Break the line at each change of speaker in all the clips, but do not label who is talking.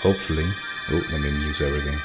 Hopefully. Oh, let me mute everything.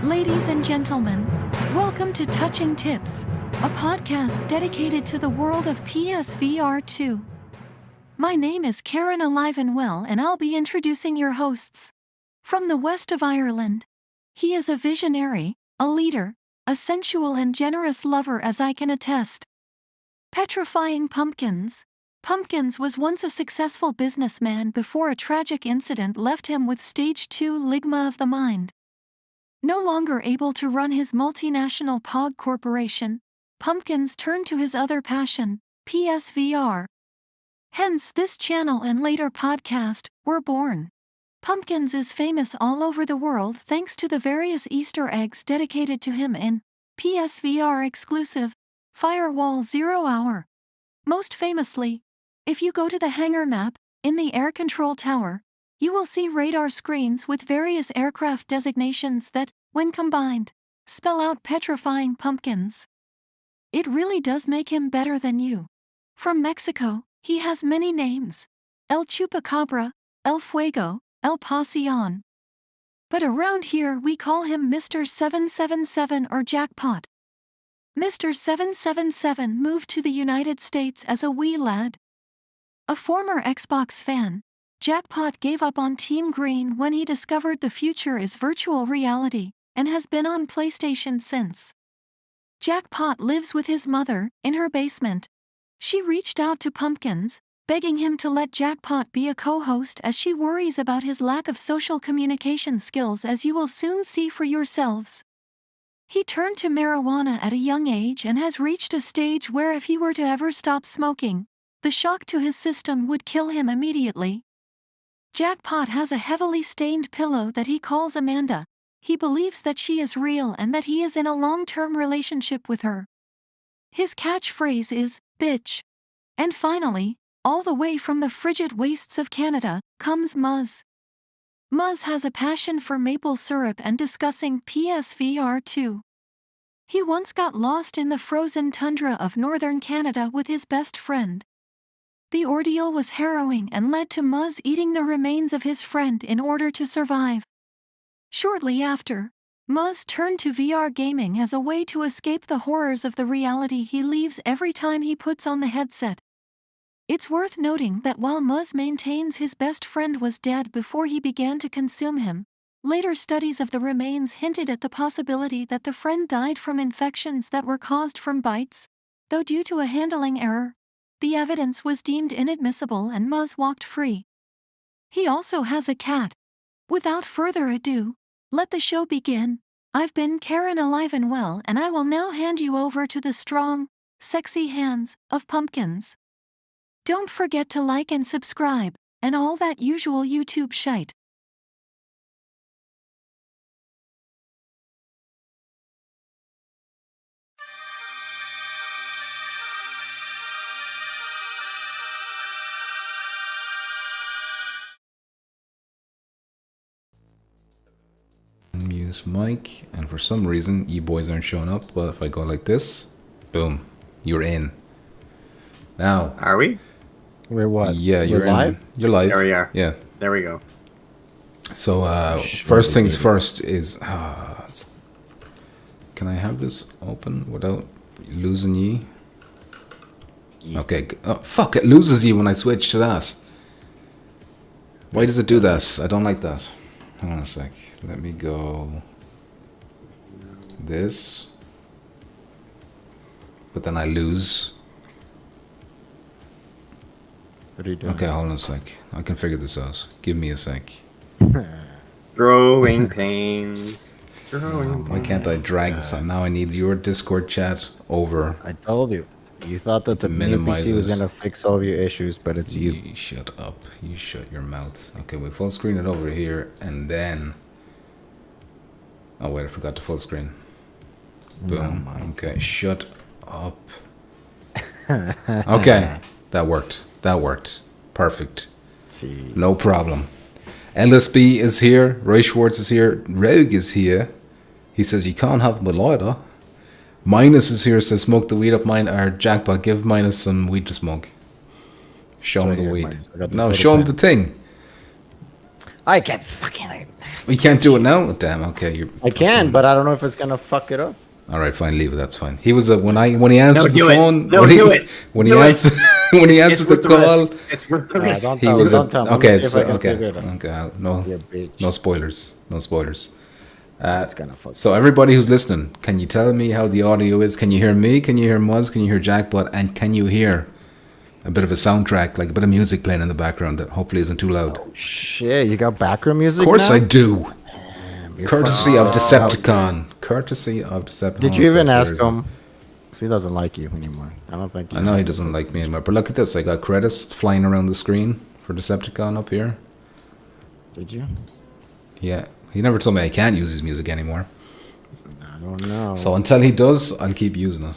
Ladies and gentlemen, welcome to Touching Tips, a podcast dedicated to the world of PSVR2. My name is Karen Alive and Well, and I'll be introducing your hosts. From the west of Ireland, he is a visionary, a leader, a sensual and generous lover, as I can attest. Petrifying Pumpkins. Pumpkins was once a successful businessman before a tragic incident left him with stage 2 ligma of the mind. No longer able to run his multinational POG corporation, Pumpkins turned to his other passion, PSVR. Hence this channel and later podcast were born. Pumpkins is famous all over the world thanks to the various Easter eggs dedicated to him in PSVR exclusive Firewall 0 Hour. Most famously, if you go to the hangar map, in the air control tower, you will see radar screens with various aircraft designations that, when combined, spell out petrifying pumpkins. It really does make him better than you. From Mexico, he has many names: El Chupacabra, El Fuego, El Pasión. But around here we call him Mr. 777 or Jackpot. Mr. 777 moved to the United States as a wee lad. A former Xbox fan, Jackpot gave up on Team Green when he discovered the future is virtual reality, and has been on PlayStation since. Jackpot lives with his mother, in her basement. She reached out to Pumpkins, begging him to let Jackpot be a co-host as she worries about his lack of social communication skills, as you will soon see for yourselves. He turned to marijuana at a young age and has reached a stage where if he were to ever stop smoking, the shock to his system would kill him immediately. Jackpot has a heavily stained pillow that he calls Amanda. He believes that she is real and that he is in a long-term relationship with her. His catchphrase is, "Bitch." And finally, all the way from the frigid wastes of Canada, comes Muzz. Muzz has a passion for maple syrup and discussing PSVR2. He once got lost in the frozen tundra of northern Canada with his best friend. The ordeal was harrowing and led to Muzz eating the remains of his friend in order to survive. Shortly after, Muzz turned to VR gaming as a way to escape the horrors of the reality he leaves every time he puts on the headset. It's worth noting that while Muzz maintains his best friend was dead before he began to consume him, later studies of the remains hinted at the possibility that the friend died from infections that were caused from bites, though due to a handling error, the evidence was deemed inadmissible and Muzz walked free. He also has a cat. Without further ado, let the show begin. I've been Karen Alive and Well, and I will now hand you over to the strong, sexy hands of Pumpkins. Don't forget to like and subscribe, and all that usual YouTube shite.
use mic, and for some reason you boys aren't showing up. Well, if I go like this, boom, you're in. Now,
Are we?
We're what?
yeah, you're
live?
in. You're live.
There we are.
Yeah.
There we go.
So first things first is, can I have this open without losing ye? Okay. Oh, fuck! It loses you when I switch to that. Why does it do that? I don't like that. Hang on a sec. Let me go. This. But then I lose.
What are you doing?
Okay, hold on a sec. I can figure this out. Give me a sec.
Growing pains.
Why can't I drag this on? Now I need your Discord chat over.
I told you. You thought that the new
minimize
PC was
this.
gonna fix all of your issues, but it's you.
You shut up. You shut your mouth. Okay, we full screen it over here, and then... Oh, wait, I forgot to full screen. Boom. Okay, shut up. Okay, that worked. That worked. Perfect.
Jeez.
No problem. LSB is here. Roy Schwartz is here. Rogue is here. He says, you can't have my lighter. Minus is here, says, smoke the weed up mine. Or Jackpot, give Minus some weed to smoke. Show him
Right
the
here,
weed.
Minus. I got this
No,
little
show him
pen.
the thing.
I can't fucking.
We can't do it now? Oh, damn, okay. You're
I can, but I don't know if it's gonna fuck it up.
all right, fine, leave it. That's fine. He was when he answered the
do it.
phone.
No,
when he,
do it.
When he
Do it.
answered when he
It's
answered the
worth the
call,
risk. It's worth the
Nah,
risk.
don't
he
tell me.
was
Don't tell me.
okay.
Let me see
So,
if I can
okay,
figure it out.
okay. No,
You bitch.
no spoilers. No spoilers.
It's gonna fuck.
So everybody who's listening, can you tell me how the audio is? Can you hear me? Can you hear Muzz? Can you hear Jackpot? And can you hear a bit of a soundtrack, like a bit of music playing in the background that hopefully isn't too loud?
Shit, you got background music.
Of course
now?
I do.
You're
Courtesy
fucking-
of Decepticon. Courtesy of Decepticon.
Did you even
So
ask
there's a-
him? 'Cause he doesn't like you anymore. I don't think.
I know he doesn't like me anymore, but look at this. I got credits. It's flying around the screen for Decepticon up here.
Did you?
Yeah. He never told me I can't use his music anymore.
I don't know.
So until he does, I'll keep using it.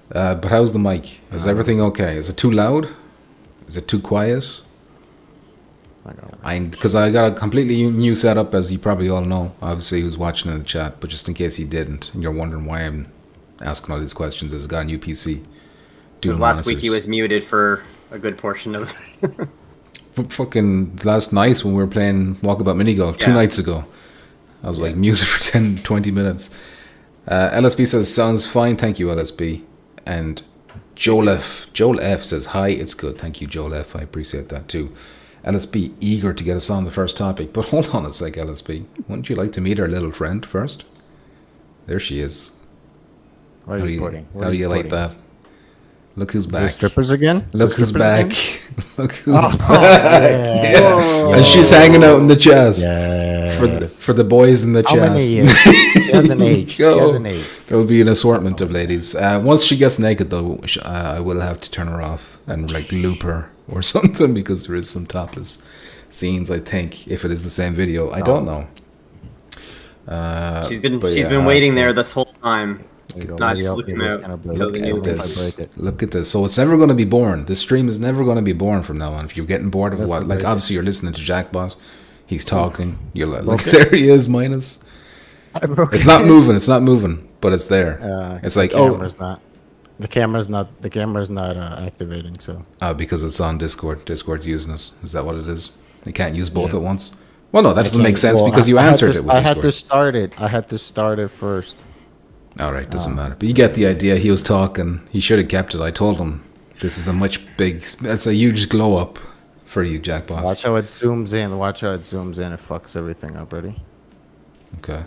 But how's the mic? Is everything okay? Is it too loud? Is it too quiet?
It's not gonna work.
Because I got a completely new setup, as you probably all know. Obviously, who's watching in the chat, but just in case you didn't, and you're wondering why I'm asking all these questions, is I got a new PC.
Because last week he was muted for a good portion of.
Fucking last night when we were playing Walkabout Mini Golf, 2
Yeah.
nights ago. I was like, music for 10, 20 minutes. LSB says, sounds fine. Thank you, LSB. And Joel F says, hi, it's good. Thank you, Joel F. I appreciate that too. LSB, eager to get us on the first topic. But hold on a sec, LSB. Wouldn't you like to meet our little friend first? There she is.
What
How
are
do
you
you,
putting? What
how
are
do you like
putting?
that? Look who's
Is
back.
it strippers again? Is
Look
it
who's
strippers
back.
again?
Look who's
Oh,
back.
yeah.
Yeah. And she's hanging out in the chest.
Yes.
For the boys in the
How
chat.
many years? She has an age. She
Go.
has an age.
There'll be an assortment of ladies. Once she gets naked, though, I will have to turn her off and like loop her or something because there is some topless scenes. I think if it is the same video, I don't know.
she's been
but
been waiting there this whole time.
There you go.
Not
Maybe I'll-
looking
maybe it's
out.
gonna break.
Look
I
at
don't know if I
this.
break it.
Look at this. So it's never going to be boring. This stream is never going to be boring from now on. If you're getting bored of
Never
what, like
break it.
obviously you're listening to Jackbot. He's talking. You're like there he is, Minus.
I broke
It's
it.
not moving. It's not moving, but it's there. It's like
the camera's not. The camera's not activating. So
because it's on Discord. Discord's using us. Is that what it is? They can't use both at once. Well, no, that doesn't make sense because you answered it with
I had to
Discord.
start it. I had to start it first.
All right, doesn't matter. But you get the idea. He was talking. He should have kept it. I told him this is a much big. That's a huge glow up for you, Jackpot.
Watch how it zooms in. Watch how it zooms in. It fucks everything up. Ready?
Okay.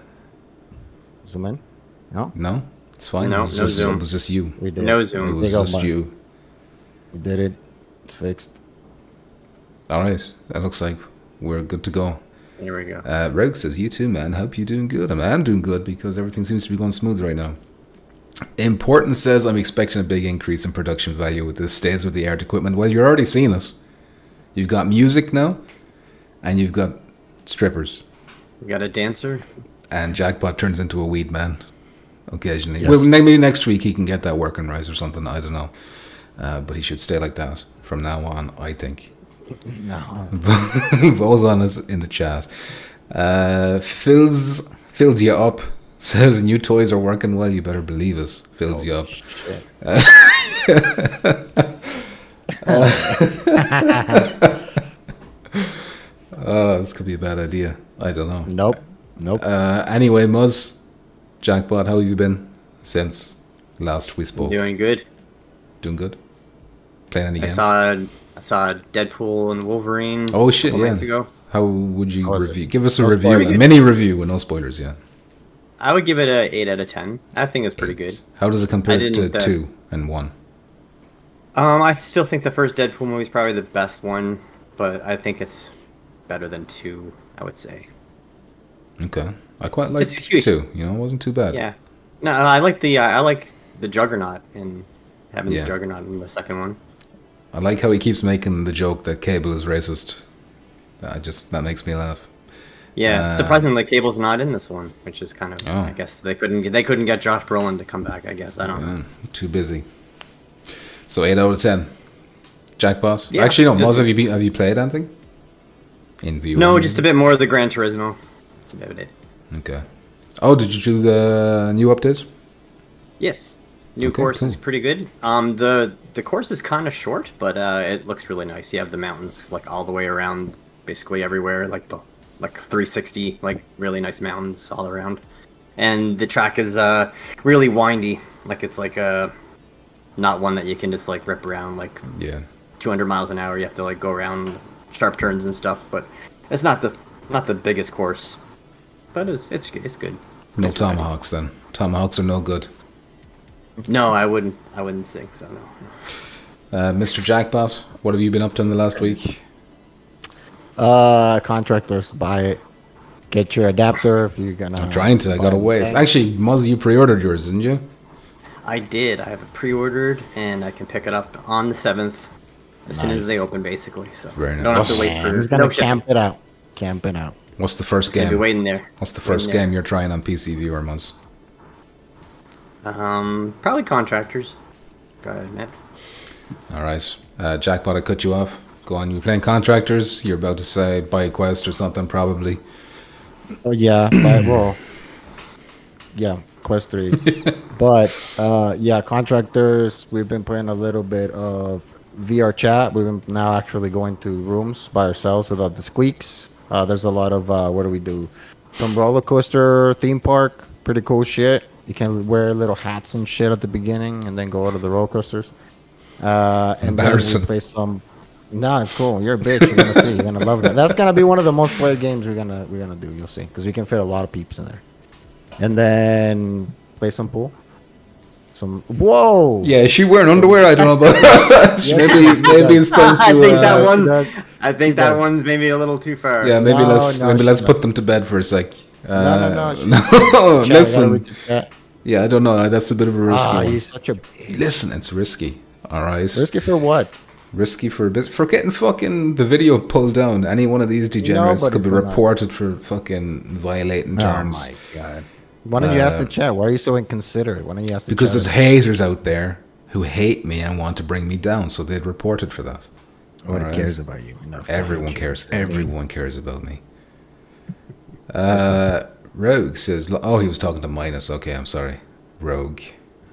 Zoom in. No,
No, it's fine.
No,
it was
no
just,
zoom.
It was just you.
we did.
No
It
zoom.
was
Big old
just
must.
you.
We did it. It's fixed.
All right. That looks like we're good to go.
Here we go.
Rogue says, you too, man. Hope you're doing good. I'm doing good because everything seems to be going smooth right now. Important says, I'm expecting a big increase in production value with this stays with the art equipment. Well, you're already seeing it. You've got music now, and you've got strippers.
We got a dancer.
And Jackpot turns into a weed man occasionally.
Yes.
Well, maybe next week he can get that working right or something. I don't know. But he should stay like that from now on, I think.
No.
Vo's on us in the chat. Phil's Fills you up. Says new toys are working well. You better believe it. Fills you up.
Shit.
This could be a bad idea. I don't know.
Nope.
Anyway, Muzz, Jackpot, how have you been since last we spoke?
Doing good.
Doing good? Playing any
I
games?
saw Deadpool and Wolverine.
Oh shit!
a couple
Yeah.
nights ago.
How would you
How was
review?
it?
Give us a
No
review,
spoilers.
a mini review with no spoilers. Yeah.
I would give it a 8 out of 10. I think it's pretty good.
How does it compare to
didn't,
2 and 1?
I still think the first Deadpool movie is probably the best one, but I think it's better than 2. I would say.
Okay, I quite liked
It's huge.
2. You know, it wasn't too bad.
Yeah. No, I like the Juggernaut and having
Yeah.
the Juggernaut in the second one.
I like how he keeps making the joke that Cable is racist. That makes me laugh.
Yeah, surprisingly, Cable's not in this one, which is kind of.
Oh.
I guess they couldn't get Josh Brolin to come back. I guess I don't know.
Too busy. So 8 out of 10. Jackpot.
Yeah,
Actually, no. Muzz,
it's-
have you played anything? In view.
No, just a bit more of the Gran Turismo. That's about it.
Okay. Oh, did you do the new update?
Yes, new
Okay,
course
cool.
is pretty good. The course is kind of short, but it looks really nice. You have the mountains like all the way around, basically everywhere, like 360, like really nice mountains all around. And the track is really windy, like it's like not one that you can just like rip around like
Yeah.
200 miles an hour. You have to like go around sharp turns and stuff, but it's not the biggest course, but it's good.
No
It's fine.
tomahawks then. Tomahawks are no good.
No, I wouldn't think so. No.
Mr. Jackpot, what have you been up to in the last week?
Contractors, buy it. Get your adapter if you're gonna.
I'm trying to. I gotta wait. Actually, Muzz, you pre-ordered yours, didn't you?
I did. I have it pre-ordered, and I can pick it up on the 7th, as soon as they open, basically. So
Very
don't have
nice.
to wait for.
He's gonna
no shipping.
camp it out. Camp it out.
What's the first
Gonna be
game?
waiting there.
What's the first
Waiting
game you're trying on PSVR, Muzz?
there. Probably contractors. Gotta admit.
All right. Jackpot, I cut you off. Go on. You're playing Contractors. You're about to say buy a quest or something, probably.
Oh yeah, but, well, yeah, Quest 3. But yeah, contractors. We've been playing a little bit of VR chat. We've been now actually going to rooms by ourselves without the squeaks. There's a lot of what do we do? From roller coaster theme park, pretty cool shit. You can wear little hats and shit at the beginning, and then go out of the roller coasters. And then
Embarrassing.
we play some. No, it's cool. You're a bitch. You're gonna see. You're gonna love that. That's gonna be one of the most played games we're gonna do. You'll see, because we can fit a lot of peeps in there. And then play some pool. Whoa.
Yeah, is she wearing underwear? I don't know about that. maybe it's time to.
I think that
she
one.
does.
I think
She
that
does.
one's maybe a little too far.
Yeah, maybe
No,
let's
no, she
put
does.
them to bed for a sec.
No.
No,
Chat,
listen.
yeah.
Yeah, I don't know. That's a bit of a risky
Ah,
one.
you're such a
Listen, it's risky. All right.
risky for what?
Risky for a bit. For getting fucking the video pulled down. Any one of these degenerates could
Nobody's
be
gonna-
reported for fucking violating terms.
Oh my god. Why don't you ask the chat? Why are you so inconsiderate? Why don't you ask the
Because
chat?
there's haters out there who hate me and want to bring me down, so they'd report it for that.
Nobody
Alright.
cares about you. Enough.
Everyone cares. Everyone cares about me. Rogue says, oh, he was talking to Minus. Okay, I'm sorry. Rogue.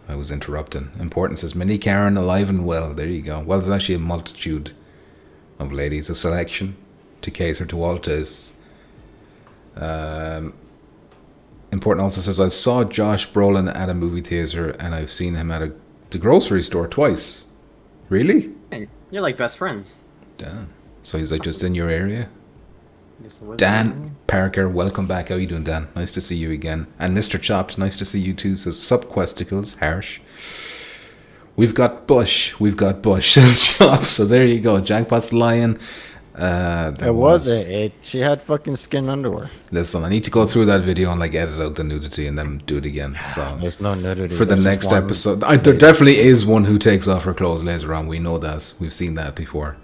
I was interrupting. Important says, Mini Karen alive and well. There you go. Well, there's actually a multitude of ladies. A selection to cater to all tastes. Important also says, I saw Josh Brolin at a movie theater and I've seen him at the grocery store twice. Really?
Hey, you're like best friends.
Damn. So he's like just in your area?
Just live
Dan Parker, welcome back. How you doing, Dan? Nice to see you again. And Mr. Chopped, nice to see you too. Says Subquesticles, harsh. We've got Bush, says Chopped. So there you go. Jackpot's lying.
It was it. She had fucking skin underwear.
Listen, I need to go through that video and like edit out the nudity and then do it again. So
There's no nudity.
for the
There's
next
just one-
episode, there definitely is one who takes off her clothes later on. We know that. We've seen that before.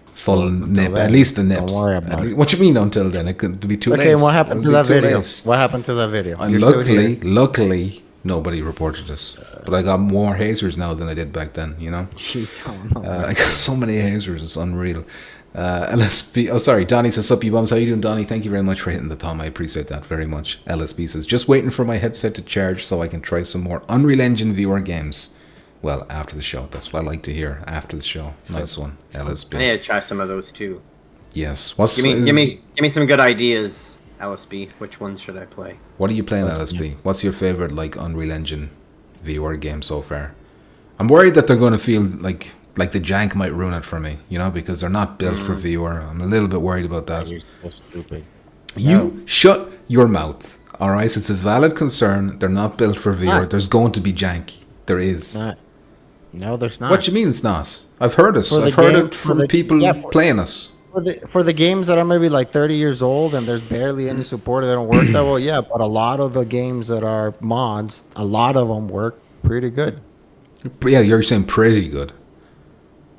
Full nip,
then,
at least the
don't
nips.
worry
At
about
least-
it.
what you mean until then? It could be too late.
Okay, what happened to
It'll
that
be too
video?
late.
What happened to that video?
And
You're still here.
luckily, nobody reported this. But I got more hazers now than I did back then, you know?
You don't know.
I got so many hazers, it's unreal. LSB. Oh, sorry. Donnie says, "Sup, you bums? How you doing, Donnie? Thank you very much for hitting the thumb. I appreciate that very much." LSB says, "Just waiting for my headset to charge so I can try some more Unreal Engine VR games." Well, after the show. That's what I like to hear. After the show. Nice one, LSB.
I need to try some of those too.
Yes.
Give me some good ideas, LSB. Which ones should I play?
What are you playing, LSB? What's your favorite like Unreal Engine VR game so far? I'm worried that they're going to feel like the jank might ruin it for me, you know, because they're not built for VR. I'm a little bit worried about that.
You're so stupid.
You shut your mouth. All right, it's a valid concern. They're not built for VR. There's going to be jank. There is.
No, there's not.
What you mean it's not? I've heard it. I've heard it from people playing us.
For the games that are maybe like 30 years old and there's barely any support, they don't work that well. Yeah, but a lot of the games that are mods, a lot of them work pretty good.
Yeah, you're saying pretty good.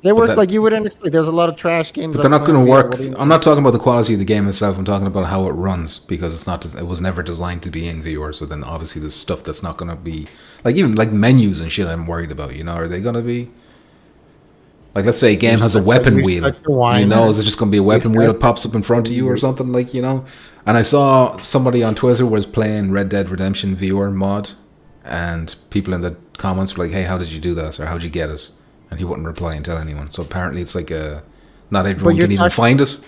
They work like you wouldn't expect. There's a lot of trash games.
But they're not going to work. I'm not talking about the quality of the game itself. I'm talking about how it runs, because it's not. It was never designed to be in VR. So then obviously there's stuff that's not going to be like, even like menus and shit. I'm worried about. You know, are they going to be like, let's say a game has a weapon wheel. You know, is it just going to be a weapon wheel that pops up in front of you or something, like, you know? And I saw somebody on Twitter was playing Red Dead Redemption VR mod, and people in the comments were like, "Hey, how did you do this? Or how did you get it?" And he wouldn't reply and tell anyone. So apparently it's like not everyone can even find it.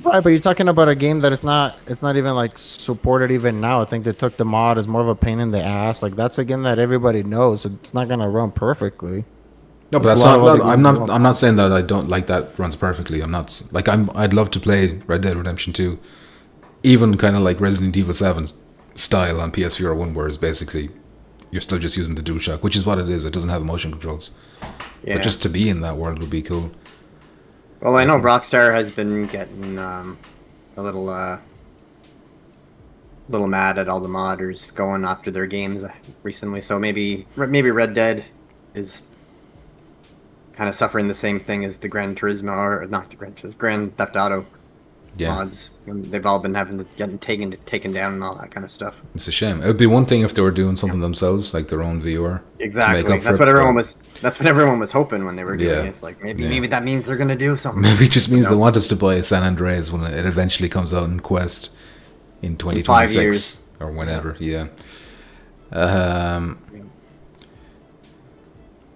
Right, but you're talking about a game that it's not even like supported even now. I think they took the mod as more of a pain in the ass. Like, that's a game that everybody knows. It's not gonna run perfectly.
No, but that's not. I'm not saying that I don't like that runs perfectly. I'm not like I'd love to play Red Dead Redemption 2, even kind of like Resident Evil 7 style on PSVR 1, where it's basically you're still just using the DualShock, which is what it is. It doesn't have motion controls. Yeah. But just to be in that world would be cool.
Well, I know Rockstar has been getting a little mad at all the modders going after their games recently. So maybe Red Dead is kind of suffering the same thing as the Gran Turismo, or not the Grand Theft Auto mods. They've all been getting taken down and all that kind of stuff.
It's a shame. It would be one thing if they were doing something themselves, like their own VR.
Exactly. That's what everyone was hoping when they were doing it. It's like maybe that means they're gonna do something.
Maybe it just means they want us to buy San Andreas when it eventually comes out in Quest in 2026 or whenever. Yeah.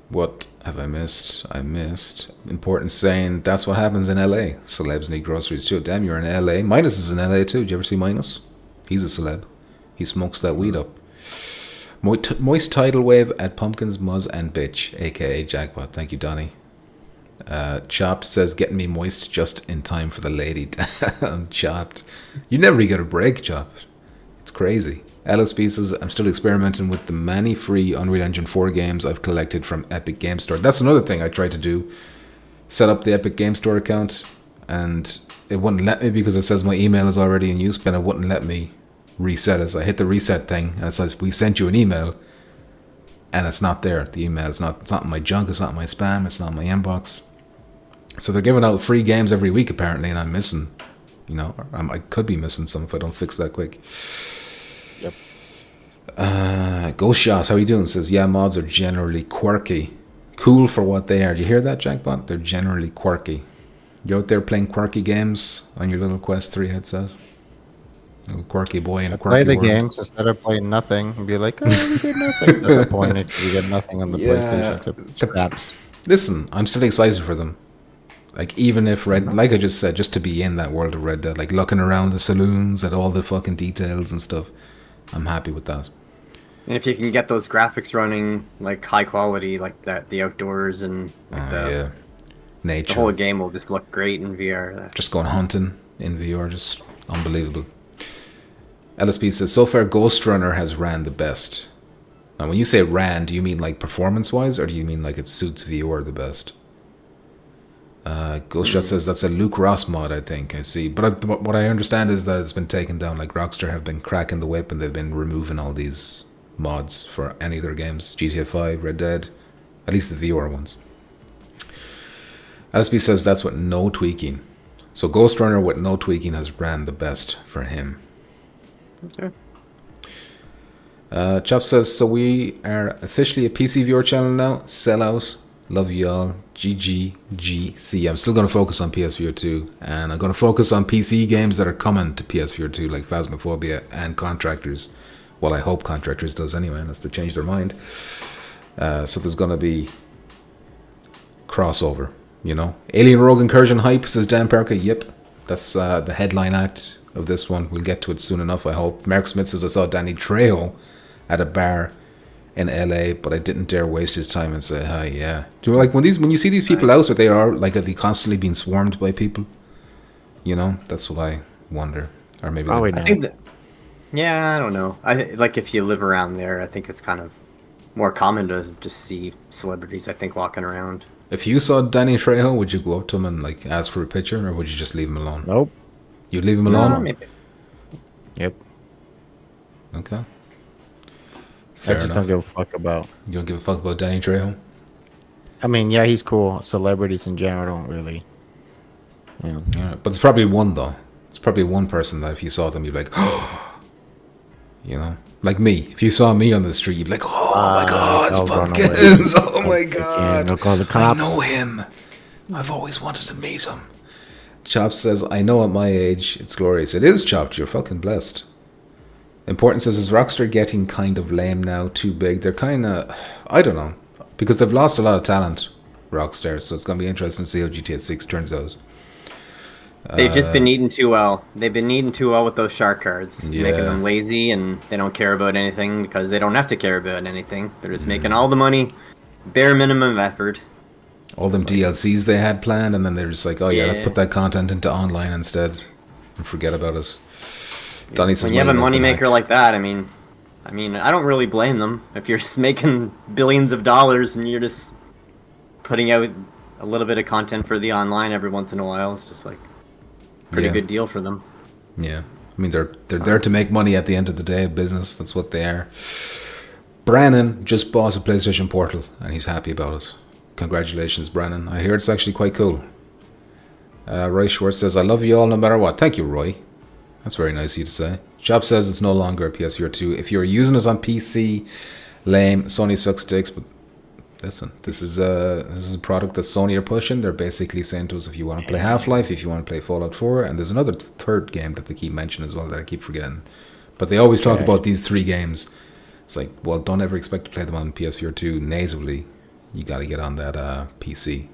What have I missed? I missed important saying. That's what happens in LA. Celebs need groceries too. Damn, you're in LA. Minus is in LA too. Did you ever see Minus? He's a celeb. He smokes that weed up. Moist tidal wave at Pumpkins, Muzz, and Bitch, aka Jackpot. Thank you, Donnie. Chopped says, getting me moist just in time for the lady. Damn, Chopped. You never get a break, Chopped. It's crazy. LSB says, I'm still experimenting with the many free Unreal Engine 4 games I've collected from Epic Game Store. That's another thing I tried to do. Set up the Epic Game Store account, and it wouldn't let me because it says my email is already in use, but it wouldn't let me reset it. So I hit the reset thing, and it says, we sent you an email, and it's not there. The email is not, it's not in my junk, it's not in my spam, it's not in my inbox. So they're giving out free games every week, apparently, and I'm missing, you know, I could be missing some if I don't fix that quick.
Yep.
Ghost Shot, how you doing? Says, yeah, mods are generally quirky. Cool for what they are. Do you hear that, Jackbot? They're generally quirky. You out there playing quirky games on your little Quest 3 headset? Little quirky boy in a quirky
play the
world.
games instead of playing nothing and be like, oh, you get nothing. Disappointed. You get nothing on the PlayStation except scraps.
Listen, I'm still excited for them. Like, even if like I just said, just to be in that world of Red Dead, like looking around the saloons at all the fucking details and stuff, I'm happy with that.
And if you can get those graphics running like high quality, like that, the outdoors and like
nature,
the whole game will just look great in VR.
Just going hunting in VR, just unbelievable. LSP says, so far Ghost Runner has ran the best. Now, when you say ran, do you mean like performance-wise, or do you mean like it suits VR the best? Ghost Shot says that's a Luke Ross mod, I think. I see. But what I understand is that it's been taken down. Like, Rockstar have been cracking the whip and they've been removing all these mods for any of their games. GTA 5, Red Dead, at least the VR ones. LSB says that's with no tweaking. So Ghost Runner with no tweaking has ran the best for him.
Okay.
Chop says, so we are officially a PCVR channel now. Sell out. Love you all. GGGC. I'm still going to focus on PSVR 2, and I'm going to focus on PC games that are coming to PSVR 2, like Phasmophobia and Contractors. Well, I hope Contractors does anyway, unless they change their mind. So there's going to be crossover, you know. Alien Rogue Incursion hype, says Dan Perka. Yep, that's the headline act of this one. We'll get to it soon enough, I hope. Mark Smith says, I saw Danny Trejo at a bar in LA, but I didn't dare waste his time and say hi. Yeah, do you know, like when you see these people out, they are like, are they constantly being swarmed by people? You know, that's what I wonder. Or maybe
I think that, yeah, I don't know. I like if you live around there, I think it's kind of more common to just see celebrities, I think, walking around.
If you saw Danny Trejo, would you go up to him and like ask for a picture, or would you just leave him alone?
Nope.
You'd leave him alone?
No, maybe.
Yep.
Okay.
I just don't give a fuck about.
You don't give a fuck about Danny Trejo?
I mean, yeah, he's cool. Celebrities in general don't really. You know.
Yeah, but it's probably one though. It's probably one person that if you saw them, you'd be like, oh, you know, like me. If you saw me on the street, you'd be like, oh my God, it's Pumpkins! Oh my God,
they'll call the cops.
I know him. I've always wanted to meet him. Chop says, I know at my age it's glorious. It is, Chopped. You're fucking blessed. Important says, is Rockstar getting kind of lame now? Too big? They're kind of, I don't know, because they've lost a lot of talent, Rockstar. So it's gonna be interesting to see how GTA 6 turns out.
They've just been eating too well. They've been eating too well with those shark cards, making them lazy, and they don't care about anything because they don't have to care about anything. They're just making all the money, bare minimum effort.
All them DLCs they had planned, and then they're just like, oh yeah, let's put that content into online instead and forget about it. Donnie says,
when you have a moneymaker like that, I mean, I don't really blame them. If you're just making billions of dollars and you're just putting out a little bit of content for the online every once in a while, it's just like pretty good deal for them.
Yeah, I mean they're there to make money at the end of the day. Business, that's what they are. Brannon just bought a PlayStation Portal and he's happy about it. Congratulations, Brannon. I hear it's actually quite cool. Roy Schwartz says, I love you all no matter what. Thank you, Roy. That's very nice of you to say. Shop says it's no longer a PSVR 2. If you're using it on PC, lame. Sony sucks dicks, but listen, this is a product that Sony are pushing. They're basically saying to us, if you want to play Half-Life, if you want to play Fallout 4, and there's another third game that they keep mentioning as well that I keep forgetting. But they always talk about these three games. It's like, well, don't ever expect to play them on PSVR 2 natively. You got to get on that PC.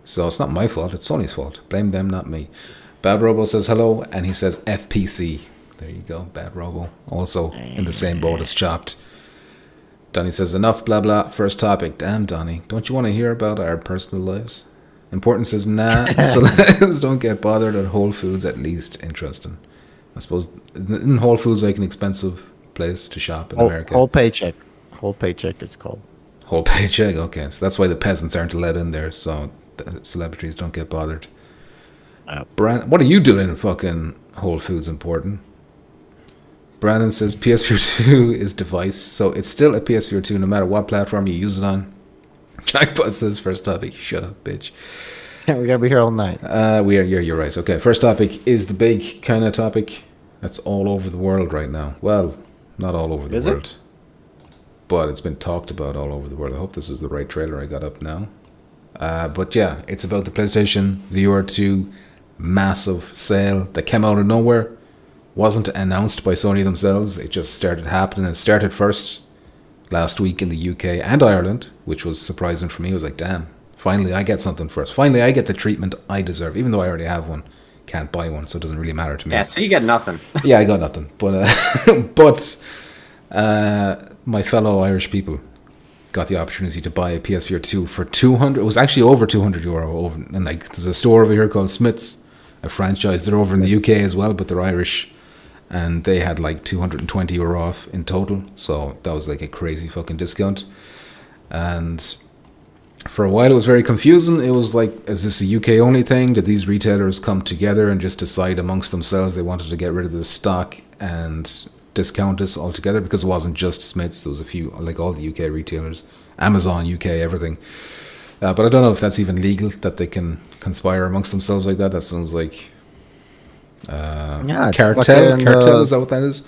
So it's not my fault, it's Sony's fault. Blame them, not me. Bad Robo says hello, and he says FPC. There you go, Bad Robo. Also in the same boat as Chopped. Donnie says, enough blah blah, first topic. Damn, Donnie, don't you want to hear about our personal lives? Important says, nah, celebs don't get bothered at Whole Foods, at least. Interesting. I suppose, isn't Whole Foods like an expensive place to shop in America?
Whole paycheck. Whole paycheck, it's called.
Whole paycheck, okay. So that's why the peasants aren't allowed in there, so the celebrities don't get bothered. Brand, what are you doing in fucking Whole Foods, Important? Brandon says PSVR 2 is device, so it's still a PSVR 2 no matter what platform you use it on. Jackpot says first topic. Shut up, bitch.
Yeah, we're gonna be here all night.
You're right. Okay, first topic is the big kind of topic that's all over the world right now. Well, not all over the world, but it's been talked about all over the world. I hope this is the right trailer I got up now. But yeah, it's about the PlayStation VR 2 massive sale that came out of nowhere. Wasn't announced by Sony themselves. It just started happening. It started first last week in the UK and Ireland, which was surprising for me. I was like, damn, finally I get something first. Finally I get the treatment I deserve, even though I already have one. Can't buy one, so it doesn't really matter to me.
Yeah, so you get nothing.
Yeah, I got nothing. But my fellow Irish people got the opportunity to buy a PSVR 2 for 200. It was actually over 200 euro. And like, there's a store over here called Smith's, a franchise. They're over in the UK as well, but they're Irish. And they had like 220 euro off in total. So that was like a crazy fucking discount. And for a while it was very confusing. It was like, is this a UK only thing? Did these retailers come together and just decide amongst themselves they wanted to get rid of the stock and discount this altogether? Because it wasn't just Smith's. There was a few, like all the UK retailers, Amazon, UK, everything. But I don't know if that's even legal, that they can conspire amongst themselves like that. That sounds like cartel. Cartel, is that what that is?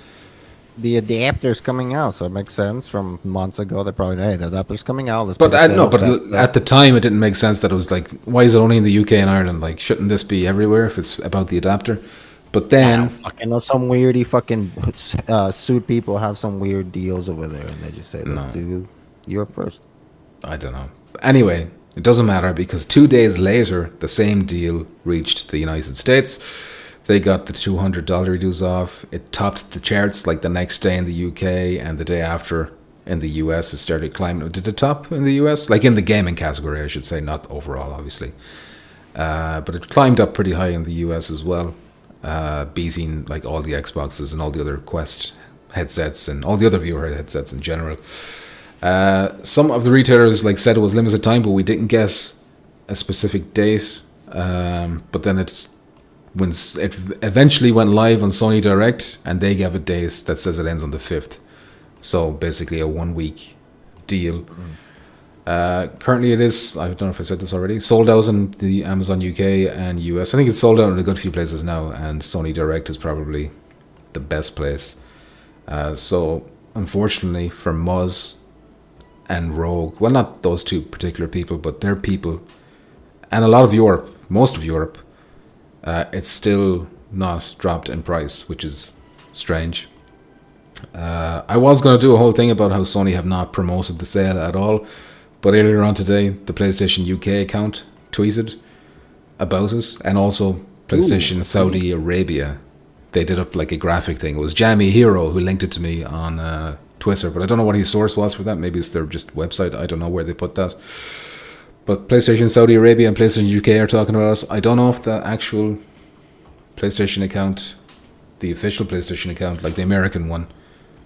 the adapter's coming out, so it makes sense. From months ago, they probably hey, the adapter's coming out. Let's
But
put a
no,
sale
but
that-
at the time it didn't make sense that it was like, why is it only in the UK and Ireland? Like, shouldn't this be everywhere if it's about the adapter? But then,
fucking know some weirdy fucking suit people have some weird deals over there, and they just say, "Let's do Europe first."
I don't know. Anyway, it doesn't matter because 2 days later, the same deal reached the United States. They got the $200 reduce off. It topped the charts like the next day in the UK, and the day after in the US it started climbing. Did it top in the US? Like in the gaming category, I should say, not overall, obviously. But it climbed up pretty high in the US as well, beating like all the Xboxes and all the other Quest headsets and all the other viewer headsets in general. Some of the retailers like said it was limited time, but we didn't get a specific date. But then it eventually went live on Sony Direct, and they gave a date that says it ends on the 5th. So basically a 1 week deal. Currently it is, I don't know if I said this already, sold out in the Amazon UK and US. I think it's sold out in a good few places now, and Sony Direct is probably the best place. So unfortunately for Muzz and Rogue, well, not those two particular people, but their people, and a lot of Europe, most of Europe, it's still not dropped in price, which is strange. I was going to do a whole thing about how Sony have not promoted the sale at all, but earlier on today, the PlayStation UK account tweeted about it, and also PlayStation Saudi Arabia. They did up like a graphic thing. It was Jamie Hero who linked it to me on Twitter, but I don't know what his source was for that. Maybe it's their just website. I don't know where they put that. But PlayStation Saudi Arabia and PlayStation UK are talking about us. I don't know if the actual PlayStation account, the official PlayStation account, like the American one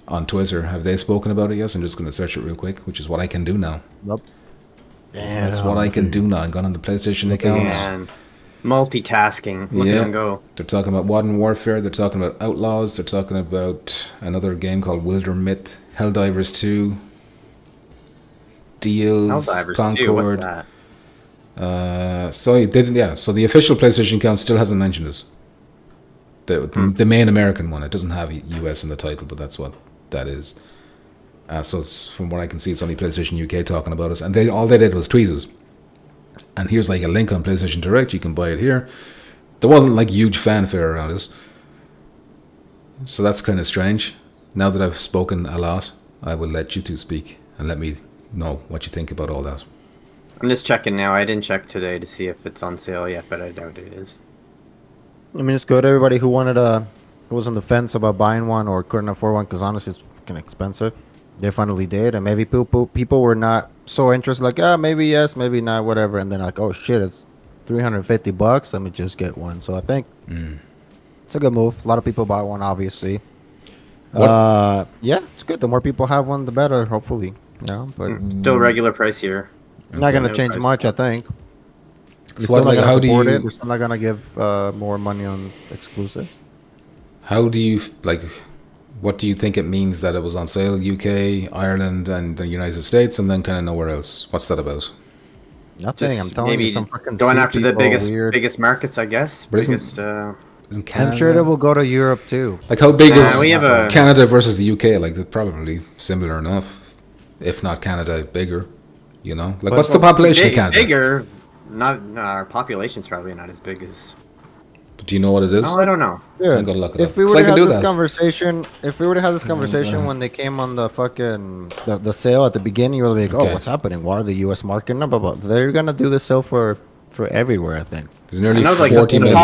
on Twitter, have they spoken about it yet? I'm just going to search it real quick, which is what I can do now.
Nope.
That's what I can do now. I've gone on the PlayStation account.
Man. Multitasking. Look at them go.
They're talking about Modern Warfare. They're talking about Outlaws. They're talking about another game called Wilder Myth, Helldivers 2, Deals,
Helldivers
Concord.
2, what's that?
So they didn't. Yeah. So the official PlayStation account still hasn't mentioned it. The main American one. It doesn't have US in the title, but that's what that is. So it's, from what I can see, it's only PlayStation UK talking about it, and all they did was tweet us. And here's like a link on PlayStation Direct. You can buy it here. There wasn't like huge fanfare around this, so that's kind of strange. Now that I've spoken a lot, I will let you two speak and let me know what you think about all that.
I'm just checking now. I didn't check today to see if it's on sale yet, but I doubt it is.
I mean, it's good. Everybody who who was on the fence about buying one or couldn't afford one, because honestly, it's fucking expensive. They finally did, and maybe people were not so interested. Like, maybe yes, maybe not, whatever. And then like, oh shit, it's $350. Let me just get one. So I think it's a good move. A lot of people buy one, obviously. Yeah, it's good. The more people have one, the better. Hopefully, yeah. But
Still regular price here.
not gonna
No
change
price
much, I
drop.
think. They're
So
still not
like,
gonna
how do
support
you-
it. They're still not gonna give more money on exclusive.
How do you like? What do you think it means that it was on sale? UK, Ireland, and the United States, and then kind of nowhere else. What's that about?
Nothing.
Just
I'm telling
maybe
you, some fucking
going
suit
after the
people, weird.
biggest markets, I guess.
But isn't-
Biggest.
Isn't Canada?
I'm sure they will go to Europe too.
Like, how big
Nah,
is
we have a-
Canada versus the UK? Like, they're probably similar enough, if not Canada bigger. You know, like, what's the population of Canada?
Bigger. Not our population's probably not as big as.
Do you know what it is?
Oh, I don't know.
Yeah.
I'm gonna look it
If
up.
we
'Cause
would
I
have
can
had
do
this
that.
conversation, when they came on the fucking the sale at the beginning, you were like, "Oh,
Okay.
what's happening? Why are the U.S. market number?" But they're gonna do this sale for everywhere, I think.
There's nearly
I know, like
40
the
million.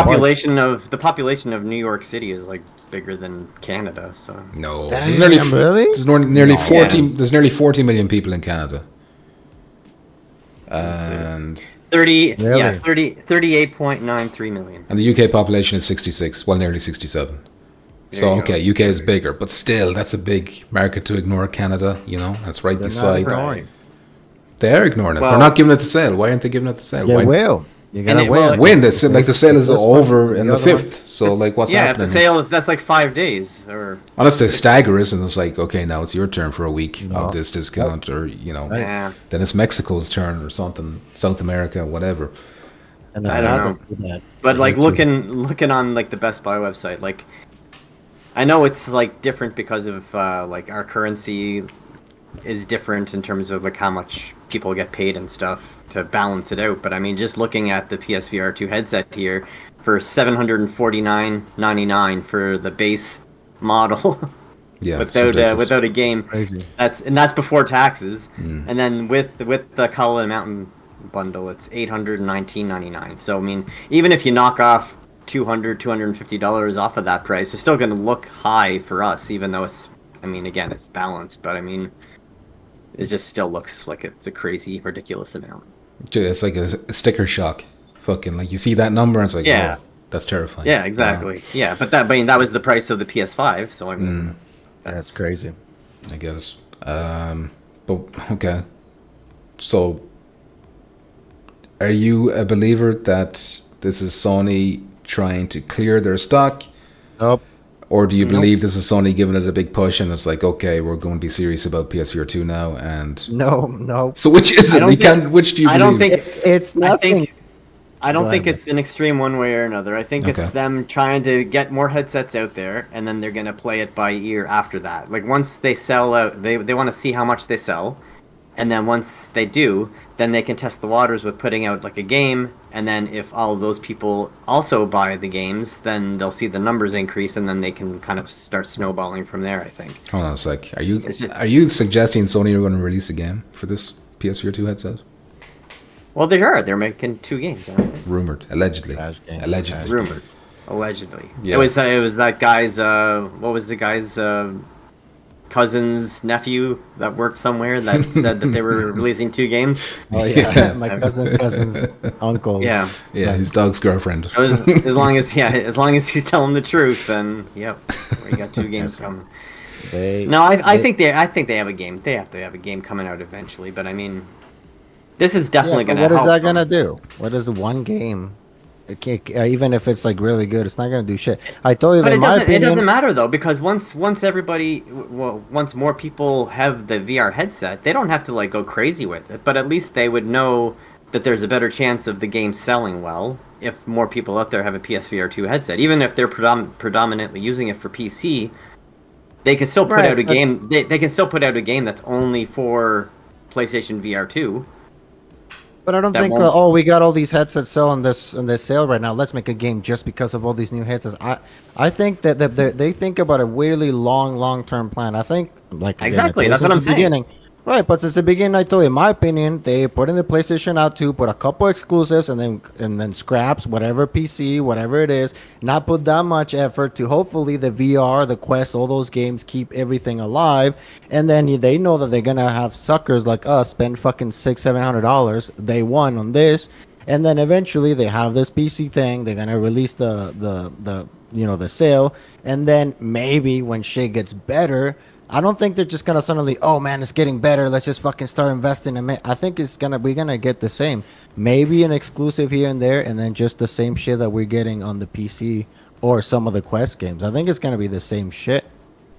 population of New York City is like bigger than Canada. So
No,
Damn,
there's nearly
really?
There's nearly
No.
40.
Yeah.
There's nearly 40 million people in Canada, and
30,
Really?
yeah, 38.93 million.
the UK population is 66. Well, nearly 67.
There
So
you
okay,
go.
UK is bigger, but still, that's a big market to ignore. Canada, you know, that's right
They're not
beside.
ignoring.
They are ignoring it. They're
Well-
not giving it the sale. Why aren't they giving it the sale?
They
Why?
will. You gotta
it- well,
wait.
When the sale, like the sale is
This one,
over in the
other one.
5th, so like what's
Yeah,
happening?
the sale that's like 5 days or
Unless they stagger it and it's like, okay, now it's your turn for a week
No.
of this discount, or you know,
yeah.
then it's Mexico's turn or something, South America, whatever.
And
I don't know.
do that.
But like
They do.
looking on like the Best Buy website, like I know it's like different because of like our currency is different in terms of like how much people get paid and stuff to balance it out. But I mean, just looking at the PSVR2 headset here for $749.99 for the base model.
Yeah, it's
without
ridiculous.
without a game.
Crazy.
That's before taxes.
Mm.
And then with the Cullen Mountain bundle, it's $819.99. So I mean, even if you knock off $250 off of that price, it's still going to look high for us, even though it's, I mean, again, it's balanced, but I mean, it just still looks like it's a crazy, ridiculous amount.
Dude, it's like a sticker shock. Fucking like you see that number and it's like,
Yeah.
oh, that's terrifying.
Yeah, exactly. Yeah, but I mean, that was the price of the PS5, so I mean,
That's crazy.
I guess. But okay. So, are you a believer that this is Sony trying to clear their stock,
Nope.
or do you believe this is Sony giving it a big push and it's like, okay, we're going to be serious about PSVR 2 now? And
No.
so, which is
I
it?
don't
We
think-
can't. Which do you
I
believe?
don't think
It's nothing.
I don't
Go
think
ahead,
it's an extreme one way or another. I think
Okay.
it's them trying to get more headsets out there, and then they're gonna play it by ear after that. Like once they sell out, they want to see how much they sell, and then once they do, then they can test the waters with putting out like a game, and then if all of those people also buy the games, then they'll see the numbers increase, and then they can kind of start snowballing from there. I think.
Hold on a sec. Are
It's just-
you suggesting Sony are going to release a game for this PSVR 2 headset?
Well, they are. They're making 2 games, aren't they?
Rumored, allegedly,
Trash game.
allegedly.
Rumored, allegedly.
Yeah.
It was that guy's. What was the guy's cousin's nephew that worked somewhere that said that they were releasing 2 games?
Oh yeah,
Yeah.
my cousin's uncle.
Yeah.
Yeah, his dog's girlfriend.
So as long as he's telling the truth, then yep, we got 2 games coming. No, I think they have a game. They have to have a game coming out eventually. But I mean, this is definitely
Yeah, but
gonna.
what is
help
that
them.
gonna do? What is the one game? It can't, even if it's like really good, it's not gonna do shit. I told you,
But
in my
it
opinion,
doesn't matter though, because once more people have the VR headset, they don't have to like go crazy with it. But at least they would know that there's a better chance of the game selling well if more people out there have a PSVR 2 headset. Even if they're predominantly using it for PC, they can still put
Right,
out a
but-
game. They can still put out a game that's only for PlayStation VR 2.
but I don't
that
think.
won't-
We got all these headsets selling this in this sale right now. Let's make a game just because of all these new headsets. I think that they think about a really long term plan. I think like again,
Exactly,
I told you
that's what
since
I'm
the
saying.
beginning. Right, but since the beginning, I told you, in my opinion, they put in the PlayStation out 2, put a couple exclusives, and then scraps whatever PC, whatever it is, not put that much effort to hopefully the VR, the Quest, all those games keep everything alive, and then they know that they're gonna have suckers like us spend fucking $600-700 day one on this, and then eventually they have this PC thing, they're gonna release the the sale, and then maybe when shit gets better. I don't think they're just gonna suddenly, oh man, it's getting better. Let's just fucking start investing in it. I think we're gonna get the same. Maybe an exclusive here and there, and then just the same shit that we're getting on the PC or some of the Quest games. I think it's gonna be the same shit,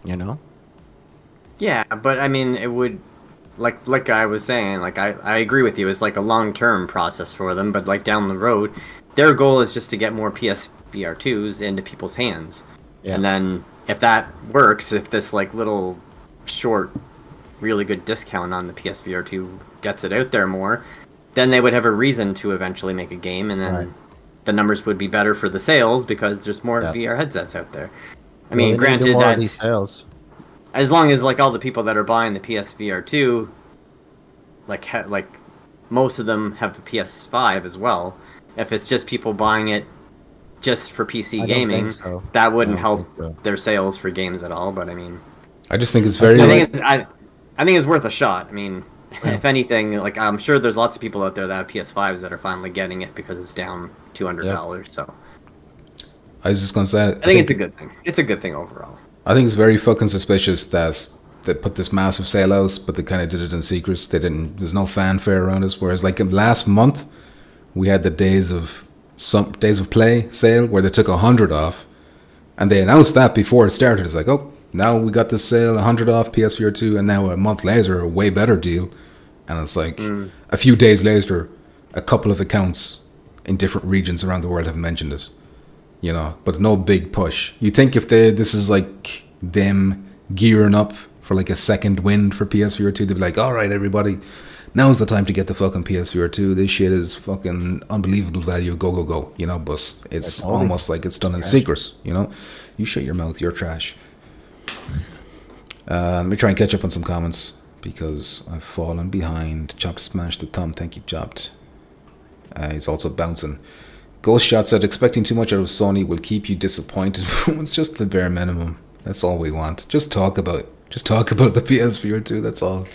you know?
Yeah, but I mean, it would, like I was saying, like I agree with you. It's like a long-term process for them, but like down the road, their goal is just to get more PSVR 2s into people's hands,
Yeah.
and then if that works, if this like little short, really good discount on the PSVR 2 gets it out there more, then they would have a reason to eventually make a game, and then
Right.
the numbers would be better for the sales because there's more
Yeah.
VR headsets out there. I
Well,
mean,
they need to do
granted
more of
that
these sales.
as long as like all the people that are buying the PSVR 2, like most of them have a PS5 as well. If it's just people buying it just for PC
I don't
gaming,
think so.
that wouldn't
I don't
help
think so.
their sales for games at all. But I mean,
I just think it's very.
I
like-
think I think it's worth a shot. I mean, if anything, like I'm sure there's lots of people out there that have PS5s that are finally getting it because it's down $200. So
I was just gonna say.
I think it's a good thing. It's a good thing overall.
I think it's very fucking suspicious that they put this massive sale out, but they kind of did it in secrets. They didn't. There's no fanfare around us. Whereas, like last month, we had the days of play sale where they took 100 off, and they announced that before it started. It's like, oh, now we got this sale 100 off PSVR 2, and now a month later, a way better deal. And it's like a few days later, a couple of accounts in different regions around the world have mentioned it. you know, but no big push. You think if this is like them gearing up for like a second wind for PSVR 2, they'd be like, all right, everybody, now's the time to get the fucking PSVR 2. This shit is fucking unbelievable value. Go, go, go. You know, but it's almost like it's done in secret, you know. You shut your mouth, you're trash. Let me try and catch up on some comments because I've fallen behind. Chopped smashed the thumb. Thank you, Chopped. He's also bouncing. Ghost Shot said, expecting too much out of Sony will keep you disappointed. It's just the bare minimum. That's all we want. Just talk about the PSVR 2. That's all.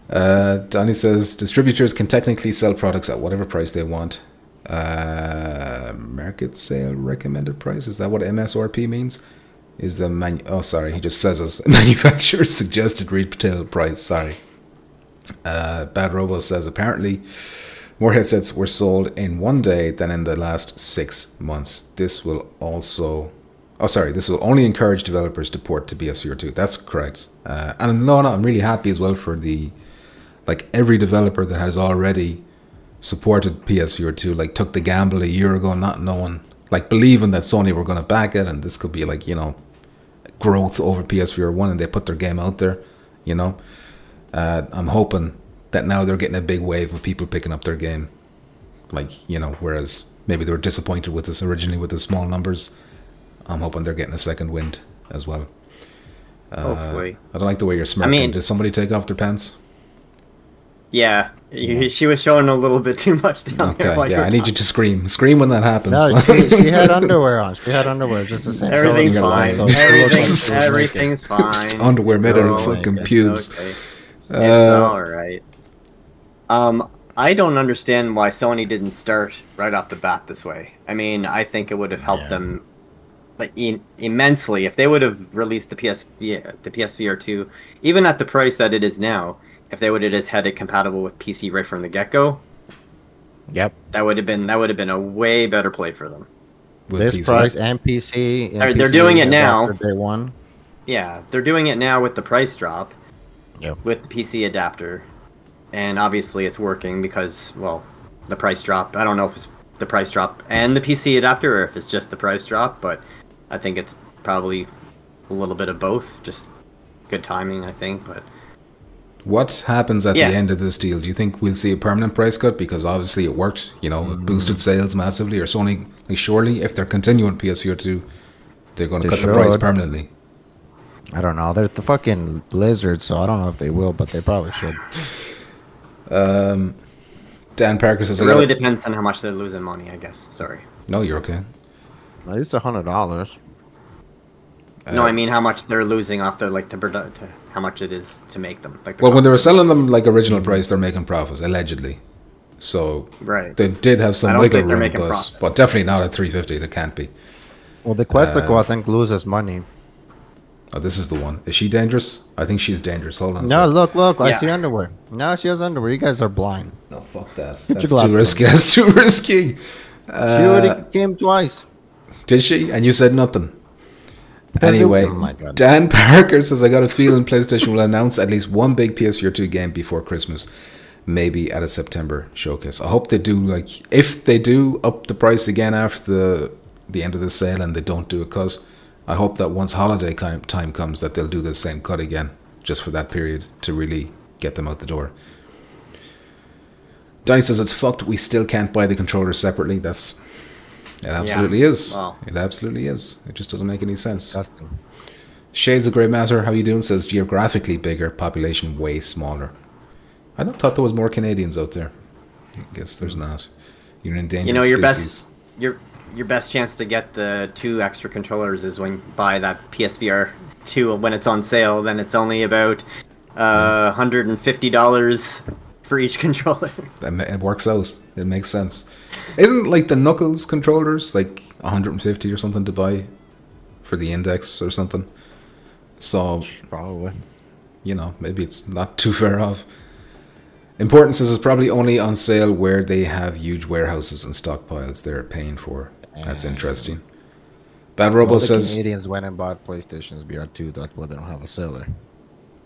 Donnie says, distributors can technically sell products at whatever price they want. Market sale recommended price. Is that what MSRP means? Is the he just says us manufacturer's suggested retail price. Sorry. Bad Robo says apparently more headsets were sold in one day than in the last 6 months. This will only encourage developers to port to PSVR 2. That's correct. And I'm really happy as well for every developer that has already supported PSVR 2, like took the gamble a year ago, not knowing, like believing that Sony were going to back it and this could be like, you know, growth over PSVR 1, and they put their game out there, you know. I'm hoping that now they're getting a big wave of people picking up their game, like, you know, whereas maybe they were disappointed with this originally with the small numbers. I'm hoping they're getting a second wind as well.
Hopefully.
I don't like the way you're smirking. Did somebody take off their pants?
Yeah, she was showing a little bit too much down there.
Okay, I need you to scream. Scream when that happens.
No, she had underwear on. She had underwear, just the same.
Everything's fine. Everything's fine.
Just underwear made out of fucking pubes.
Okay. It's all right. I don't understand why Sony didn't start right off the bat this way. I mean, I think it would have helped them like immensely if they would have released the PSVR 2, even at the price that it is now. If they would have just had it compatible with PC right from the get-go,
yep,
that would have been a way better play for them.
With this PC price and PC,
they're doing it now.
Day one.
Yeah, they're doing it now with the price drop.
Yep.
With the PC adapter, and obviously it's working because, well, the price drop. I don't know if it's the price drop and the PC adapter, or if it's just the price drop, but I think it's probably a little bit of both. Just good timing, I think, but.
What happens at the end of this deal? Do you think we'll see a permanent price cut? Because obviously it worked, you know, it boosted sales massively. Or Sony, like, surely if they're continuing PSVR 2, they're going to cut the price permanently.
I don't know. They're the fucking lizards, so I don't know if they will, but they probably should.
Dan Parker says...
It really depends on how much they're losing money, I guess. Sorry.
No, you're okay.
At least $100.
No, I mean how much they're losing off their how much it is to make them. Like
when they were selling them like original price, they're making profits allegedly. So they did have some wiggle room, but definitely not at $350. They can't be.
Well, the Questico I think loses money.
Oh, this is the one. Is she dangerous? I think she's dangerous. Hold on.
No, look. I see underwear. No, she has underwear. You guys are blind.
No, fuck that.
Get
That's too risky. That's too risky.
She already came twice.
Did she? And you said nothing. Anyway, Dan Parker says, I got a feeling PlayStation will announce at least one big PSVR 2 game before Christmas, maybe at a September showcase. I hope they do, like, if they do up the price again after the end of the sale and they don't do a cut, I hope that once holiday time comes that they'll do the same cut again, just for that period to really get them out the door. Donnie says, it's fucked. We still can't buy the controllers separately. It absolutely is. Wow. It absolutely is. It just doesn't make any sense.
Disgusting.
Shades of Grey Matter, how you doing? Says geographically bigger, population way smaller. I thought there was more Canadians out there. I guess there's not. You're an endangered species.
Your best chance to get the 2 extra controllers is when you buy that PSVR 2 when it's on sale. Then it's only about $150 for each controller.
It works out. It makes sense. Isn't like the Knuckles controllers like 150 or something to buy for the Index or something? So
probably,
you know, maybe it's not too far off. Importance is probably only on sale where they have huge warehouses and stockpiles they're paying for. That's interesting. Bad Robo says
Canadians went and bought PlayStation's VR2. That's why they don't have a seller.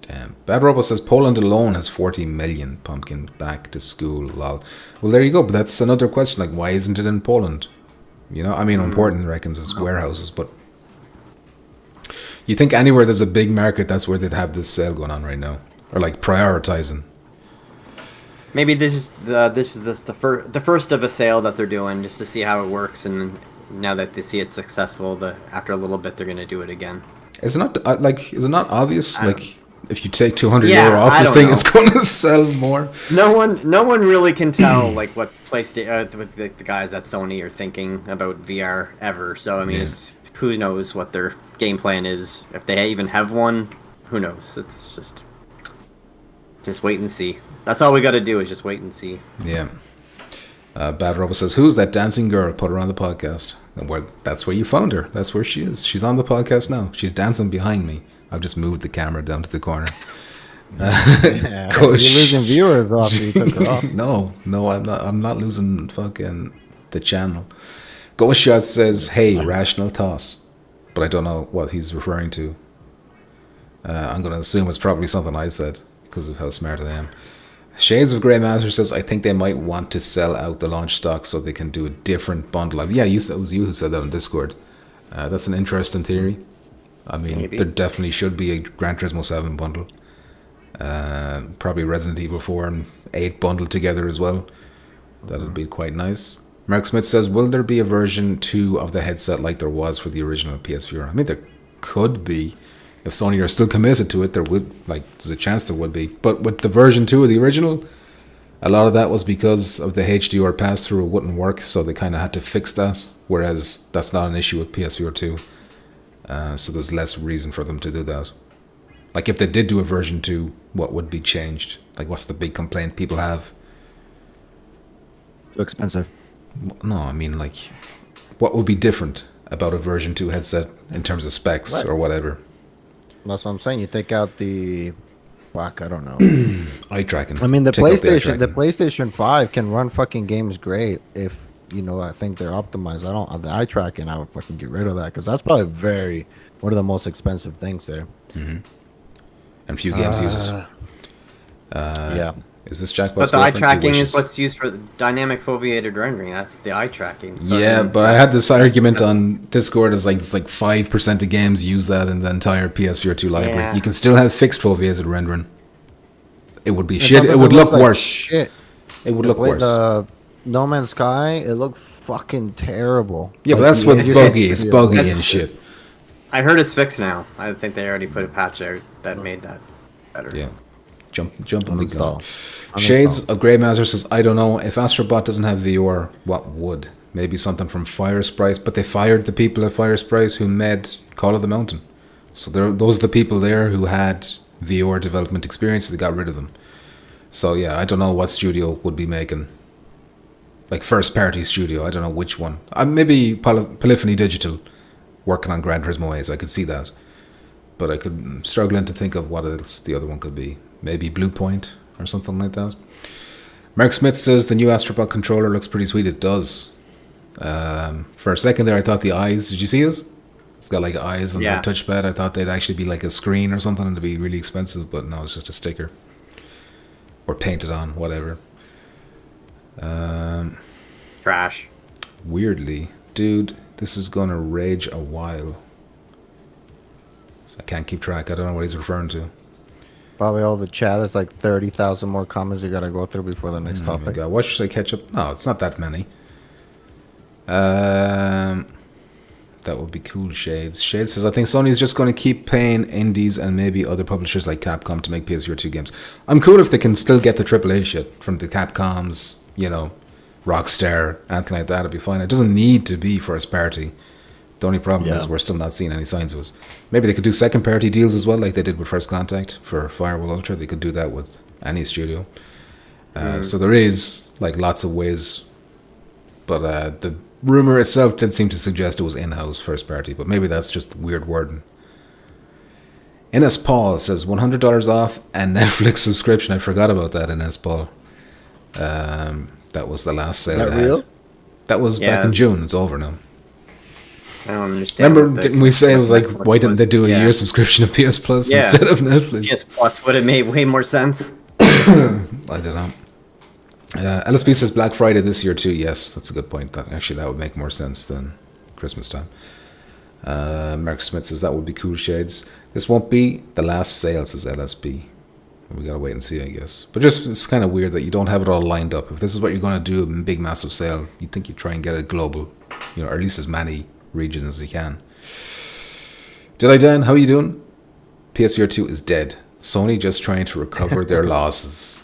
Damn. Bad Robo says Poland alone has 40 million pumpkin back to school. Lol. Well, there you go. But that's another question. Like, why isn't it in Poland? You know, I mean, important reckons is warehouses, but you think anywhere there's a big market, that's where they'd have this sale going on right now, or like prioritizing.
Maybe this is the first of a sale that they're doing just to see how it works, and now that they see it's successful, after a little bit they're going to do it again.
Is it not is it not obvious? Like, if you take €200 off
I
this
don't
thing,
know.
it's going to sell more.
No one really can tell like what PlayStation, the guys at Sony are thinking about VR ever. So I mean, who knows what their game plan is? If they even have one, who knows? It's just wait and see. That's all we got to do is just wait and see.
Yeah. Bad Robo says, "Who's that dancing girl? Put her on the podcast." And that's where you found her. That's where she is. She's on the podcast now. She's dancing behind me. I've just moved the camera down to the corner.
You're losing viewers after you took her off.
No, I'm not losing fucking the channel. Ghost Shot says, "Hey, rational toss," but I don't know what he's referring to. I'm going to assume it's probably something I said because of how smart I am. Shades of Grey Master says, "I think they might want to sell out the launch stock so they can do a different bundle." Yeah, it was you who said that on Discord. That's an interesting theory. I mean,
Maybe.
There definitely should be a Gran Turismo 7 bundle. Probably Resident Evil 4 and 8 bundled together as well. That would be quite nice. Mark Smith says, "Will there be a version 2 of the headset like there was for the original PSVR?" I mean, there could be. If Sony are still committed to it, there's a chance there would be. But with the version 2 of the original, a lot of that was because of the HDR pass-through. It wouldn't work, so they kind of had to fix that. Whereas that's not an issue with PSVR 2. So there's less reason for them to do that. Like, if they did do a version 2, what would be changed? Like, what's the big complaint people have?
Too expensive.
No, I mean, like, what would be different about a version 2 headset in terms of specs or whatever?
That's what I'm saying. You take out the... Fuck, I don't know.
Eye tracking.
I mean, the
Take out eye
PlayStation, the
tracking.
PlayStation 5 can run fucking games great if, I think they're optimized. The eye tracking, I would fucking get rid of that because that's probably one of the most expensive things there.
And few games use it.
Yeah.
Is this Jackpot's
But the eye
girlfriend? He
tracking is
wishes-
what's used for the dynamic foveated rendering. That's the eye tracking. So
Yeah, but I had this argument on Discord. It's like 5% of games use that in the entire PSVR 2 library.
Yeah.
You can still have fixed foveated rendering. It would be
And
shit. It
sometimes
would
looks
look
like
worse.
Shit.
It would look worse.
The No Man's Sky, it looked fucking terrible.
Yeah, but
Like,
that's
the
with
edges
buggy.
of
It's
the-
buggy
That's-
and shit.
I heard it's fixed now. I think they already put a patch out that made that better.
Yeah. Jump on the
Uninstall.
gun. Shades
Uninstall.
of Grey Master says, "I don't know. If Astrobot doesn't have VR, what would? Maybe something from Fire Sprites." But they fired the people at Fire Sprites who made Call of the Mountain. So those are the people there who had VR development experience. They got rid of them. So yeah, I don't know what studio would be making. Like first party studio. I don't know which one. Maybe Polyphony Digital working on Gran Turismo 8. I could see that. But I'm struggling to think of what else the other one could be. Maybe Blue Point or something like that. Mark Smith says the new Astrobot controller looks pretty sweet. It does. For a second there, I thought the eyes. Did you see it? It's got like eyes on the touchpad. I thought they'd actually be like a screen or something and it'd be really expensive, but no, it's just a sticker or painted on, whatever.
Trash.
Weirdly, dude, this is gonna rage a while. So I can't keep track. I don't know what he's referring to.
Probably all the chat. There's like 30,000 more comments you gotta go through before the next
Oh my
topic.
god, what should I catch up? No, it's not that many. That would be cool, Shades. Shades says, "I think Sony's just going to keep paying indies and maybe other publishers like Capcom to make PSVR 2 games." I'm cool if they can still get the AAA shit from the Capcoms, Rockstar, anything like that. It'd be fine. It doesn't need to be first party. The only problem is we're still not seeing any signs of it. Maybe they could do second party deals as well, like they did with First Contact for Firewall Ultra. They could do that with any studio. So there is like lots of ways, but the rumor itself did seem to suggest it was in-house first party, but maybe that's just weird wording. NS Paul says $100 off and Netflix subscription. I forgot about that, NS Paul. That was the last sale.
Is that
they had.
real?
That was back in June. It's over now.
I don't understand.
Remember, didn't we say it was like, why didn't they do a
Yeah.
year subscription of PS Plus instead of Netflix?
PS Plus would have made way more sense.
I don't know. LSP says Black Friday this year too. Yes, that's a good point. That would make more sense than Christmas time. Mark Smith says that would be cool, Shades. This won't be the last sale, says LSP. We gotta wait and see, I guess. But just it's kind of weird that you don't have it all lined up. If this is what you're gonna do, a big massive sale, you'd think you'd try and get it global, or at least as many regions as you can. Did I, Dan? How are you doing? PSVR 2 is dead. Sony just trying to recover their losses.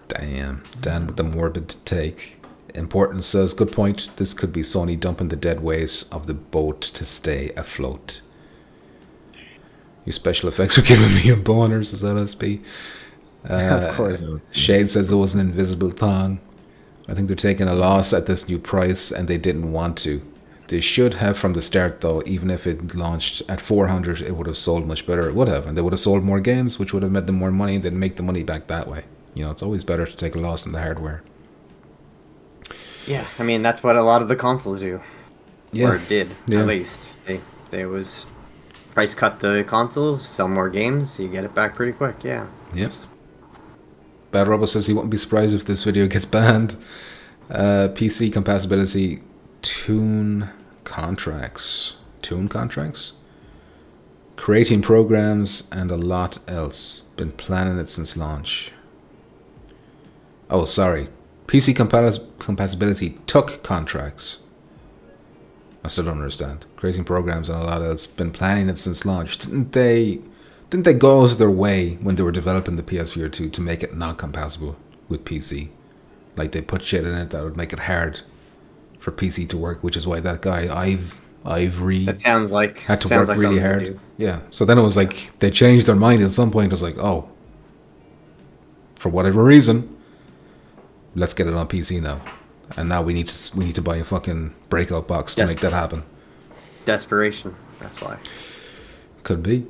Damn. Dan with the morbid take. Important says, good point. This could be Sony dumping the dead weight of the boat to stay afloat. Your special effects are giving me a boner, says LSP.
Of course.
Shade says it was an invisible thong. I think they're taking a loss at this new price and they didn't want to. They should have from the start though. Even if it launched at 400, it would have sold much better. It would have, and they would have sold more games, which would have made them more money. They'd make the money back that way. It's always better to take a loss in the hardware.
Yeah, I mean that's what a lot of the consoles do.
Yeah.
Or did, at least. They was price cut the consoles, sell more games, you get it back pretty quick, yeah.
Yes. Bad Robo says he won't be surprised if this video gets banned. PC compatibility tune contracts. Tune contracts? Creating programs and a lot else. Been planning it since launch. Oh, sorry. PC compatibility took contracts. I still don't understand. Creating programs and a lot else. Been planning it since launch. Didn't they go out of their way when they were developing the PSVR 2 to make it not compatible with PC? Like they put shit in it that would make it hard for PC to work, which is why that guy Ivory
that sounds like
had to work really hard. Yeah. So then it was like they changed their mind at some point. It was like, oh, for whatever reason, let's get it on PC now. And now we need to buy a fucking breakout box to make that happen.
Desperation. That's why.
Could be.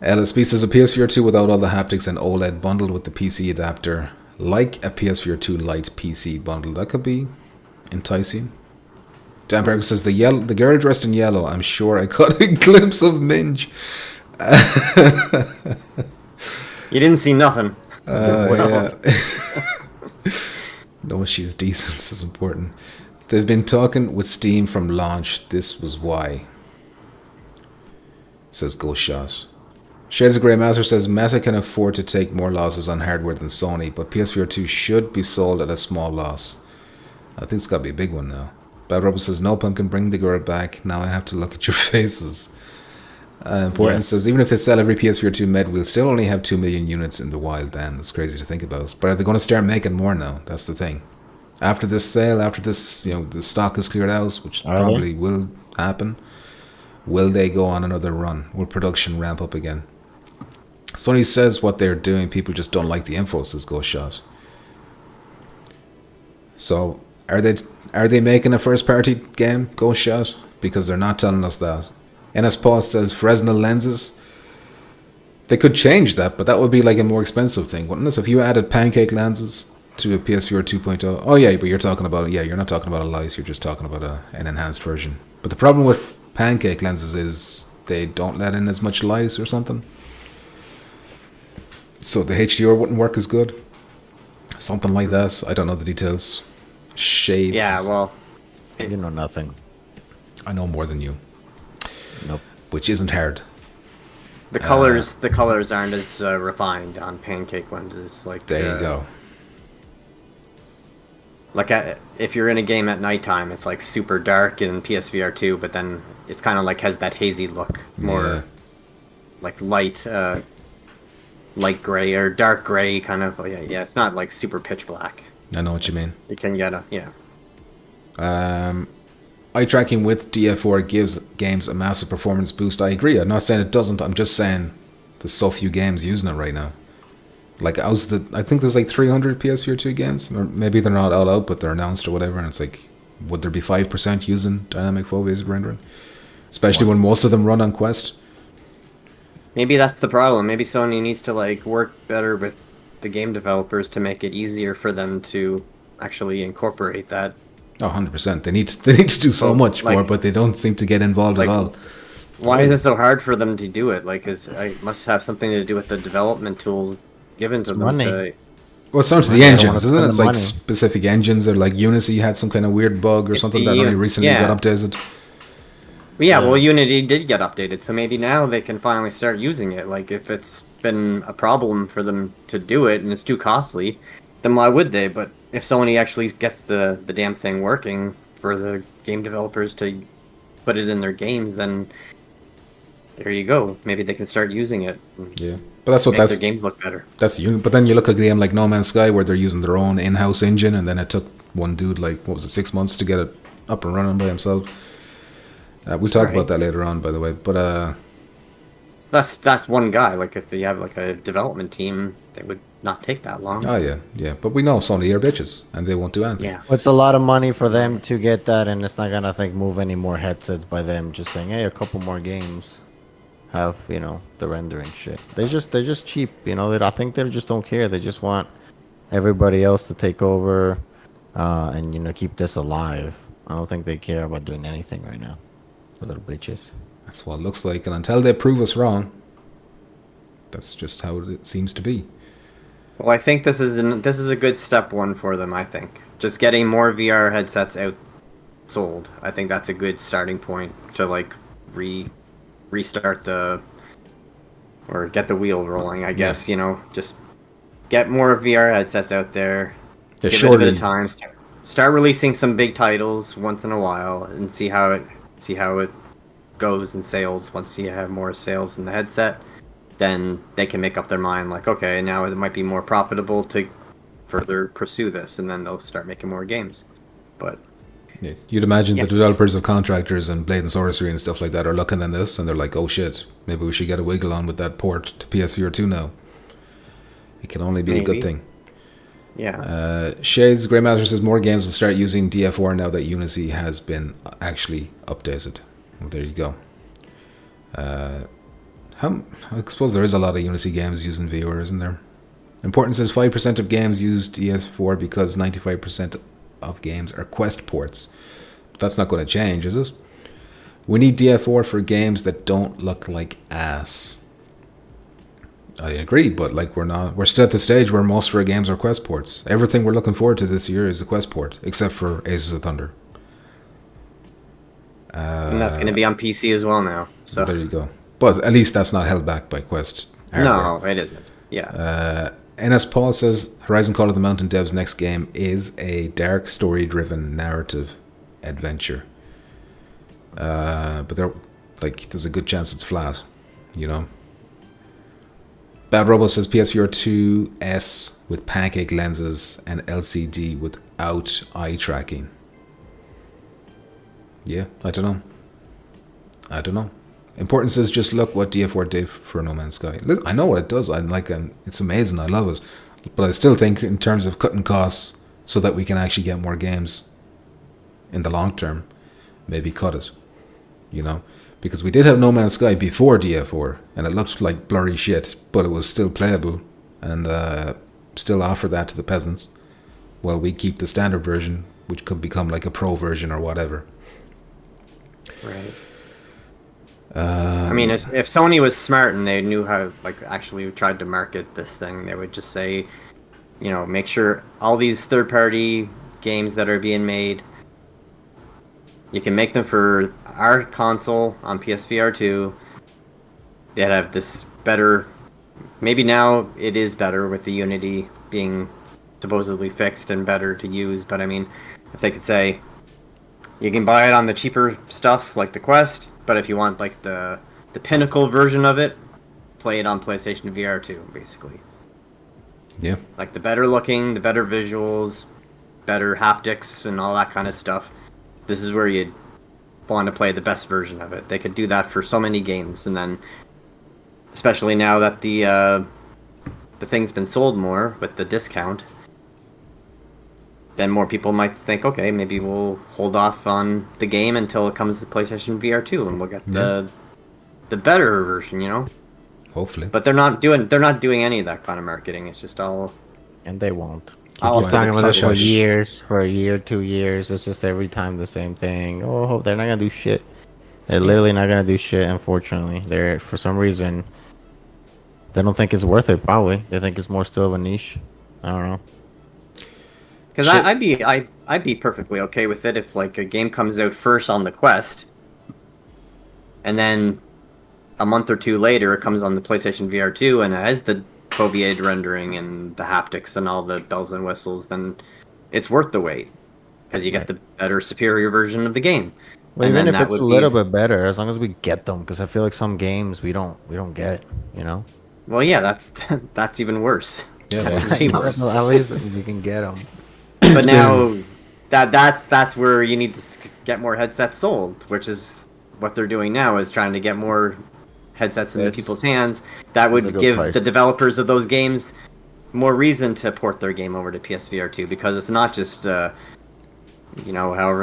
LSP says a PSVR 2 without all the haptics and OLED bundled with the PC adapter, like a PSVR 2 Lite PC bundle. That could be enticing. Dan Berger says the girl dressed in yellow. I'm sure I caught a glimpse of Minge.
You didn't see nothing.
Yeah. No, she's decent. This is important. They've been talking with Steam from launch. This was why. Says Ghost Shot. Shades of Grey Master says Meta can afford to take more losses on hardware than Sony, but PSVR 2 should be sold at a small loss. I think it's got to be a big one now. Bad Robert says, no pumpkin, bring the girl back. Now I have to look at your faces. Important says, even if they sell every PSVR 2 med, we'll still only have 2 million units in the wild. Dan, that's crazy to think about. But are they going to start making more now? That's the thing. After this sale, after this, the stock is cleared out, which probably will happen, will they go on another run? Will production ramp up again? Sony says what they're doing, people just don't like the info, says Ghost Shot. So, are they making a first-party game, Ghost Shot? Because they're not telling us that. NS Paul says Fresnel lenses. They could change that, but that would be like a more expensive thing, wouldn't it? So if you added pancake lenses to a PSVR 2.0, oh yeah, but you're talking about, you're not talking about a light, you're just talking about an enhanced version. But the problem with pancake lenses is they don't let in as much light or something. So the HDR wouldn't work as good. Something like that. I don't know the details. Shades.
Yeah, well,
You know nothing.
I know more than you.
Nope.
Which isn't hard.
the colors aren't as refined on pancake lenses. Like
There you go.
Like if you're in a game at nighttime, it's like super dark in PSVR 2, but then it's kind of like has that hazy look, more like light gray or dark gray kind of. Yeah, it's not like super pitch black.
I know what you mean.
You can get
Eye tracking with DF4 gives games a massive performance boost. I agree. I'm not saying it doesn't. I'm just saying there's so few games using it right now. Like I think there's like 300 PSVR 2 games, or maybe they're not all out, but they're announced or whatever. And it's like, would there be 5% using dynamic full-phase rendering? Especially when most of them run on Quest.
Maybe that's the problem. Maybe Sony needs to like work better with the game developers to make it easier for them to actually incorporate that.
Oh, 100%. They need to do so much more, but they don't seem to get involved at all.
Why is it so hard for them to do it? Like, it must have something to do with the development tools given to them.
Money.
Well, it's down to the
They don't wanna
engines, isn't it?
spend
It's
the
like
money.
specific engines, or like Unity had some kind of weird bug or
It's
something
the
that only
U-
recently
yeah.
got updated.
Yeah,
Yeah.
well, Unity did get updated, so maybe now they can finally start using it. Like, if it's been a problem for them to do it and it's too costly, then why would they? But if Sony actually gets the damn thing working for the game developers to put it in their games, then there you go. Maybe they can start using it and
Yeah, but that's what
make their games look better.
that's you. But then you look at a game like No Man's Sky where they're using their own in-house engine, and then it took one dude like what was it, 6 months to get it up and running by himself. We'll talk
Right.
about that later on, by the way. But
That's one guy. Like, if you have like a development team, they would not take that long.
oh yeah. But we know Sony are bitches, and they won't do anything.
Yeah.
It's a lot of money for them to get that, and it's not gonna, I think, move any more headsets by them just saying, hey, a couple more games have, you know, the rendering shit. They're just cheap, you know. I think they just don't care. They just want everybody else to take over, and, you know, keep this alive. I don't think they care about doing anything right now. The little bitches.
That's what it looks like, and until they prove us wrong, that's just how it seems to be.
Well, I think this is a good step one for them. I think just getting more VR headsets out sold. I think that's a good starting point to like restart or get the wheel rolling. I guess just get more VR headsets out there.
Yeah,
Give it a bit of time. Start releasing some big titles once in a while and see how it goes in sales. Once you have more sales in the headset, then they can make up their mind like, okay, now it might be more profitable to further pursue this, and then they'll start making more games. But
Yeah, you'd imagine
Yeah.
the developers of Contractors and Blade and Sorcery and stuff like that are looking at this and they're like, oh shit, maybe we should get a wiggle on with that port to PSVR2 now. It can only be a good
Maybe.
thing.
yeah,
Shades Grey Master says more games will start using DF4 now that Unity has been actually updated. Well, there you go. I suppose there is a lot of Unity games using VR, isn't there? Important says 5% of games use DS4 because 95% of games are Quest ports. But that's not going to change, is it? We need DF4 for games that don't look like ass. I agree, but like we're still at the stage where most of our games are Quest ports. Everything we're looking forward to this year is a Quest port, except for Aces of Thunder.
and that's going to be on PC as well now. So
There you go. But at least that's not held back by Quest hardware.
no, it isn't. Yeah,
NS Paul says Horizon Call of the Mountain dev's next game is a dark story-driven narrative adventure. But there's a good chance it's flat, you know. Bad Robo says PSVR 2S with pancake lenses and LCD without eye tracking. Yeah, I don't know. Importance is just look what DF4 did for No Man's Sky. I know what it does. It's amazing. I love it. But I still think in terms of cutting costs so that we can actually get more games in the long term, maybe cut it, you know. Because we did have No Man's Sky before DF4 and it looked like blurry shit, but it was still playable and still offer that to the peasants while we keep the standard version, which could become like a pro version or whatever.
right. I mean, if Sony was smart and they knew how, like, actually tried to market this thing, they would just say, make sure all these third-party games that are being made, you can make them for our console on PSVR2. They'd have this better. Maybe now it is better with the Unity being supposedly fixed and better to use. But I mean, if they could say, you can buy it on the cheaper stuff like the Quest, but if you want like the pinnacle version of it, play it on PlayStation VR 2, basically.
Yeah.
Like the better looking, the better visuals, better haptics, and all that kind of stuff. This is where you'd want to play the best version of it. They could do that for so many games, and then, especially now that the thing's been sold more with the discount, then more people might think, okay, maybe we'll hold off on the game until it comes to PlayStation VR 2, and we'll get the better version,
Hopefully.
But they're not doing any of that kind of marketing. It's just all.
And they won't.
I'll
Keep talking about this for
hush.
years, for a year, 2 years. It's just every time the same thing. Oh, they're not gonna do shit. They're literally not gonna do shit. Unfortunately, they're for some reason they don't think it's worth it. Probably they think it's more still of a niche. I don't know.
Because I'd be perfectly okay with it if like a game comes out first on the Quest, and then a month or two later it comes on the PlayStation VR2 and it has the foveated rendering and the haptics and all the bells and whistles. Then it's worth the wait because you get the better, superior version of the game.
Well,
And
even
then
if
that
it's a
would
little
be...
bit better, as long as we get them, because I feel like some games we don't get. You know.
Well, yeah, that's even worse.
Yeah,
That's even worse.
At least we can get them.
But now that's where you need to get more headsets sold, which is what they're doing now, is trying to get more headsets into people's hands. That would give the developers of those games more reason to port their game over to PSVR2, because it's not just however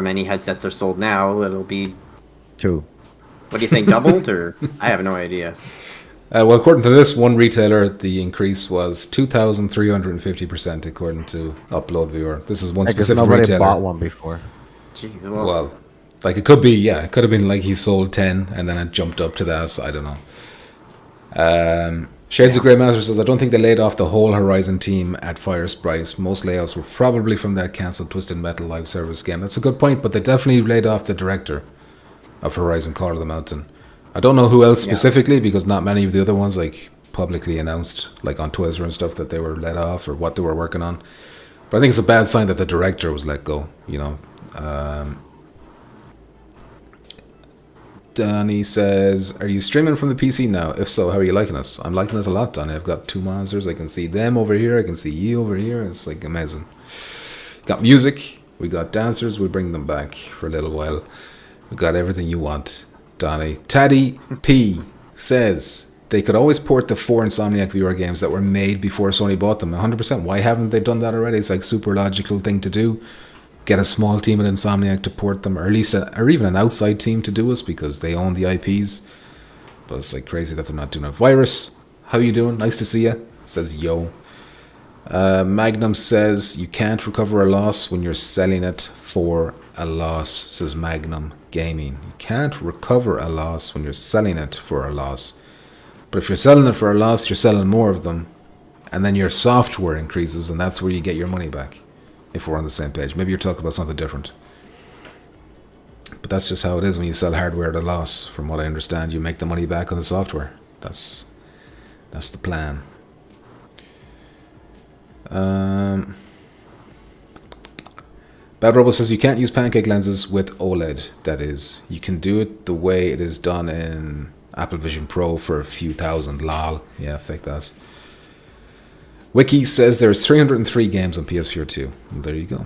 many headsets are sold now, it'll be
2.
What do you think, doubled? Or I have no idea.
Well, according to this one retailer, the increase was 2,350%, according to Upload Viewer. This is one specific
nobody
retailer.
Bought one before.
Jeez,
Well, like it could be, yeah, it could have been like he sold 10 and then it jumped up to that. I don't know. Shades of Grey Master says, I don't think they laid off the whole Horizon team at Fire Sprice. Most layouts were probably from that cancelled Twisted Metal live service game. That's a good point, but they definitely laid off the director of Horizon Call of the Mountain. I don't know who else specifically, because not many of the other ones like publicly announced, like on Twitter and stuff, that they were let off or what they were working on. But I think it's a bad sign that the director was let go, Danny says, are you streaming from the PC now? If so, how are you liking us? I'm liking us a lot, Danny. I've got 2 monitors. I can see them over here. I can see you over here. It's like amazing. Got music. We got dancers. We'll bring them back for a little while. We got everything you want, Donnie. Taddy P says they could always port the 4 Insomniac VR games that were made before Sony bought them. 100%. Why haven't they done that already? It's like super logical thing to do. Get a small team at Insomniac to port them, or at least or even an outside team to do it, because they own the IPs. But it's like crazy that they're not doing it. Virus, how you doing? Nice to see you. Says yo. Magnum says you can't recover a loss when you're selling it for a loss. Says Magnum Gaming. You can't recover a loss when you're selling it for a loss. But if you're selling it for a loss, you're selling more of them, and then your software increases, and that's where you get your money back. If we're on the same page. Maybe you're talking about something different. But that's just how it is when you sell hardware at a loss. From what I understand, you make the money back on the software. That's the plan. Bad Robo says you can't use pancake lenses with OLED. That is, you can do it the way it is done in Apple Vision Pro for a few thousand. Lol. Yeah, fake that. Wiki says there's 303 games on PSVR2. Well, there you go.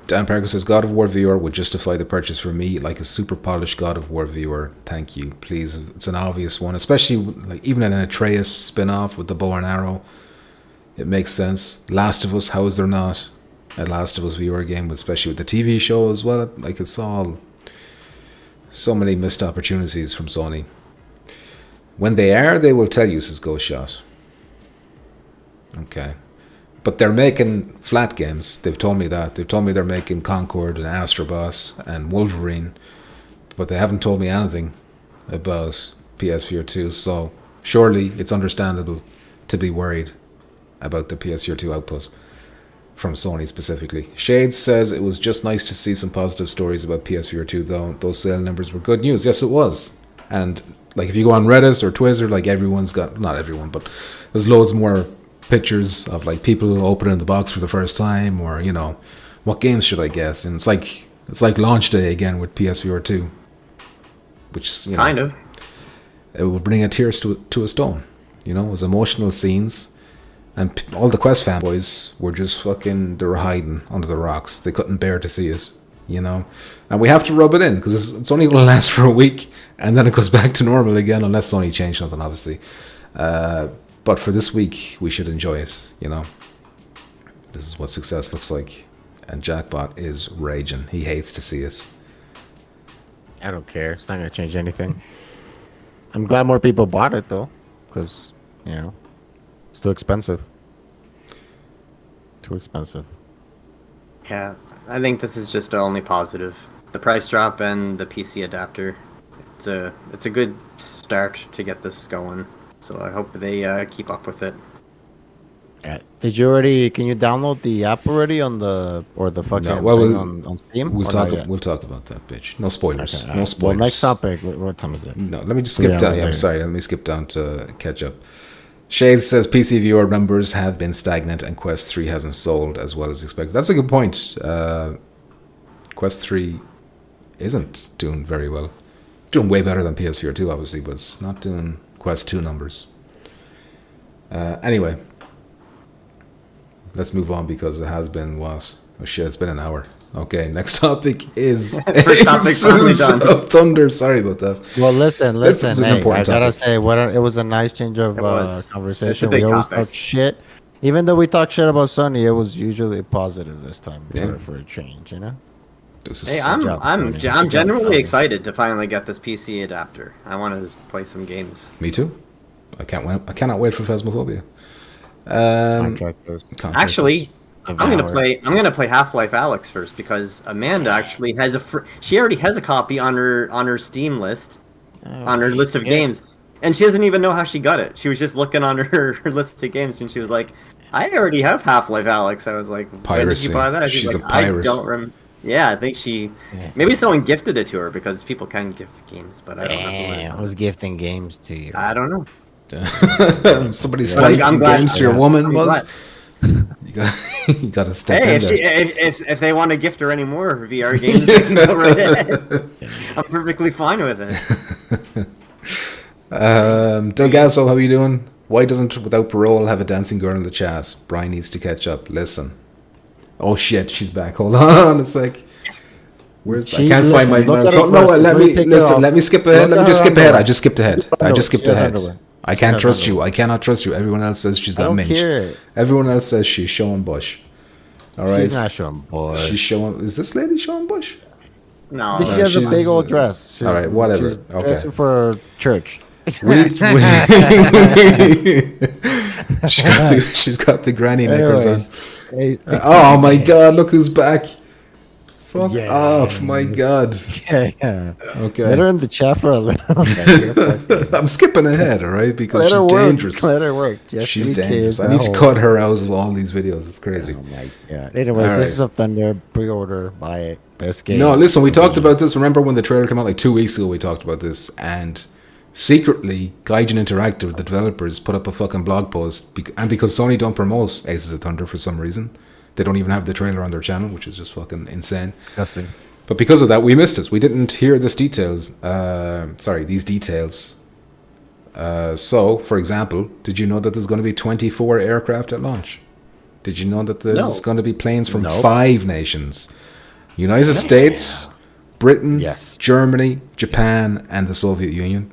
Dan Parker says God of War VR would justify the purchase for me, like a super polished God of War VR. Thank you, please. It's an obvious one, especially like even an Atreus spin-off with the bow and arrow. It makes sense. Last of Us, how is there not a Last of Us VR game, especially with the TV show as well? Like, it's all so many missed opportunities from Sony. When they will tell you, says Ghost Shot. Okay. But they're making flat games. They've told me that. They've told me they're making Concord and Astrobot and Wolverine. But they haven't told me anything about PSVR 2. So surely it's understandable to be worried about the PSVR 2 output from Sony specifically. Shades says it was just nice to see some positive stories about PSVR 2, though. Those sale numbers were good news. Yes, it was. And like if you go on Reddit or Twitter, like everyone's got, not everyone, but there's loads more pictures of like people opening the box for the first time, or what games should I get? And it's like launch day again with PSVR 2, which
kind of,
it will bring a tears to a stone. It was emotional scenes, and all the Quest fanboys were just they were hiding under the rocks. They couldn't bear to see it, and we have to rub it in, because it's only going to last for a week and then it goes back to normal again, unless Sony changed something, obviously. But for this week, we should enjoy it, This is what success looks like. And Jackbot is raging. He hates to see it.
I don't care. It's not going to change anything. I'm glad more people bought it, though. Because, it's too expensive. Too expensive.
Yeah, I think this is just only positive. The price drop and the PC adapter. It's a good start to get this going. So I hope they keep up with it.
Did you already? Can you download the app already on the fucking
No, well,
thing on Steam?
we'll
Or
talk.
not yet?
We'll talk about that, bitch. No spoilers.
Okay,
No
alright.
spoilers.
Well, next topic. What time is it?
No, let me just
3
skip down.
hours
Yeah, I'm
later.
sorry. Let me skip down to catch up. Shades says PC VR numbers have been stagnant and Quest 3 hasn't sold as well as expected. That's a good point. Quest 3 isn't doing very well. Doing way better than PSVR 2, obviously, but it's not doing Quest 2 numbers. Anyway, let's move on because it has been what? Oh shit, it's been an hour. Okay, next topic is
First topic finally
Aces
done.
of Thunder. Sorry about that.
Well, listen.
This is an
Hey, I
important
gotta
topic.
say, it was a nice change of
It was.
conversation.
It's a big
We always
topic.
talk shit. Even though we talk shit about Sony, it was usually positive this time
Yeah.
for a change. You know.
This is
Hey,
job,
I'm
Tony. Good job,
genuinely
Tony.
excited to finally get this PC adapter. I want to play some games.
me too. I can't wait. I cannot wait for Phasmophobia.
Contractors.
Contractors.
Actually, I'm gonna
Devour.
play Half-Life Alex first because Amanda actually has she already has a copy on her Steam list, on her list of
shit.
games, and she doesn't even know how she got it. She was just looking on her list of games, and she was like, "I already have Half-Life Alex." I was like, "When did
Piracy.
you buy that?"
She's
like,
a pirate.
I don't remember. Yeah, I think maybe someone gifted it to her because people can gift games, but I don't know.
Damn, who's gifting games to you?
I don't know.
Somebody
But
slides
I'm
some
glad-
games to your
yeah.
woman,
I'm
was?
glad.
You got to step
Hey,
in there.
if they want to gift her any more VR games, they can go right ahead. I'm perfectly fine with it.
Delgaso, how are you doing? Why doesn't Without Parole have a dancing girl in the chat? Brian needs to catch up. Listen. Oh shit, she's back. Hold on a sec. Where's I can't find my
look at
mouse.
her
No,
first
let
before you
me
take it
listen.
off.
Let me skip ahead.
Look
Let
at
me just
her
skip ahead.
underwear.
I just skipped ahead. I just skipped
She has
ahead.
underwear.
I
She
can't
has
trust you.
underwear.
I cannot trust you. Everyone else says she's
I
got
don't
minge.
care.
Everyone else says she's showing bush. All right.
She's not showing boys.
She's showing. Is this lady showing bush?
No,
She has a
she's-
big old dress. She's,
all right, whatever.
She's
Okay.
dressing for church.
She's got the granny knickers on.
Anyways,
Oh my god, look who's back. Fuck
Yeah.
off, my god.
yeah.
Okay.
Let her in the chat for a little bit.
I'm skipping ahead, alright? Because
Let her
she's
work.
dangerous.
Let her work. Just
She's
3
dangerous.
kids
I
at
need to
home.
cut her out of all these videos. It's crazy.
Oh my god. Anyways,
All
this is
right.
a Thunder pre-order. Buy it. Best game.
No, listen, we talked about this. Remember when the trailer came out like 2 weeks ago? We talked about this. And secretly, Gaijin Interactive, the developers, put up a fucking blog post. And because Sony don't promote Aces of Thunder for some reason, they don't even have the trailer on their channel, which is just fucking insane.
Disgusting.
But because of that, we missed it. We didn't hear these details. These details. So, for example, did you know that there's going to be 24 aircraft at launch? Did you know that there's
No.
going to be planes from
Nope.
5 nations? United States, Britain,
Yes.
Germany, Japan, and the Soviet Union.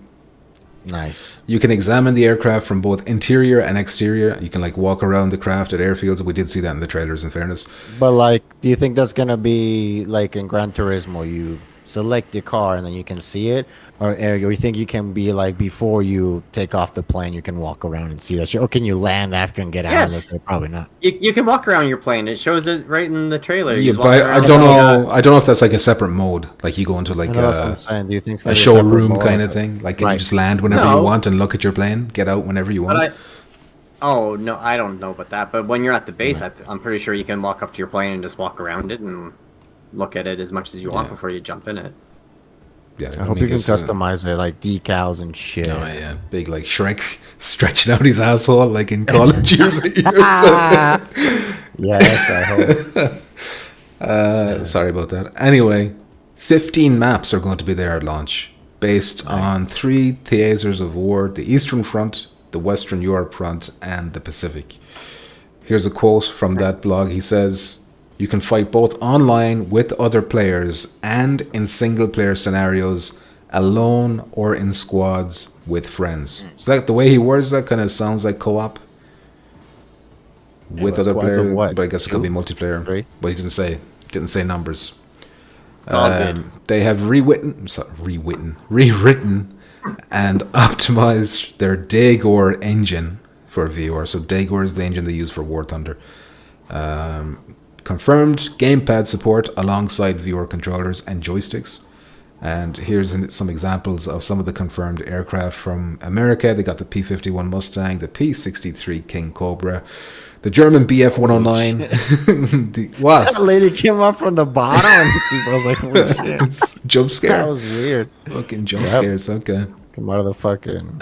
Nice.
You can examine the aircraft from both interior and exterior. You can like walk around the craft at airfields. We did see that in the trailers, in fairness.
But like, do you think that's gonna be like in Gran Turismo? You select your car and then you can see it, or you think you can be like before you take off the plane, you can walk around and see that shit, or can you land after and get out?
Yes.
And that's it? Probably not.
you can walk around your plane. It shows it right in the trailer. You
Yeah,
just
but
walk
I
around
don't
and,
know. I don't know if that's like a separate mode. Like you go into
I
like
know that's what I'm saying. Do you think it's
a
gonna be separate
showroom
mode?
kind of thing. Like can you
Right.
just land whenever
No.
you want and look at your plane, get out whenever you want.
Oh no, I don't know about that. But when you're at the base, I'm pretty sure you can walk up to your plane and just walk around it and look at it as much as you want
Yeah.
before you jump in it.
Yeah,
I hope you can customize it like decals and shit.
Oh yeah, big like Shrek stretching out his asshole like in Call of Duty or something.
Yes, I hope.
Sorry about that. Anyway, 15 maps are going to be there at launch, based on 3 theaters of war: the Eastern Front, the Western Europe Front, and the Pacific. Here's a quote from that blog. He says, "You can fight both online with other players and in single-player scenarios, alone or in squads with friends." So that the way he words that kind of sounds like co-op with
but
other
squads of
players,
what?
but I guess it could be
2?
multiplayer.
3?
But he didn't say numbers.
It's all good.
They have rewritten and optimized their Daegor engine for VR. So Daegor is the engine they use for War Thunder. Confirmed gamepad support alongside VR controllers and joysticks. And here's some examples of some of the confirmed aircraft from America. They got the P-51 Mustang, the P-63 King Cobra, The German BF 109.
That
What?
lady came up from the bottom. And I was like, holy shit.
It's jump scare.
That was weird.
Fucking jump
Yep.
scares. Okay.
Come out of the fucking.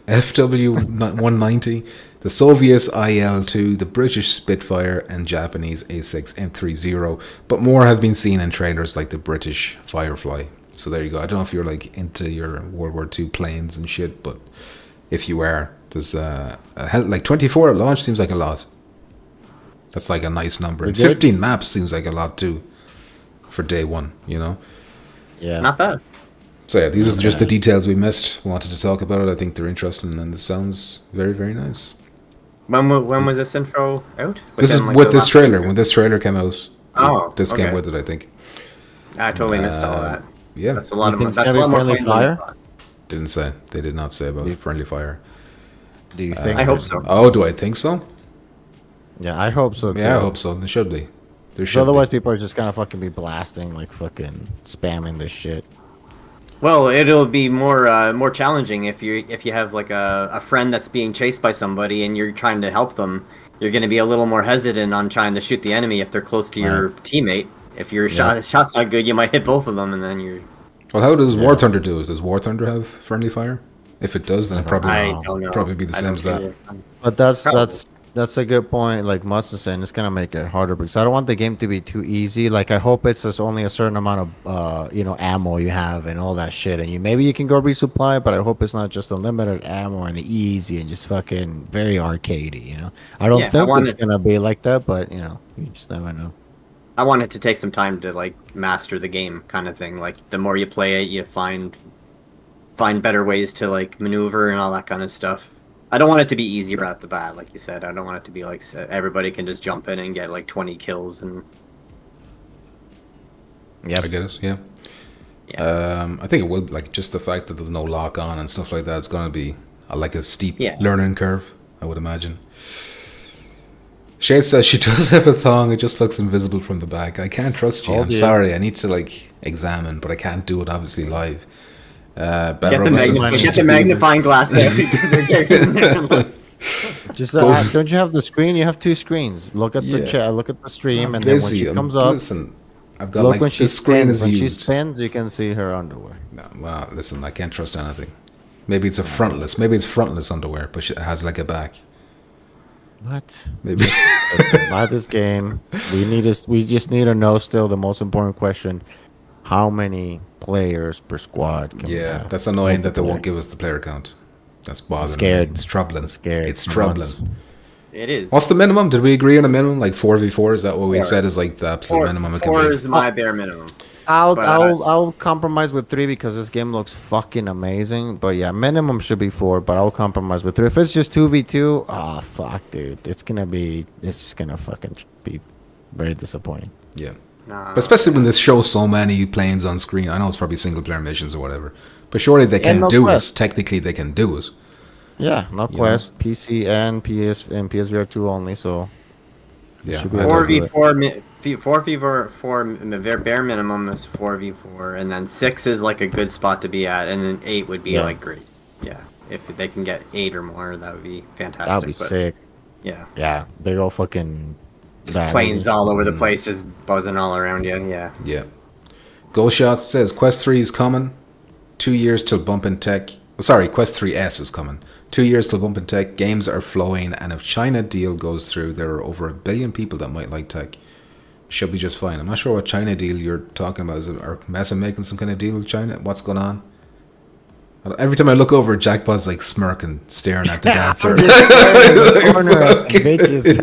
FW 190, the Soviet IL-2, the British Spitfire, and Japanese A6 M30. But more has been seen in trailers like the British Firefly. So there you go. I don't know if you're like into your World War II planes and shit, but if you are, there's like 24 at launch seems like a lot. That's like a nice number. And 15 maps seems like a lot too for day one, you know?
Yeah.
Not bad.
So yeah, these are just the details we missed. Wanted to talk about it. I think they're interesting, and it sounds very, very nice.
When was this info out?
This is
Within, like,
with
the
this
last
trailer.
week?
When this trailer came out, this came
okay.
with it, I think.
I totally missed all that.
Yeah,
That's a lot
You
of.
think it's
That's a
gonna
lot
be
more
friendly
planes than I
fire?
thought.
didn't say. They did not say about friendly fire.
Do you think?
I hope so.
Oh, do I think so?
Yeah, I hope so too.
Yeah, I hope so. There should be. There should.
So otherwise,
be.
people are just gonna fucking be blasting, like fucking spamming this shit.
Well, it'll be more challenging if you have like a friend that's being chased by somebody and you're trying to help them. You're going to be a little more hesitant on trying to shoot the enemy if they're close to your teammate. If your shot's not good, you might hit both of them, and then you're.
Well, how does War Thunder do? Does War Thunder have friendly fire? If it does, then it probably
I don't know.
probably be the
I
same
don't
as that.
either.
But that's a good point. Like Mus is saying, it's gonna make it harder because I don't want the game to be too easy. Like I hope it's just only a certain amount of ammo you have and all that shit, and maybe you can go resupply. But I hope it's not just unlimited ammo and easy and just fucking very arcadey. You know, I don't think it's gonna be like that, but you just never know.
I want it to take some time to like master the game, kind of thing. Like the more you play it, you find better ways to like maneuver and all that kind of stuff. I don't want it to be easy right off the bat, like you said. I don't want it to be like everybody can just jump in and get like 20 kills and.
Yeah, I get it. Yeah. I think it will, like, just the fact that there's no lock on and stuff like that. It's going to be like a steep learning curve, I would imagine. Shade says she does have a thong. It just looks invisible from the back. I can't trust you. I'm sorry. I need to like examine, but I can't do it obviously live.
Get the magnifying glass out.
Just don't you have the screen? You have two screens. Look at the chat. Look at the stream, and then when she comes up,
listen, I've got
look
like
when she
the screen
spins.
is
When she
used.
spins, you can see her underwear.
No, well, listen, I can't trust anything. Maybe it's a frontless. Maybe it's frontless underwear, but it has like a back.
What?
Maybe.
Buy this game. We just need to know still the most important question: how many players per squad? Can we have?
That's annoying that they won't give us the player count. That's bothering
scared.
me. It's troubling.
Scared.
It's troubling.
It is.
What's the minimum? Did we agree on a minimum? Like 4v4? Is that what we said is like the absolute minimum it can be?
4 is my bare minimum.
I'll compromise with 3 because this game looks fucking amazing. But yeah, minimum should be 4, but I'll compromise with 3. If it's just 2v2, fuck, dude, it's just gonna fucking be very disappointing.
Yeah. But especially when this shows so many planes on screen. I know it's probably single player missions or whatever, but surely they can do it. Technically, they can do it.
Yeah, no quest, PC and PSVR2 only. So
yeah,
4v4 bare minimum is 4v4, and then 6 is like a good spot to be at, and then 8 would be like great. Yeah, if they can get 8 or more, that would be fantastic.
That'd be sick. Yeah, big old fucking.
Just planes all over the place, just buzzing all around you. Yeah.
Goal Shots says Quest 3 is coming. 2 years till bump in tech. Sorry, Quest 3S is coming. 2 years till bump in tech. Games are flowing, and if China deal goes through, there are over 1 billion people that might like tech. Should be just fine. I'm not sure what China deal you're talking about. Are Meta making some kind of deal with China? What's going on? Every time I look over, Jackpot's like smirking, staring at the dancer.
Bitches,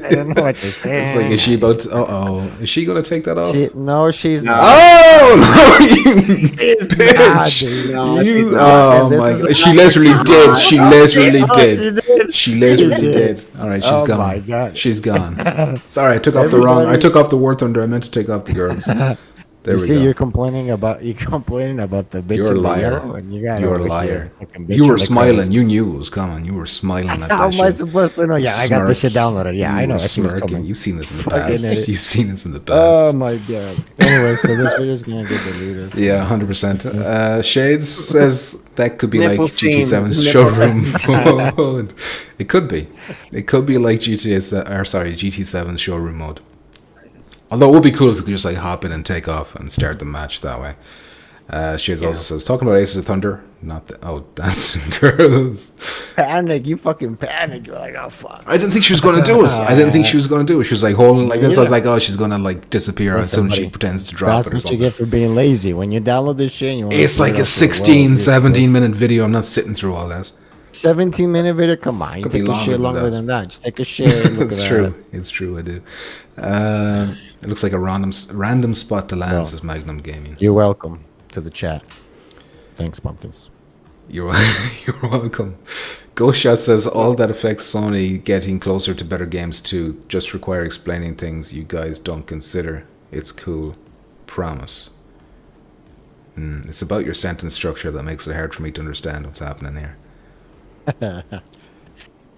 I don't know what you're saying.
It's like, is she about to, is she going to take that off?
No, she's not.
Oh, no, you
bitch.
Oh, my God. She literally did. She literally did. She literally did. All right, she's gone.
My God.
She's gone. Sorry, I took off the War Thunder. I meant to take off the girls. There
you
we
see,
go.
you're complaining about the bitch
You're a
in the
liar.
yellow, and you got
You're a
over here
liar.
fucking
You
bitching
were
like
smiling.
crazy.
You knew it was coming. You were smiling at
How
that
am I
shit.
supposed to know? Yeah, I got this shit
Smirk.
downloaded. Yeah, I
You
know
were
that shit was
smirking.
coming.
You've seen this in the
Fucking
past.
idiot.
You've seen this in the
Oh
past.
my god. Anyway, so this video is gonna get deleted.
Yeah, 100%. Shades says that could be like
Nipple scene.
GT7's
Nipple
showroom mode. It could be. It could be like GT7's showroom mode. Although it would be cool if we could just like hop in and take off and start the match that way. Shades also says, talking about Aces of Thunder, not the Dancing Girls.
Panic, you fucking panic. You're like, oh fuck.
I didn't think she was going to do it. I didn't think she was going to do it. She was like holding like this. I was like, oh, she's going to like disappear as soon as she pretends to drop
That's
it or
what you
something.
get for being lazy. When you download this shit, and you wanna
It's
put
like
it
a
up for the
16,
world,
17-minute video. I'm not sitting through all that.
17-minute video. Come on, you
Could be
take a shit
longer
longer
than
than that. Just take a shit. Look
It's
at
true.
that.
It's true. I do. It looks like a random spot to land, says Magnum Gaming.
You're welcome to the chat. Thanks, pumpkins.
You're welcome. Ghost Shot says all that affects Sony getting closer to better games too. Just require explaining things you guys don't consider. It's cool. Promise. It's about your sentence structure that makes it hard for me to understand what's happening here.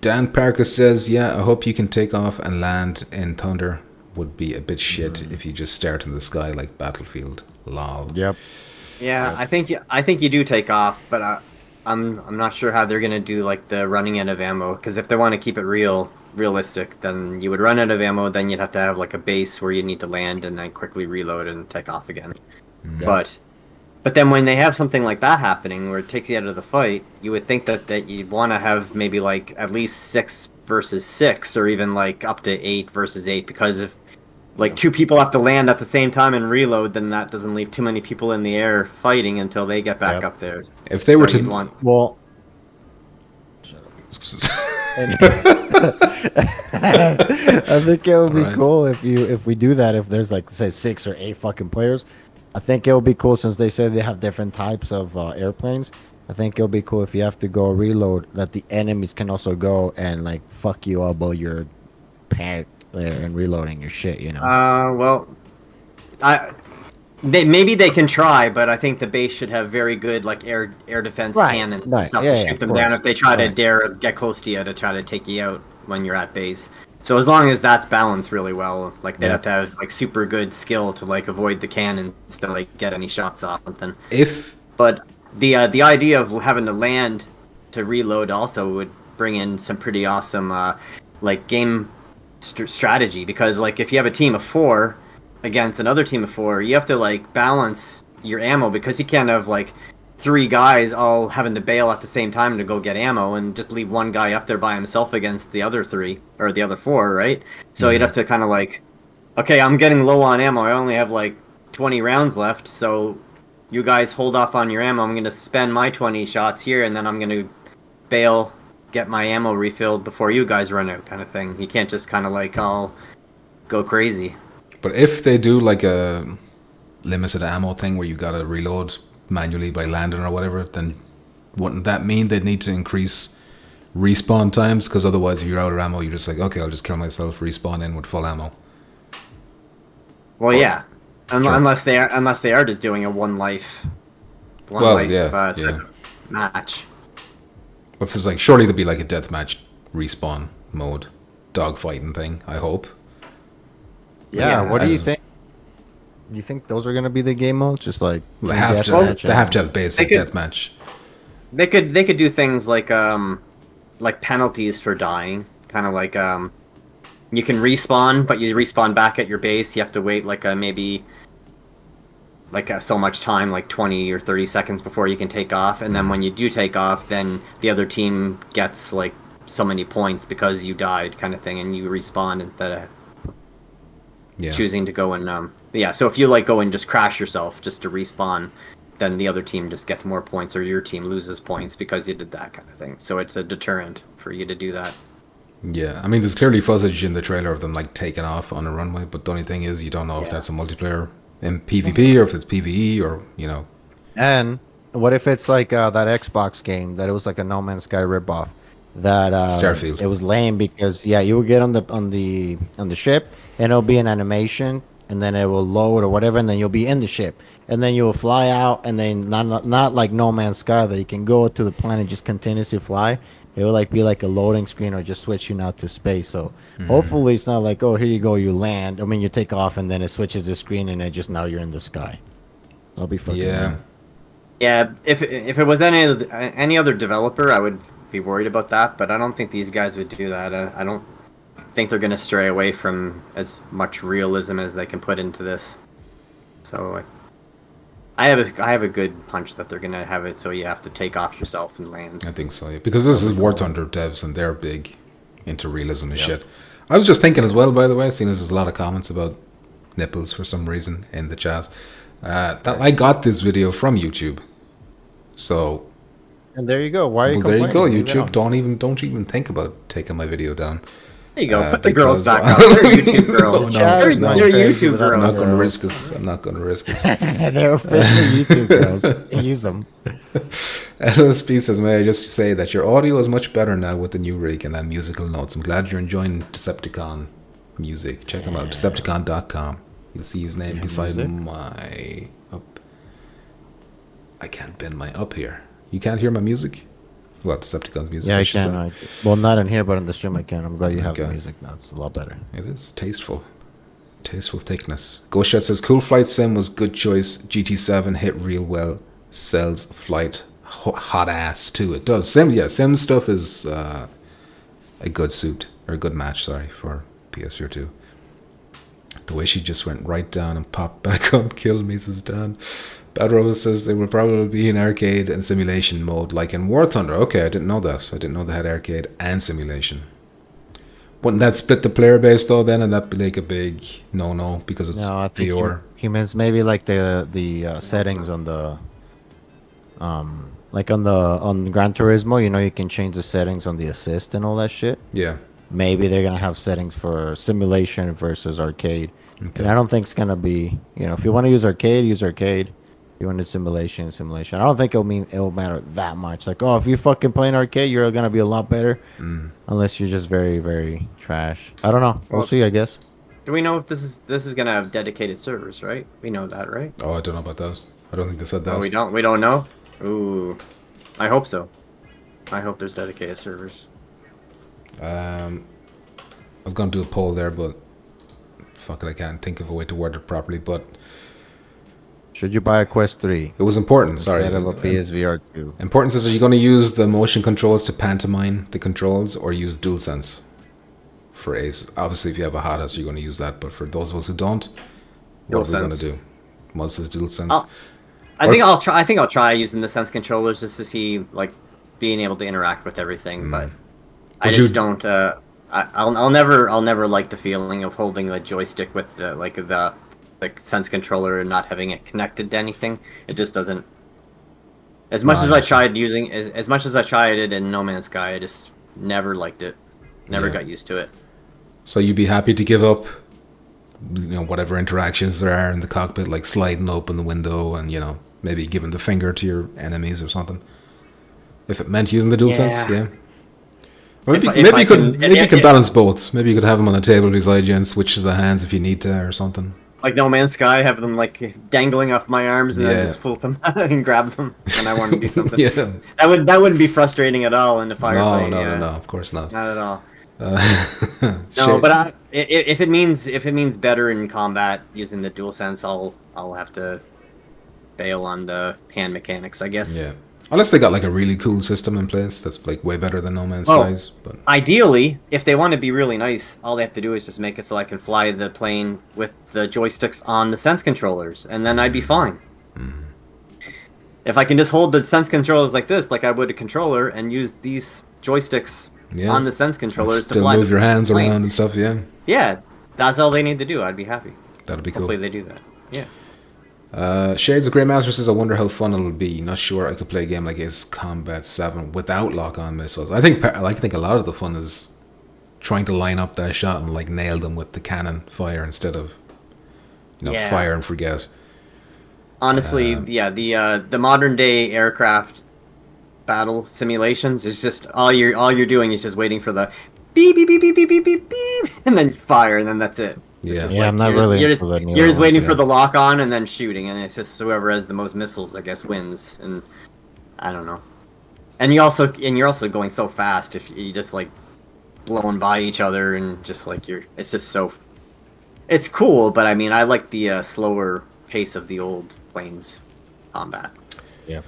Dan Parker says, yeah, I hope you can take off and land in Thunder. Would be a bit shit if you just start in the sky like Battlefield. Lol.
Yep.
Yeah, I think you do take off, but I'm not sure how they're gonna do like the running out of ammo. Because if they want to keep it realistic, then you would run out of ammo. Then you'd have to have like a base where you need to land and then quickly reload and take off again. But then when they have something like that happening where it takes you out of the fight, you would think that you'd want to have maybe like at least 6 versus 6 or even like up to 8 versus 8, because if like 2 people have to land at the same time and reload, then that doesn't leave too many people in the air fighting until they get back up there.
If they were
So
to...
you'd want-
Well, I think it would be
Alright.
cool if we do that. If there's like say 6 or 8 fucking players, I think it would be cool since they say they have different types of airplanes. I think it'll be cool if you have to go reload that the enemies can also go and like fuck you up while you're packed there and reloading your shit. You know.
Well, maybe they can try, but I think the base should have very good like air defense cannons and
right.
stuff
Yeah,
to
yeah,
shoot
of
them down
course.
if they try to
Right.
dare get close to you to try to take you out when you're at base. So as long as that's balanced really well, like they'd
Yeah.
have to have like super good skill to like avoid the cannons to like get any shots off something.
If...
But the idea of having to land to reload also would bring in some pretty awesome like game strategy, because like if you have a team of 4 against another team of 4, you have to like balance your ammo, because you can't have like 3 guys all having to bail at the same time to go get ammo and just leave one guy up there by himself against the other 3 or the other 4, right? So you'd have to kind of like, okay, I'm getting low on ammo, I only have like 20 rounds left, so you guys hold off on your ammo, I'm going to spend my 20 shots here, and then I'm going to bail, get my ammo refilled before you guys run out, kind of thing. You can't just kind of like all go crazy.
But if they do like a limited ammo thing where you gotta reload manually by landing or whatever, then wouldn't that mean they'd need to increase respawn times? Because otherwise, if you're out of ammo, you're just like, okay, I'll just kill myself, respawn in with full ammo.
Well, yeah,
Sure.
unless they are just doing a one life
yeah.
type of match.
If there's like, surely there'd be like a deathmatch respawn mode, dogfighting thing. I hope.
Yeah. What do you
as-
think? Do you think those are gonna be the game modes? Just like
They
team
have to.
deathmatch
They have to
and-
have basic
They could-
deathmatch.
They could do things like penalties for dying, kind of like you can respawn, but you respawn back at your base. You have to wait like maybe like so much time, like 20 or 30 seconds before you can take off, and then when you do take off, then the other team gets like so many points because you died, kind of thing, and you respawn instead of
Yeah.
choosing to go and so if you like go and just crash yourself just to respawn, then the other team just gets more points, or your team loses points because you did that kind of thing. So it's a deterrent for you to do that.
Yeah, I mean, there's clearly footage in the trailer of them like taking off on a runway, but the only thing is, you don't know if that's a multiplayer in PvP or if it's PvE or
And what if it's like that Xbox game that it was like a No Man's Sky ripoff? That
Starfield.
It was lame because you would get on the ship and it'll be an animation and then it will load or whatever, and then you'll be in the ship, and then you'll fly out, and then not like No Man's Sky that you can go to the planet and just continuously fly. It will like be like a loading screen or just switch you now to space. So hopefully it's not like, oh, here you go, you land. I mean, you take off and then it switches the screen and it just now you're in the sky. That'll be fucking
Yeah.
weird.
Yeah, if it was any other developer, I would be worried about that. But I don't think these guys would do that. I don't think they're going to stray away from as much realism as they can put into this. So I have a good hunch that they're going to have it so you have to take off yourself and land.
I think so, yeah. Because this is War Thunder devs, and they're big into realism and shit. I was just thinking as well, by the way, seeing as there's a lot of comments about nipples for some reason in the chat, that I got this video from YouTube. So,
And there you go. Why are you
well, there you go,
complaining? Leave it
YouTube.
on.
Don't even think about taking my video down.
There you go. Put the girls
because-
back up. They're YouTube girls.
No,
they're
no,
they're
crazy
YouTube
with that
I'm not
girls.
going to risk it. I'm not going to risk it.
They're official YouTube girls. Use them.
LSP says, may I just say that your audio is much better now with the new rig and that musical notes. I'm glad you're enjoying Decepticon music. Check him out, Decepticon.com. You'll see his name beside
music?
my up. I can't bend my up here. You can't hear my music? Well, Decepticon's music.
Yeah, I
should say.
can. Well, not in here, but on the stream I can. I'm glad you have the
Okay.
music now. It's a lot better.
It is tasteful. Tasteful thickness. Ghost Shot says, cool flight sim was good choice. GT7 hit real well. Sells flight hot ass too. It does. Sim stuff is a good suit, or a good match, sorry, for PSVR 2. The way she just went right down and popped back up killed me, says Dan. Bad Rose says they will probably be in arcade and simulation mode, like in War Thunder. Okay, I didn't know that. I didn't know they had arcade and simulation. Wouldn't that split the player base though then, and that be like a big no because it's
No, I think
VR?
he means maybe like the settings on the like on Gran Turismo. You know, you can change the settings on the assist and all that shit.
Yeah.
Maybe they're gonna have settings for simulation versus arcade.
Okay.
And I don't think it's gonna be, you know, if you want to use arcade, use arcade. If you want to simulation. I don't think it'll matter that much. Like, oh, if you fucking playing arcade, you're gonna be a lot better. Unless you're just very, very trash. I don't know. We'll see, I guess.
Do we know if this is gonna have dedicated servers? Right? We know that, right?
Oh, I don't know about that. I don't think they said that.
Oh, we don't. We don't know. Ooh, I hope so. I hope there's dedicated servers.
I was going to do a poll there, but fuck it, I can't think of a way to word it properly. But
Should you buy a Quest 3
it was important. Sorry,
instead of a PSVR 2?
Important says, are you going to use the motion controls to pantomime the controls, or use DualSense for Ace? Obviously, if you have a hot house, you're going to use that. But for those of us who don't, what are we going to
DualSense.
do? Muzz says DualSense.
I think I'll try using the Sense controllers just to see like being able to interact with everything. But I
Would
just
you-
don't. I'll never like the feeling of holding the joystick with the Sense controller and not having it connected to anything. It just doesn't. As much
No,
as
I
I tried using, as much as I tried it in No Man's Sky, I just never liked it. Never
Yeah.
got used to it.
So you'd be happy to give up, whatever interactions there are in the cockpit, like sliding open the window and, maybe giving the finger to your enemies or something. If it meant using the DualSense,
Yeah.
yeah. Or
If
maybe,
I
maybe you
can-
could maybe you
if-
could
if-
balance both. Maybe you could have them on a table beside you and switch the hands if you need to or something.
Like No Man's Sky, have them like dangling off my arms and
Yeah.
I just flip them and grab them when I want to do something.
Yeah.
That wouldn't be frustrating at all in the firefight.
No, of course not.
Not at all.
No,
No, but if it means better in combat using the DualSense, I'll have to bail on the hand mechanics, I guess.
yeah. Unless they got like a really cool system in place that's like way better than No Man's
Well,
Skies, but
Ideally, if they want to be really nice, all they have to do is just make it so I can fly the plane with the joysticks on the Sense controllers, and then I'd be fine. If I can just hold the Sense controllers like this, like I would a controller, and use these joysticks
yeah.
on the Sense controllers to
Still
fly
move
the
your hands
plane.
around and stuff. Yeah,
Yeah, that's all they need to do. I'd be happy.
that'd be cool.
Hopefully they do that. Yeah.
Shades of Grey Master says, I wonder how fun it'll be. Not sure I could play a game like Ace Combat 7 without lock-on missiles. I think a lot of the fun is trying to line up that shot and like nail them with the cannon fire instead of
Yeah.
fire and forget.
Honestly, yeah, the modern day aircraft battle simulations is just all you're doing is just waiting for the beep beep beep beep beep beep beep beep and then fire and then that's it. It's
Yeah.
just
Yeah, I'm not
you're just-
really
You're
into the
just,
newer
you're just waiting
ones,
for
yeah.
the lock on and then shooting, and it's just whoever has the most missiles, I guess, wins. And I don't know. And you're also going so fast if you just like blowing by each other and just like it's just so. It's cool, but I mean, I like the slower pace of the old planes combat.
Yeah.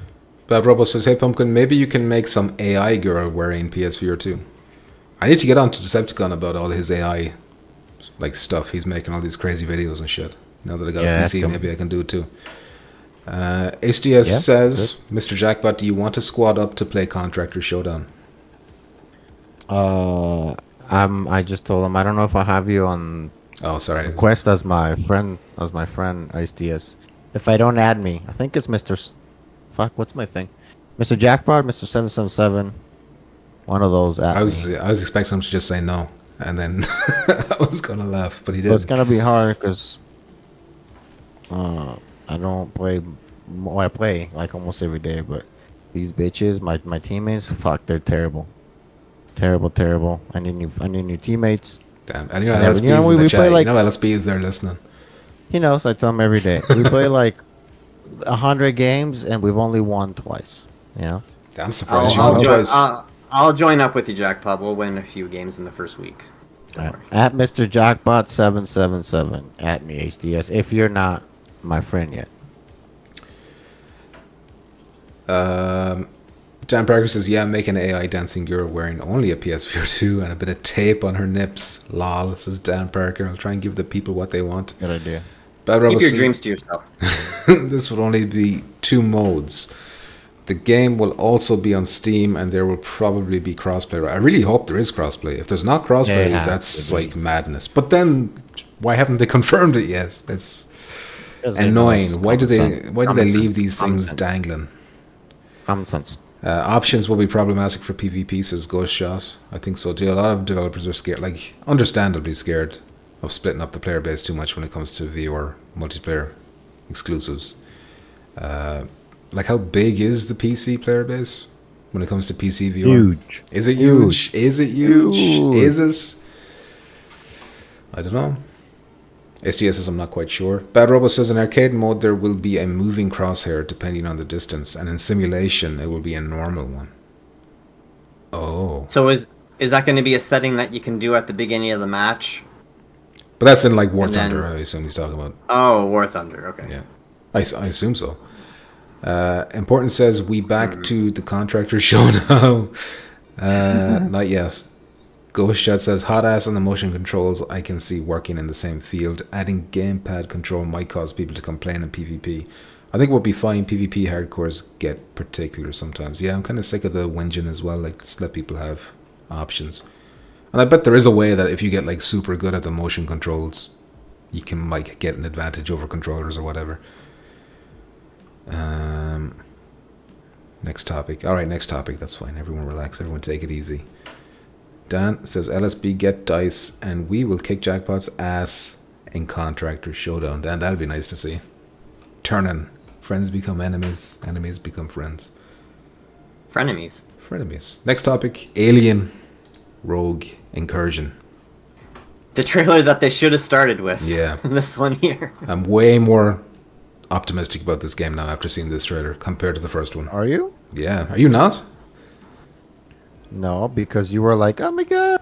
Bad Robo says, hey Pumpkin, maybe you can make some AI girl wearing PSVR2. I need to get on to Decepticon about all his AI like stuff. He's making all these crazy videos and shit. Now that I got a
ask
PC,
him.
maybe I can do it too. HDS
Yeah,
says, Mr. Jackpot, do you want to squad up to play Contractor Showdown?
I just told him I don't know if I have you on
Oh, sorry.
request as my friend, SDS. If I don't add me, I think it's Mr. Fuck, what's my thing? Mr. Jackpot, Mr. 777. One of those at
I was
me.
expecting him to just say no, and then I was gonna laugh, but he
So it's
did.
gonna be hard because I don't play. Well, I play like almost every day, but these bitches, my teammates, fuck, they're terrible, terrible. I need new teammates.
Damn. And you know,
Yeah, but
LSB
you know,
is in the
we
chat.
play, like-
You know, LSB is there listening.
He knows. I tell him every day. We play like 100 games and we've only won twice. You know.
I'm surprised you won twice.
I'll join up with you, Jackpot. We'll win a few games in the first week. Don't worry.
At Mr. Jackpot 777 at me HDS. If you're not my friend yet.
Dan Parker says, yeah, make an AI dancing girl wearing only a PSVR 2 and a bit of tape on her nips. Lol, says Dan Parker. I'll try and give the people what they want.
Good idea.
Bad Robo
Keep your
says,
dreams to yourself.
this will only be 2 modes. The game will also be on Steam and there will probably be crossplay. I really hope there is crossplay. If there's not crossplay,
It has
that's
to be.
like madness. But then, why haven't they confirmed it yet? It's annoying. Why do they leave these things
sense.
dangling?
Common sense.
Options will be problematic for PvP, says Ghost Shot. I think so too. A lot of developers are scared, like understandably scared, of splitting up the player base too much when it comes to VR multiplayer exclusives. Like, how big is the PC player base when it comes to PC VR?
Huge.
Is it huge? Is it huge?
Huge.
Is it? I don't know. SDS says, I'm not quite sure. Bad Robo says, in arcade mode there will be a moving crosshair depending on the distance, and in simulation it will be a normal one. Oh.
So is that going to be a setting that you can do at the beginning of the match?
But that's in like War
And then-
Thunder, I assume he's talking about.
Oh, War Thunder. Okay.
Yeah. I assume so. Important says, we back to the contractor show now. Not yet. Ghost Chat says, hot ass on the motion controls I can see working in the same field. Adding gamepad control might cause people to complain in PvP. I think we'll be fine. PvP hardcores get particular sometimes. Yeah, I'm kind of sick of the whinging as well. Like, just let people have options. And I bet there is a way that if you get like super good at the motion controls, you can like get an advantage over controllers or whatever. Next topic. Alright, next topic. That's fine. Everyone relax. Everyone take it easy. Dan says, LSB, get dice and we will kick Jackpot's ass in Contractor Showdown. Dan, that'd be nice to see. Turning. Friends become enemies. Enemies become friends.
Frenemies.
Frenemies. Next topic. Alien Rogue Incursion.
The trailer that they should have started with.
Yeah.
This one here.
I'm way more optimistic about this game now after seeing this trailer compared to the first one.
Are you?
Yeah. Are you not?
No, because you were like, oh my god.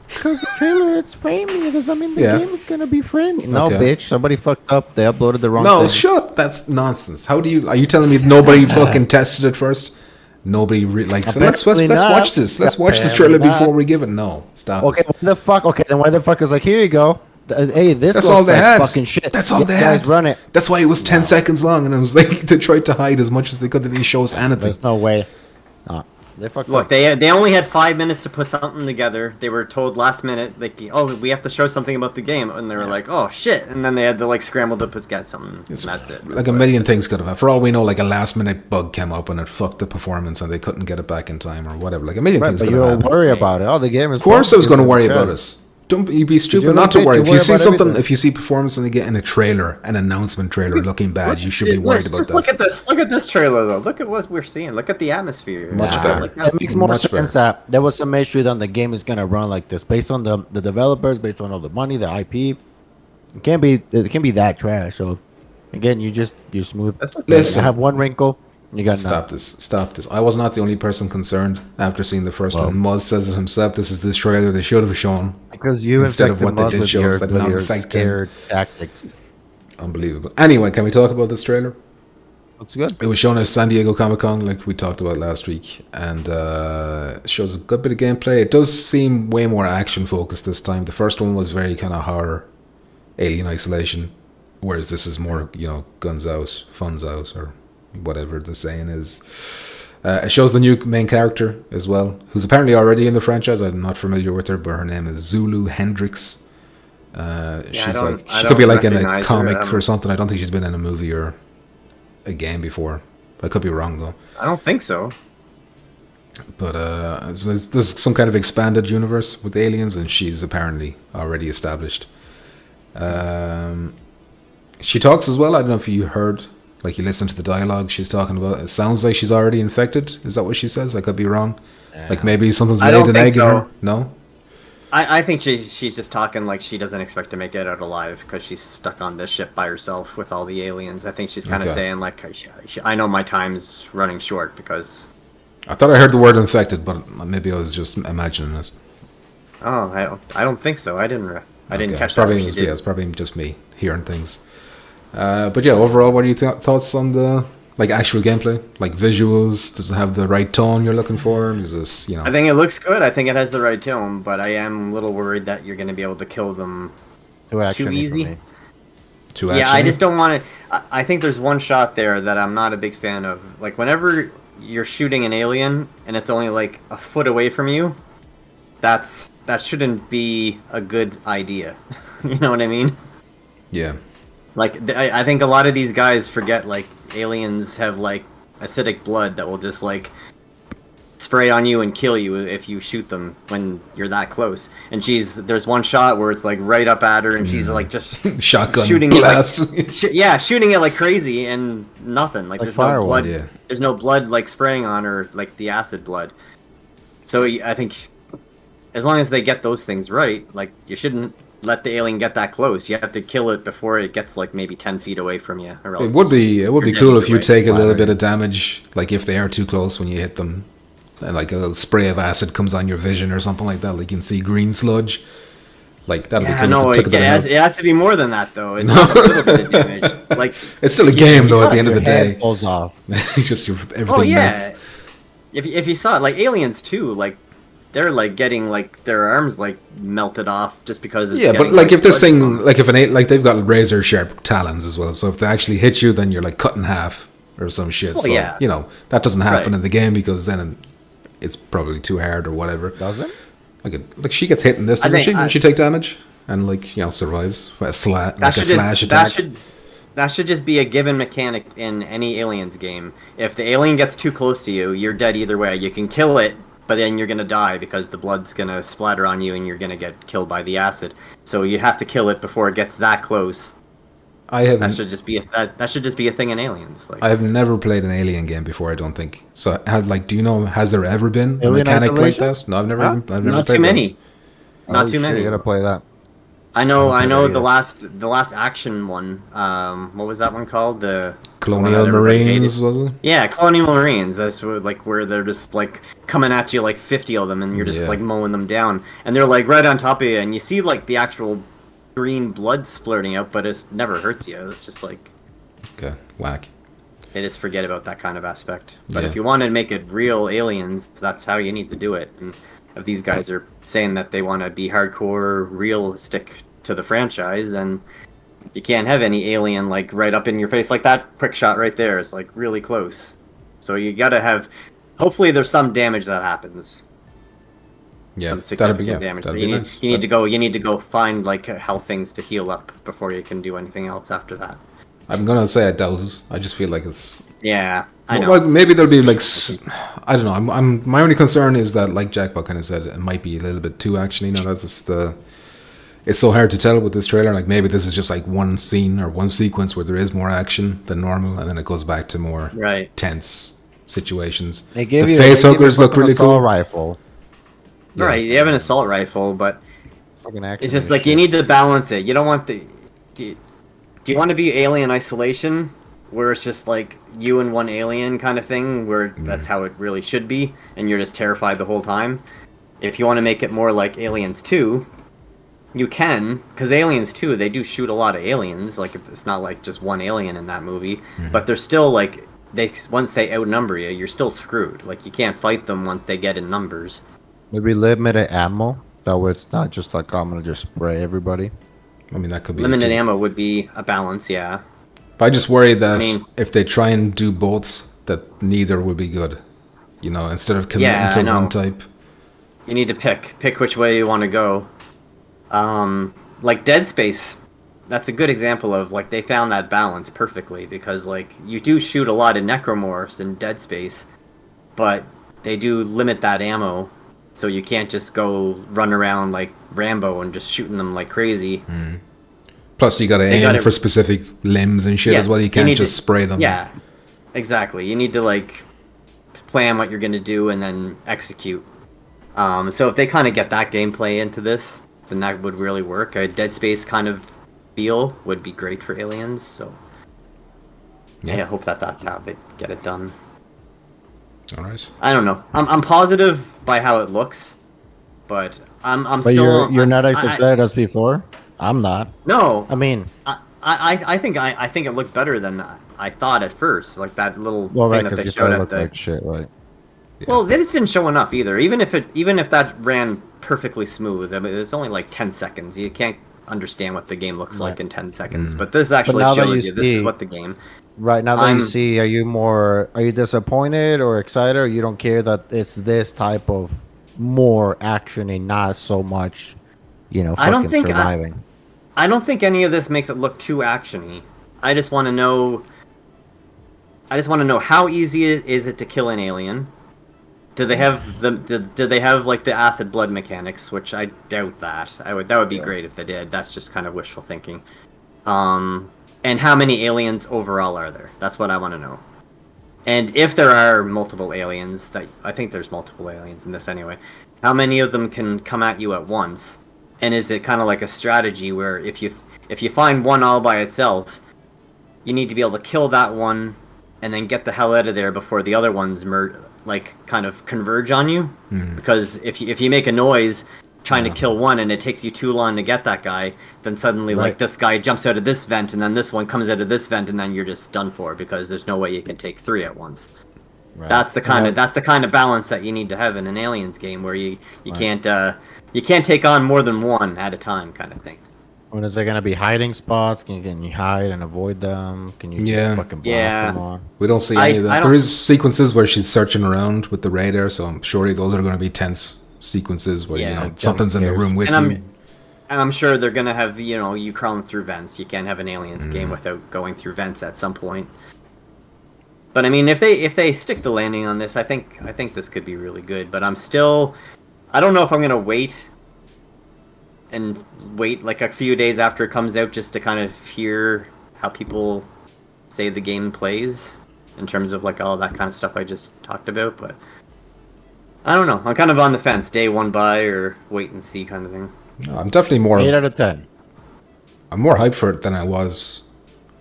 Because the trailer, it's framey. Does that mean the
Yeah.
game is going to be framey? No,
Okay.
bitch. Somebody fucked up. They uploaded the wrong
No,
thing.
shut. That's nonsense. How do you? Are you telling me nobody fucking tested it first? Nobody like. So let's
Apparently not.
watch this. Let's watch this trailer
Apparently
before
not.
we give it. No, stop.
Okay,
it.
what the fuck? Okay, then why the fuck is like, here you go. Hey, this
That's
looks
all they
like
had.
fucking shit.
That's all
Yeah,
they
guys,
had.
run it.
That's why it was 10 seconds long, and it was like they tried to hide as much as they could. They didn't show us anything.
There's no way. No, they fucked
Look,
up.
they only had 5 minutes to put something together. They were told last minute, like, oh, we have to show something about the game, and they were like, oh shit, and then they had to like scramble to get something, and that's it.
Like a million things could have happened. For all we know, like a last minute bug came up and it fucked the performance, and they couldn't get it back in time or whatever. Like a million
Right,
things
but
could
you
have
don't
happened.
worry about it. Oh, the game is.
Of course, I was going to worry about it. Don't you be stupid
you're
not to
like,
worry.
you
If you
worry
see
about
something,
everything.
if you see performance and in a trailer, an announcement trailer looking bad, you should be worried about
Just
that.
look at this. Look at this trailer though. Look at what we're seeing. Look at the atmosphere.
Much better.
Look how-
It makes more
Much
sense
better.
that there was some issue that the game is gonna run like this, based on the developers, based on all the money, the IP. It can't be that trash. So again, you're smooth.
That's okay.
Listen.
I have one wrinkle. You got
Stop
none.
this. Stop this. I was not the only person concerned after seeing the first
Well.
one. Muzz says it himself. This is this trailer they should have shown.
Because you
Instead of
infected
what they
Muzz
did
with
show
your,
us, I did
with
not
your
infect him.
scared tactics.
Unbelievable. Anyway, can we talk about this trailer?
Looks good.
It was shown at San Diego Comic-Con, like we talked about last week, and it shows a good bit of gameplay. It does seem way more action-focused this time. The first one was very kind of horror, alien isolation, whereas this is more, guns out, funds out, or whatever the saying is. It shows the new main character as well, who's apparently already in the franchise. I'm not familiar with her, but her name is Zulu Hendrix. She could be like in a comic or something. I don't think she's been in a movie or a game before. I could be wrong though.
I don't think so.
But there's some kind of expanded universe with aliens, and she's apparently already established. She talks as well. I don't know if you heard, like you listened to the dialogue she's talking about. It sounds like she's already infected. Is that what she says? I could be wrong. Like maybe something's
I
laid
don't
an
think
egg in
so.
her. No?
I think she's just talking like she doesn't expect to make it out alive because she's stuck on this ship by herself with all the aliens. I think she's kind of
Okay.
saying like, I know my time's running short because.
I thought I heard the word infected, but maybe I was just imagining it.
Oh, I don't think so. I didn't
Okay,
catch
probably
that. She
was,
did.
yeah, it's probably just me hearing things. But yeah, overall, what are your thoughts on the actual gameplay? Like visuals? Does it have the right tone you're looking for? Is this
I think it looks good. I think it has the right tone, but I am a little worried that you're going to be able to kill them
Too actiony for
easy?
me.
too
Yeah, I
actiony?
just don't want to. I think there's one shot there that I'm not a big fan of. Like whenever you're shooting an alien and it's only like a foot away from you, that shouldn't be a good idea. You know what I mean?
Yeah.
Like I think a lot of these guys forget like aliens have like acidic blood that will just like spray on you and kill you if you shoot them when you're that close. And there's one shot where it's like right up at her and she's like just
Shotgun
shooting
blast.
it like, shooting it like crazy and nothing. Like there's no
firework.
blood.
Yeah.
There's no blood like spraying on her like the acid blood. So I think as long as they get those things right, like you shouldn't let the alien get that close. You have to kill it before it gets like maybe 10 feet away from you. Or
It
else
would be
you're
cool
dead
if you
either way.
take a little bit of damage, like if they are too close when you hit them, and like a little spray of acid comes on your vision or something like that. Like you can see green sludge. Like that'd be
Yeah,
cool.
no,
if it took a bit of
it
health.
has to be more than that though. It's not a little bit of damage. Like
It's still a
you-
game
you
though.
saw
At the end of
Your
the
head
day,
falls off.
it's just everything
Oh yeah.
melts.
If you saw it, like aliens too, like they're like getting like their arms like melted off just because it's
Yeah, but
getting,
like if this
blood
thing,
from-
like if like they've got razor sharp talons as well. So if they actually hit you, then you're like cut in half or some shit. So
yeah.
that doesn't happen
Right.
in the game because then it's probably too hard or whatever.
Does it?
Like she gets hit in this, doesn't
think
she? Doesn't she take damage and survives a slash attack?
That should just be a given mechanic in any aliens game. If the alien gets too close to you, you're dead either way. You can kill it, but then you're gonna die because the blood's gonna splatter on you and you're gonna get killed by the acid. So you have to kill it before it gets that close.
I have
That should just be that should just be a thing in aliens. Like
I have never played an alien game before. I don't think so. Do you know? Has there ever been a
Alien
mechanic like
Isolation?
that? No, I've never.
Huh?
I've never
not
played
too many.
those.
Not
Oh,
too
shit,
many.
You gotta play that.
I know
either.
the last action one. What was that one called? The one
Colonial
that everybody
Marines,
hated.
was it?
Yeah, Colonial Marines. That's where they're just like coming at you like 50 of them, and you're just
Yeah.
like mowing them down, and they're like right on top of you, and you see like the actual green blood splurting out, but it never hurts you. It's just like
Okay, whack.
they just forget about that kind of aspect. But
Yeah.
if you want to make it real aliens, that's how you need to do it. And if these guys are saying that they want to be hardcore, realistic to the franchise, then you can't have any alien like right up in your face like that. Quick shot right there is like really close. So you gotta have. Hopefully, there's some damage that happens.
Yeah,
Some
that'd be
significant damage.
That'd
But
be
you
nice.
need to go. You need to go find like health things to heal up before you can do anything else after that.
I'm gonna say I doubt it. I just feel like it's.
Yeah, I know.
Well, maybe there'll be like I don't know. I'm my only concern is that, like Jackpot kind of said, it might be a little bit too actiony. Now that's just it's so hard to tell with this trailer. Like maybe this is just like one scene or one sequence where there is more action than normal, and then it goes back to more
Right.
tense situations.
They give
the
you
face
they give you
hookers look
fucking
really
assault
cool.
Rifle.
Right. You have an assault rifle, but
Fucking action
it's just
as
like you
shit.
need to balance it. You don't want the do you want to be Alien Isolation, where it's just like you and one alien kind of thing, where that's how it really should be, and you're just terrified the whole time? If you want to make it more like Aliens 2, you can, because Aliens 2, they do shoot a lot of aliens. Like, it's not like just one alien in that movie, but they're still like, once they outnumber you, you're still screwed. Like, you can't fight them once they get in numbers.
Maybe limited ammo. That way it's not just like, I'm going to just spray everybody.
I mean, that could be
Limited ammo would be a balance, yeah.
But I just worry that if they try and do both, that neither will be good. You know, instead of committing to one type.
You need to pick which way you want to go. Like Dead Space, that's a good example of, like, they found that balance perfectly, because, like, you do shoot a lot of necromorphs in Dead Space, but they do limit that ammo, so you can't just go run around like Rambo and just shooting them like crazy.
Plus, you gotta aim for specific limbs and shit as well. You can't just spray them.
Yeah, exactly. You need to, like, plan what you're gonna do and then execute. So if they kind of get that gameplay into this, then that would really work. A Dead Space kind of feel would be great for Aliens. So yeah, I hope that's how they get it done.
All right.
I don't know. I'm positive by how it looks, but I'm
but
still.
You're not as excited as before. I'm not.
No.
I mean,
I think it looks better than I thought at first. Like that little
well,
thing
right,
that they
you
showed at
looked
the.
like shit, right?
Yeah.
Well, they just didn't show enough either. Even if that ran perfectly smooth, I mean, it's only like 10 seconds. You can't understand what the game looks like in 10 seconds. But this actually shows you this is what the game.
Right, now that you see, are you disappointed or excited, or you don't care that it's this type of more action and not so much, fucking surviving?
I don't think any of this makes it look too actiony. I just want to know how easy is it to kill an alien? Do they have do they have like the acid blood mechanics, which I doubt that. That would be great if they did. That's just kind of wishful thinking. And how many aliens overall are there? That's what I want to know. And if there are multiple aliens, I think there's multiple aliens in this anyway, how many of them can come at you at once? And is it kind of like a strategy where if you find one all by itself, you need to be able to kill that one and then get the hell out of there before the other ones kind of converge on you? Because if you make a noise trying to kill one and it takes you too long to get that guy, then suddenly like this guy jumps out of this vent and then this one comes out of this vent and then you're just done for because there's no way you can take three at once. Right. That's the kind of balance that you need to have in an Aliens game where you can't take on more than one at a time kind of thing.
When is there gonna be hiding spots? Can you hide and avoid them? Can you just fucking blast them on?
We don't see any of that. There is sequences where she's searching around with the radar, so I'm sure those are going to be tense sequences where something's in the room with you.
And I'm sure they're gonna have you crawling through vents. You can't have an Aliens game without going through vents at some point. But I mean, if they stick the landing on this, I think this could be really good. But I don't know if I'm gonna wait like a few days after it comes out just to kind of hear how people say the game plays in terms of like all that kind of stuff I just talked about. But I don't know. I'm kind of on the fence. Day one buy or wait and see kind of thing.
No, I'm definitely more
8 out of 10.
I'm more hyped for it than I was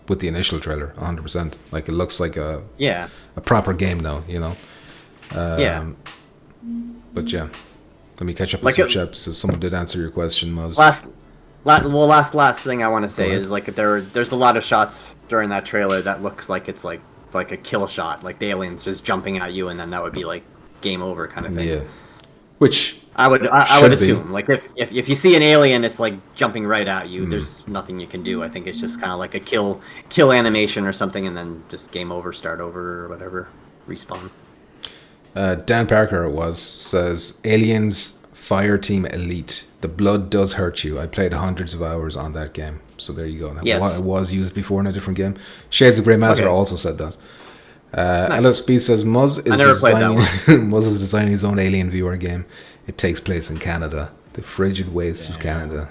with the initial trailer. 100%. Like it looks like a proper game now. But yeah. Let me catch up with some chips. So someone did answer your question, Muzz.
Last thing I want to say is like there's a lot of shots during that trailer that looks like it's like a kill shot, like the aliens just jumping at you, and then that would be like game over kind of thing.
Yeah, which
I would assume like if you see an alien, it's like jumping right at you. There's nothing you can do. I think it's just kind of like a kill animation or something, and then just game over, start over or whatever, respawn.
Dan Parker says Aliens Fireteam Elite. The blood does hurt you. I played hundreds of hours on that game. So there you go. Now,
yes.
It was used before in a different game. Shades of Grey Matter also said that.
Nice.
LSB says Muzz is designing his own Alien VR game. It takes place in Canada. The frigid wastes of Canada.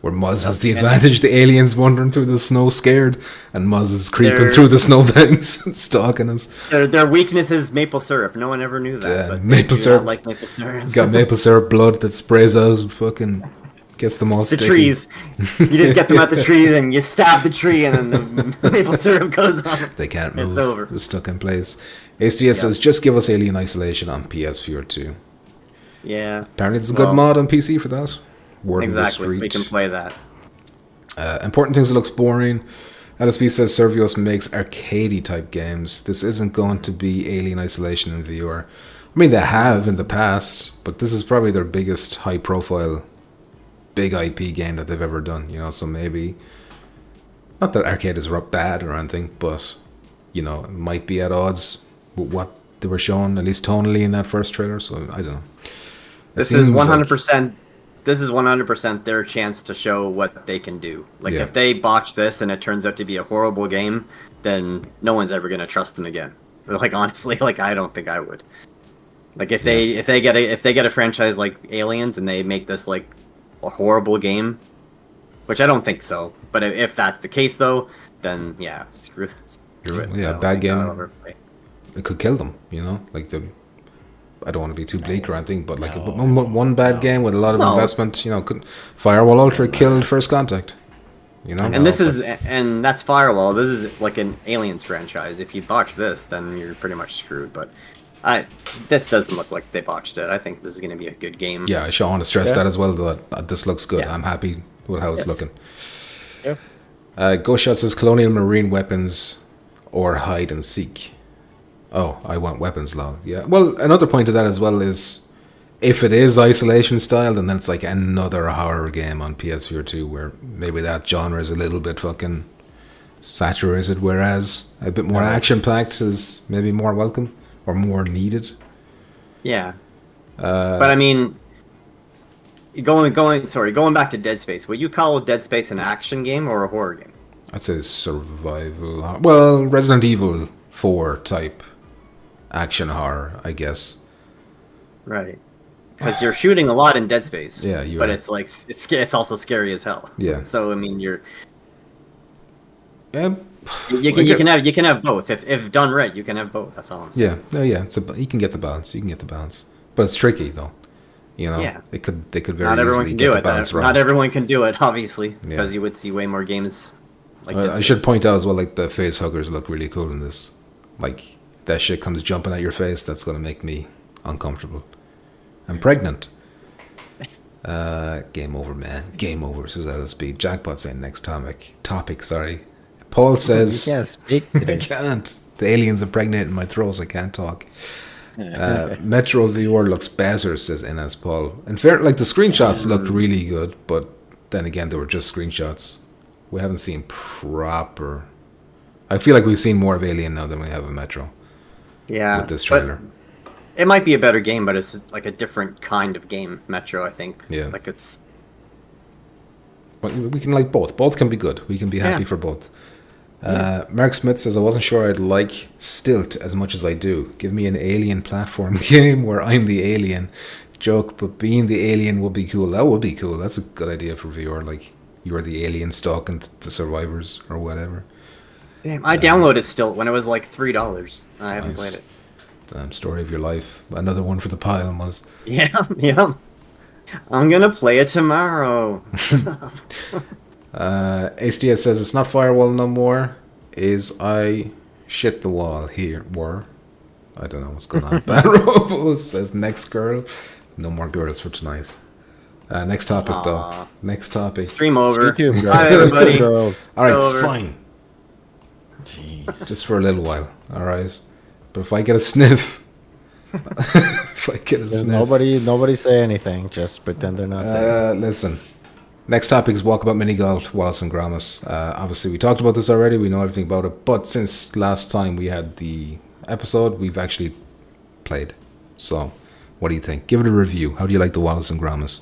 Where Muzz has the advantage. The aliens wandering through the snow scared, and Muzz is creeping through the snowbanks and stalking us.
Their weakness is maple syrup. No one ever knew that. But
maple syrup.
Like maple syrup.
Got maple syrup blood that sprays out fucking Gets them all
The
sticky.
trees. You just get them at the trees and you stab the tree and then the maple syrup goes on them.
They can't move.
It's over.
They're stuck in place. HDS says, just give us Alien Isolation on PSVR2.
Yeah.
Apparently there's a good mod on PC for that. Word of the
Exactly.
street.
We can play that.
Important things that looks boring. LSB says Servios makes arcadey type games. This isn't going to be Alien Isolation in VR. I mean, they have in the past, but this is probably their biggest high profile, big IP game that they've ever done, you know, so maybe, not that arcade is bad or anything, but, you know, it might be at odds with what they were showing, at least tonally in that first trailer, so I don't know.
This is 100%. This is 100% their chance to show what they can do. Like, if they botch this and it turns out to be a horrible game, then no one's ever going to trust them again. Like, honestly, like, I don't think I would. Like, if they get a franchise like Aliens and they make this like a horrible game, which I don't think so, but if that's the case though, then yeah, screw it.
Yeah, bad game. It could kill them, you know, like I don't want to be too bleak or anything, but like one bad game with a lot of investment, you know, Firewall Ultra killed First Contact, you know.
And and that's Firewall. This is like an Aliens franchise. If you botch this, then you're pretty much screwed. But this doesn't look like they botched it. I think this is going to be a good game.
Yeah, I want to stress that as well. That this looks good. Yeah. I'm happy with how it's looking. Yeah. Ghost Shot says Colonial Marine weapons or hide and seek. Oh, I want weapons, lol. Yeah. Well, another point to that as well is if it is isolation style, then it's like another horror game on PSVR2 where maybe that genre is a little bit fucking saturated, whereas a bit more action packed is maybe more welcome or more needed.
Yeah. But I mean, going back to Dead Space, would you call Dead Space an action game or a horror game?
I'd say survival. Well, Resident Evil 4 type action horror, I guess.
Right. Because you're shooting a lot in Dead Space.
Yeah,
but it's like it's also scary as hell.
Yeah.
So I mean, you can have both. If done right, you can have both. That's all I'm saying.
Yeah. Yeah. You can get the balance. But it's tricky though. You know. Yeah. They could very easily get the balance right.
Not everyone can do it, obviously, because you would see way more games. Like
I should point out as well, like the face huggers look really cool in this. Like that shit comes jumping at your face. That's gonna make me uncomfortable. I'm pregnant. Game over, man. Game over, says LSB. Jackpot saying next topic, sorry. Paul says...
You can't speak.
I can't. The aliens are pregnant in my throat, so I can't talk. Metro VR looks better, says Ines Paul. In fair, like the screenshots looked really good, but then again, they were just screenshots. We haven't seen proper... I feel like we've seen more of Alien now than we have of Metro.
Yeah.
With this trailer.
It might be a better game, but it's like a different kind of game, Metro, I think.
Yeah.
Like it's...
But we can like both. Both can be good. We can be happy for both. Mark Smith says, I wasn't sure I'd like Stilt as much as I do. Give me an alien platform game where I'm the alien. Joke, but being the alien would be cool. That would be cool. That's a good idea for VR. Like, you're the alien stalking the survivors or whatever.
Damn, I downloaded Stilt when it was like $3. I haven't played it.
Damn, story of your life. Another one for the pile was.
Yeah. I'm gonna play it tomorrow.
HDS says it's not Firewall no more. Is I shit the wall here? I don't know what's going on. Bad Robo says next girl. No more girls for tonight. Next topic though. Next topic.
Stream over.
Hi everybody.
All right,
over.
fine. Jeez. Just for a little while. All right. But if I get a sniff,
nobody say anything. Just pretend they're not there.
Listen. Next topic is Walkabout Mini Golf, Wallace and Gromit. Obviously, we talked about this already. We know everything about it. But since last time we had the episode, we've actually played. So, what do you think? Give it a review. How do you like the Wallace and Gromit?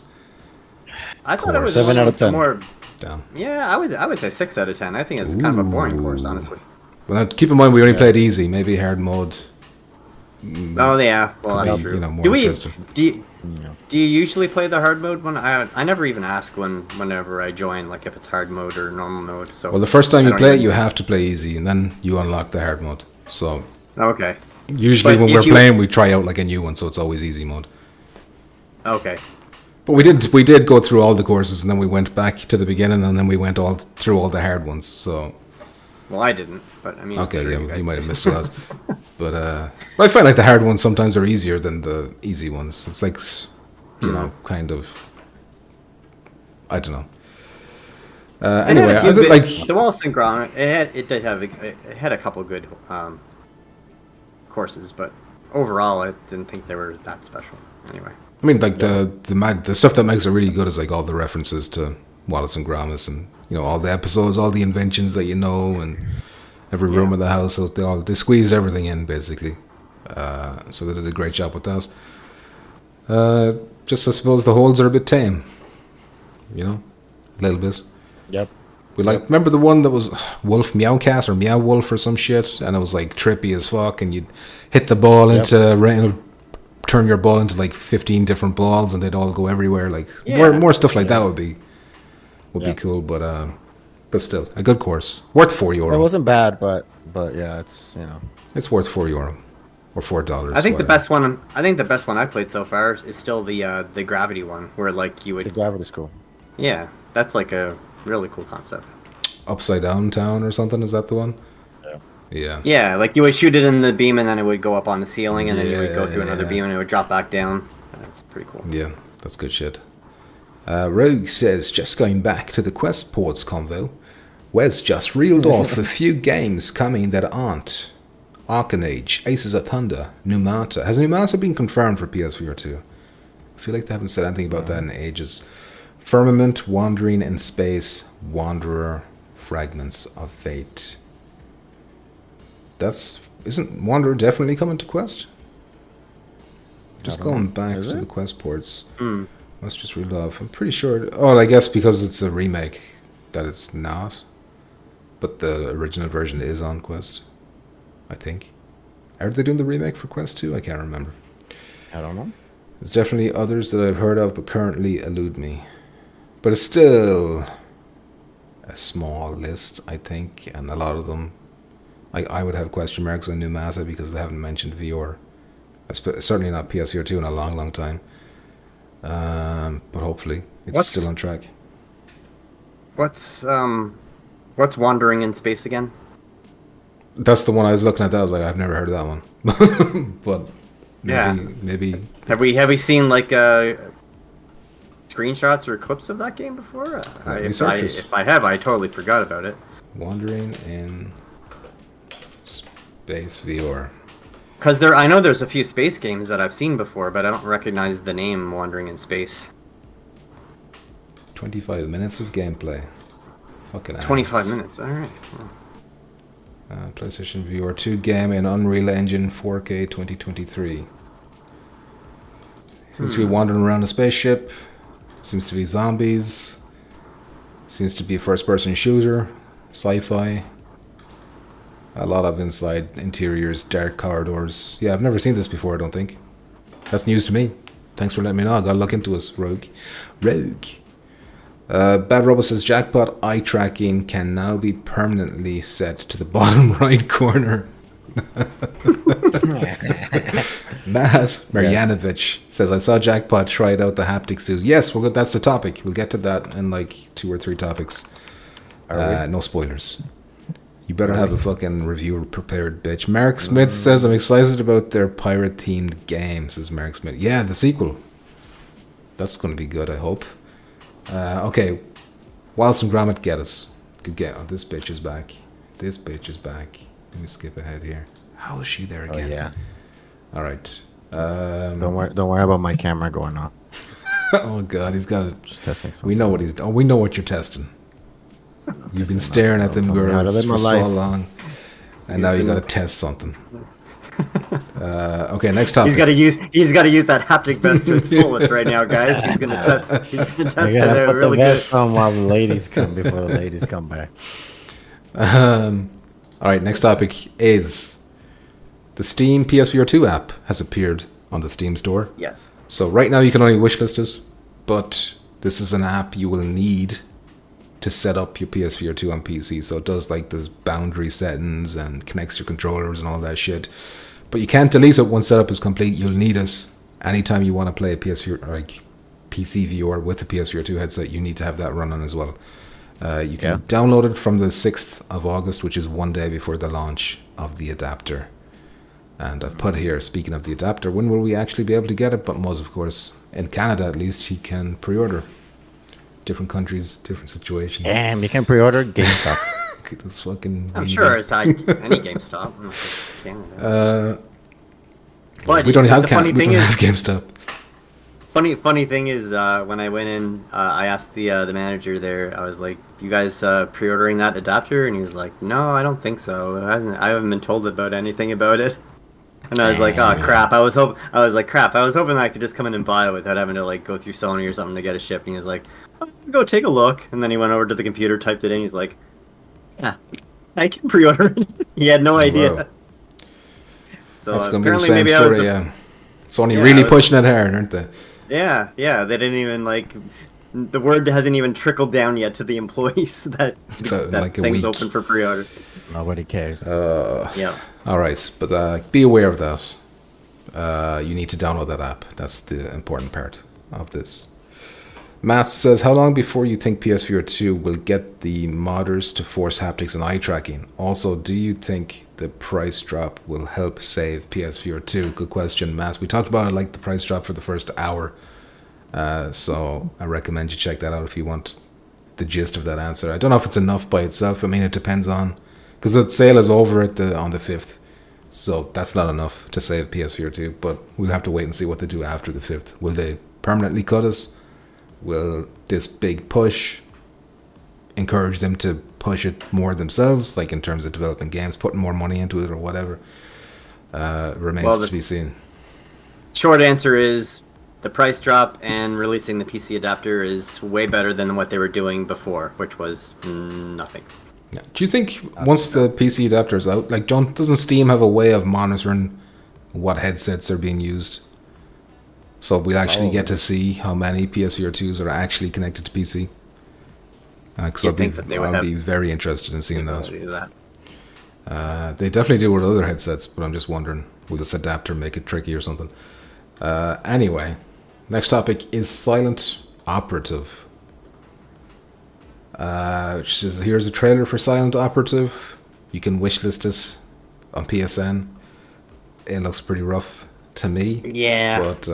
I thought it was
7 out of 10.
More.
Damn.
Yeah, I would say 6 out of 10. I think it's kind of a boring course, honestly.
Well, now, keep in mind we only played easy. Maybe hard mode.
Oh yeah, well that's true.
You know, more interesting.
Do you usually play the hard mode when I never even ask whenever I join, like if it's hard mode or normal mode. So
well, the first time you play it, you have to play easy, and then you unlock the hard mode. So
okay.
Usually when we're playing, we try out like a new one, so it's always easy mode.
Okay.
But we did go through all the courses, and then we went back to the beginning, and then we went all through all the hard ones. So.
Well, I didn't, but I mean.
Okay,
sure
yeah, you might have
did.
missed a lot. But I find like the hard ones sometimes are easier than the easy ones. It's like, you know, kind of. I don't know. Anyway, I think, like
the Walston Grommet, it had a couple good courses, but overall, I didn't think they were that special. Anyway.
I mean, like the stuff that makes it really good is like all the references to Wallace and Gromit, and you know all the episodes, all the inventions that you know, and every room of the house. So they squeezed everything in basically. So they did a great job with that. Just I suppose the holds are a bit tame. You know, a little bit.
Yep.
Remember the one that was Wolf Meowcat or Meow Wolf or some shit, and it was like trippy as fuck, and you'd hit the ball into turn your ball into like 15 different balls, and they'd all go everywhere. Like more stuff like that would be cool, but still a good course, worth €4.
It wasn't bad, but yeah, it's
it's worth €4 or $4.
I think the best one. I think the best one I played so far is still the gravity one, where like you would.
The gravity's cool.
Yeah, that's like a really cool concept.
Upside Down Town or something, is that the one? Yeah.
Yeah, like you would shoot it in the beam and then it would go up on the ceiling and then you would go through another beam and it would drop back down. That's pretty cool.
Yeah, that's good shit. Rogue says, just going back to the Quest ports convo, Wes just reeled off a few games coming that aren't. Arcanage, Aces of Thunder, Numata. Has Numata been confirmed for PSVR2? I feel like they haven't said anything about that in ages. Firmament, Wandering in Space, Wanderer, Fragments of Fate. Isn't Wanderer definitely coming to Quest? Just going back to the Quest ports. Let's just read off. I'm pretty sure. Oh, I guess because it's a remake that it's not. But the original version is on Quest, I think. Are they doing the remake for Quest 2? I can't remember.
I don't know.
There's definitely others that I've heard of but currently elude me. But it's still a small list, I think, and a lot of them, I would have question marks on Numata because they haven't mentioned VR. Certainly not PSVR2 in a long, long time. But hopefully it's still on track.
What's Wandering in Space again?
That's the one I was looking at. I was like, I've never heard of that one. But maybe.
Have we seen like screenshots or clips of that game before? If I have, I totally forgot about it.
Wandering in Space VR.
Because I know there's a few space games that I've seen before, but I don't recognize the name Wandering in Space.
25 minutes of gameplay. Fucking
25 minutes, alright.
PlayStation VR 2 game in Unreal Engine 4K 2023. Seems to be wandering around a spaceship. Seems to be zombies. Seems to be a first-person shooter. Sci-fi. A lot of interiors, dark corridors. Yeah, I've never seen this before, I don't think. That's news to me. Thanks for letting me know. I gotta look into us, Rogue. Bad Robot says jackpot eye tracking can now be permanently set to the bottom right corner. Matt Marjanovic says, I saw Jackpot tried out the haptic suit. Yes, well, that's the topic. We'll get to that in like 2 or 3 topics. No spoilers. You better have a fucking review prepared, bitch. Mark Smith says, I'm excited about their pirate-themed game, says Mark Smith. Yeah, the sequel. That's going to be good, I hope. Okay. Wallace and Gromit, get it. Good get. Oh, this bitch is back. Let me skip ahead here. How is she there again?
Oh, yeah.
All right.
Don't worry about my camera going off.
Oh God, he's got it.
Just testing something.
We know what he's. Oh, we know what you're testing. You've been staring at them girls for so long, and now you got to test something. Okay, next topic.
He's got to use that haptic vest to its fullest right now, guys. He's gonna test. He's gonna test it out really good.
On while the ladies come before the ladies come back.
All right, next topic is the Steam PSVR2 app has appeared on the Steam store.
Yes.
So right now you can only wishlist it, but this is an app you will need to set up your PSVR2 on PC. So it does like the boundary settings and connects your controllers and all that shit. But you can't delete it once setup is complete. You'll need it anytime you want to play a PSVR PCVR with the PSVR2 headset, you need to have that running as well. You can download it from the 6th of August, which is one day before the launch of the adapter. And I've put here, speaking of the adapter, when will we actually be able to get it? But Moz, of course, in Canada at least, he can pre-order. Different countries, different situations.
Damn, you can pre-order GameStop.
That's fucking.
I'm sure it's like any GameStop. Canada.
We don't have GameStop.
Funny thing is, when I went in, I asked the manager there. I was like, "You guys pre-ordering that adapter?" And he was like, "No, I don't think so. I haven't been told about anything about it." And I was like, "Oh crap!" I was hoping I could just come in and buy it without having to like go through Sony or something to get it shipped. And he was like, "Oh, go take a look." And then he went over to the computer, typed it in. He's like, "Yeah, I can pre-order it." He had no idea.
Wow.
So
that's gonna be the same story. Yeah, Sony really pushing it hard, aren't they?
Yeah, they didn't even like. The word hasn't even trickled down yet to the employees that
like
thing's
week.
open for pre-order.
Nobody cares.
Yeah.
All right, but be aware of that. You need to download that app. That's the important part of this. Mass says, how long before you think PSVR2 will get the modders to force haptics and eye tracking? Also, do you think the price drop will help save PSVR2? Good question, Mass. We talked about it like the price drop for the first hour. So I recommend you check that out if you want the gist of that answer. I don't know if it's enough by itself. I mean, it depends on, because the sale is over on the 5th, so that's not enough to save PSVR2. But we'll have to wait and see what they do after the 5th. Will they permanently cut us? Will this big push encourage them to push it more themselves, like in terms of developing games, putting more money into it or whatever? Remains to be seen.
Short answer is, the price drop and releasing the PC adapter is way better than what they were doing before, which was nothing.
Yeah. Do you think once the PC adapter is out, like doesn't Steam have a way of monitoring what headsets are being used? So we'll actually get to see how many PSVR2s are actually connected to PC. Because I'd be very interested in seeing that. They definitely do with other headsets, but I'm just wondering, will this adapter make it tricky or something? Anyway, next topic is Silent Operative. Here's a trailer for Silent Operative. You can wishlist it on PSN. It looks pretty rough to me.
Yeah.
But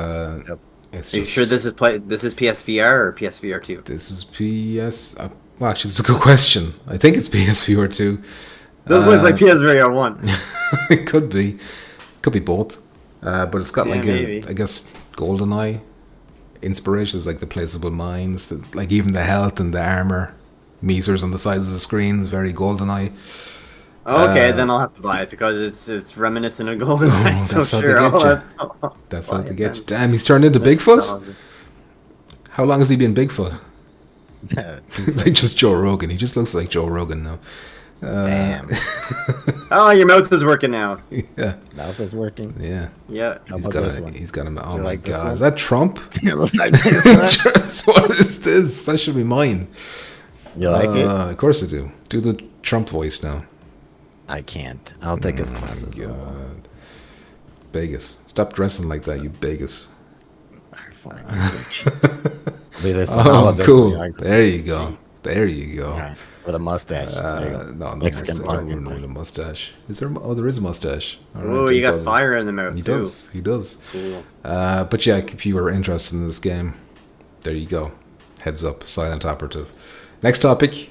it's
Are you sure this is PSVR or PSVR2?
This is PS. Well, actually, it's a good question. I think it's PSVR2.
This looks like PSVR1.
It could be. Could be both. But it's got
maybe.
I guess, GoldenEye inspirations, like the placeable mines, like even the health and the armor meters on the sides of the screen is very GoldenEye.
Okay, then I'll have to buy it because it's reminiscent of GoldenEye. So sure,
that's how they get you. Damn, he's turned into Bigfoot. How long has he been Bigfoot? He's like just Joe Rogan. He just looks like Joe Rogan now.
Damn.
Oh, your mouth is working now.
Yeah.
Mouth is working.
Yeah.
He's got a oh my
like
god. Is that Trump?
Like this
What is this? That should be mine.
You like it?
Of course I do. Do the Trump voice now.
I can't. I'll take his classes.
God. Vegas. Stop dressing like that, you Vegas.
Fine. This
Oh, cool. There you go. There you go.
Yeah, with a mustache.
No
Mexican
mustache. I wouldn't with a mustache. Is there? Oh, there is a mustache.
Oh, you got fire in the mouth too.
He does.
Cool.
But yeah, if you were interested in this game, there you go. Heads up, Silent Operative. Next topic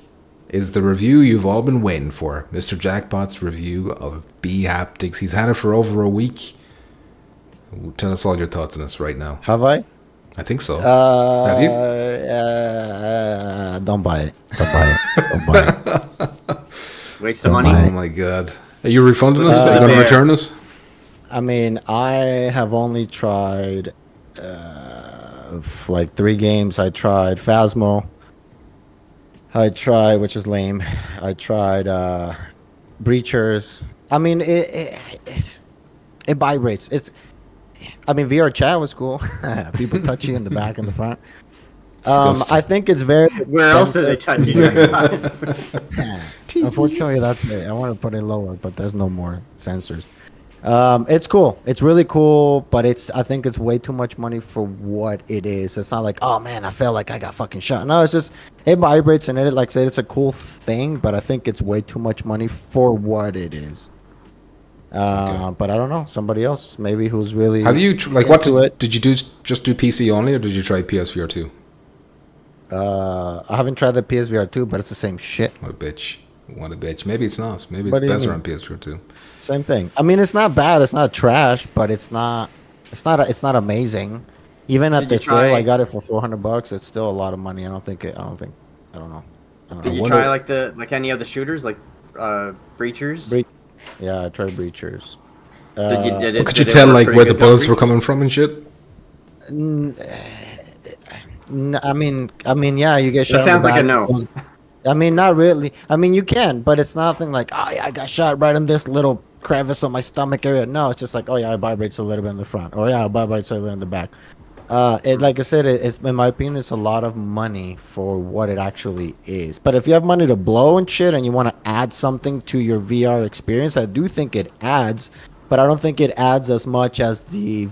is the review you've all been waiting for. Mr. Jackpot's review of Haptics. He's had it for over a week. Tell us all your thoughts on this right now.
Have I?
I think so. Have you?
Don't buy it. Don't buy it. Don't buy it.
Waste of money.
Oh my god. Are you refunding us? Are you going to return us?
I mean, I have only tried like 3 games. I tried Phasmo. I tried, which is lame. I tried Breachers. I mean, it vibrates. I mean, VR chat was cool. People touch you in the back and the front. I think it's very.
Where else do they touch you?
Unfortunately, that's it. I want to put it lower, but there's no more sensors. It's cool. It's really cool, but I think it's way too much money for what it is. It's not like, oh man, I felt like I got fucking shot. No, it's just it vibrates and it, like I said, it's a cool thing, but I think it's way too much money for what it is. But I don't know. Somebody else maybe who's really
Have you like what
into it.
did you do? Just do PC only, or did you try PSVR 2?
I haven't tried the PSVR2, but it's the same shit.
What a bitch! What a bitch! Maybe it's not. Maybe it's
What do you
better
mean?
on PSVR 2.
Same thing. I mean, it's not bad. It's not trash, but it's not amazing. Even at
Did
the
you
sale,
try-
I got it for $400. It's still a lot of money. I don't know.
Did you
wonder-
try like any of the shooters, like breachers?
Yeah, I tried breachers.
Could you tell like where the bullets were coming from and shit?
I mean, yeah, you get shot.
That sounds
in the
like a
back.
no.
I mean, not really. I mean, you can, but it's nothing like, oh yeah, I got shot right in this little crevice on my stomach area. No, it's just like, oh yeah, it vibrates a little bit in the front, or yeah, it vibrates a little in the back. Like I said, it's in my opinion, it's a lot of money for what it actually is. But if you have money to blow and shit, and you want to add something to your VR experience, I do think it adds. But I don't think it adds as much as the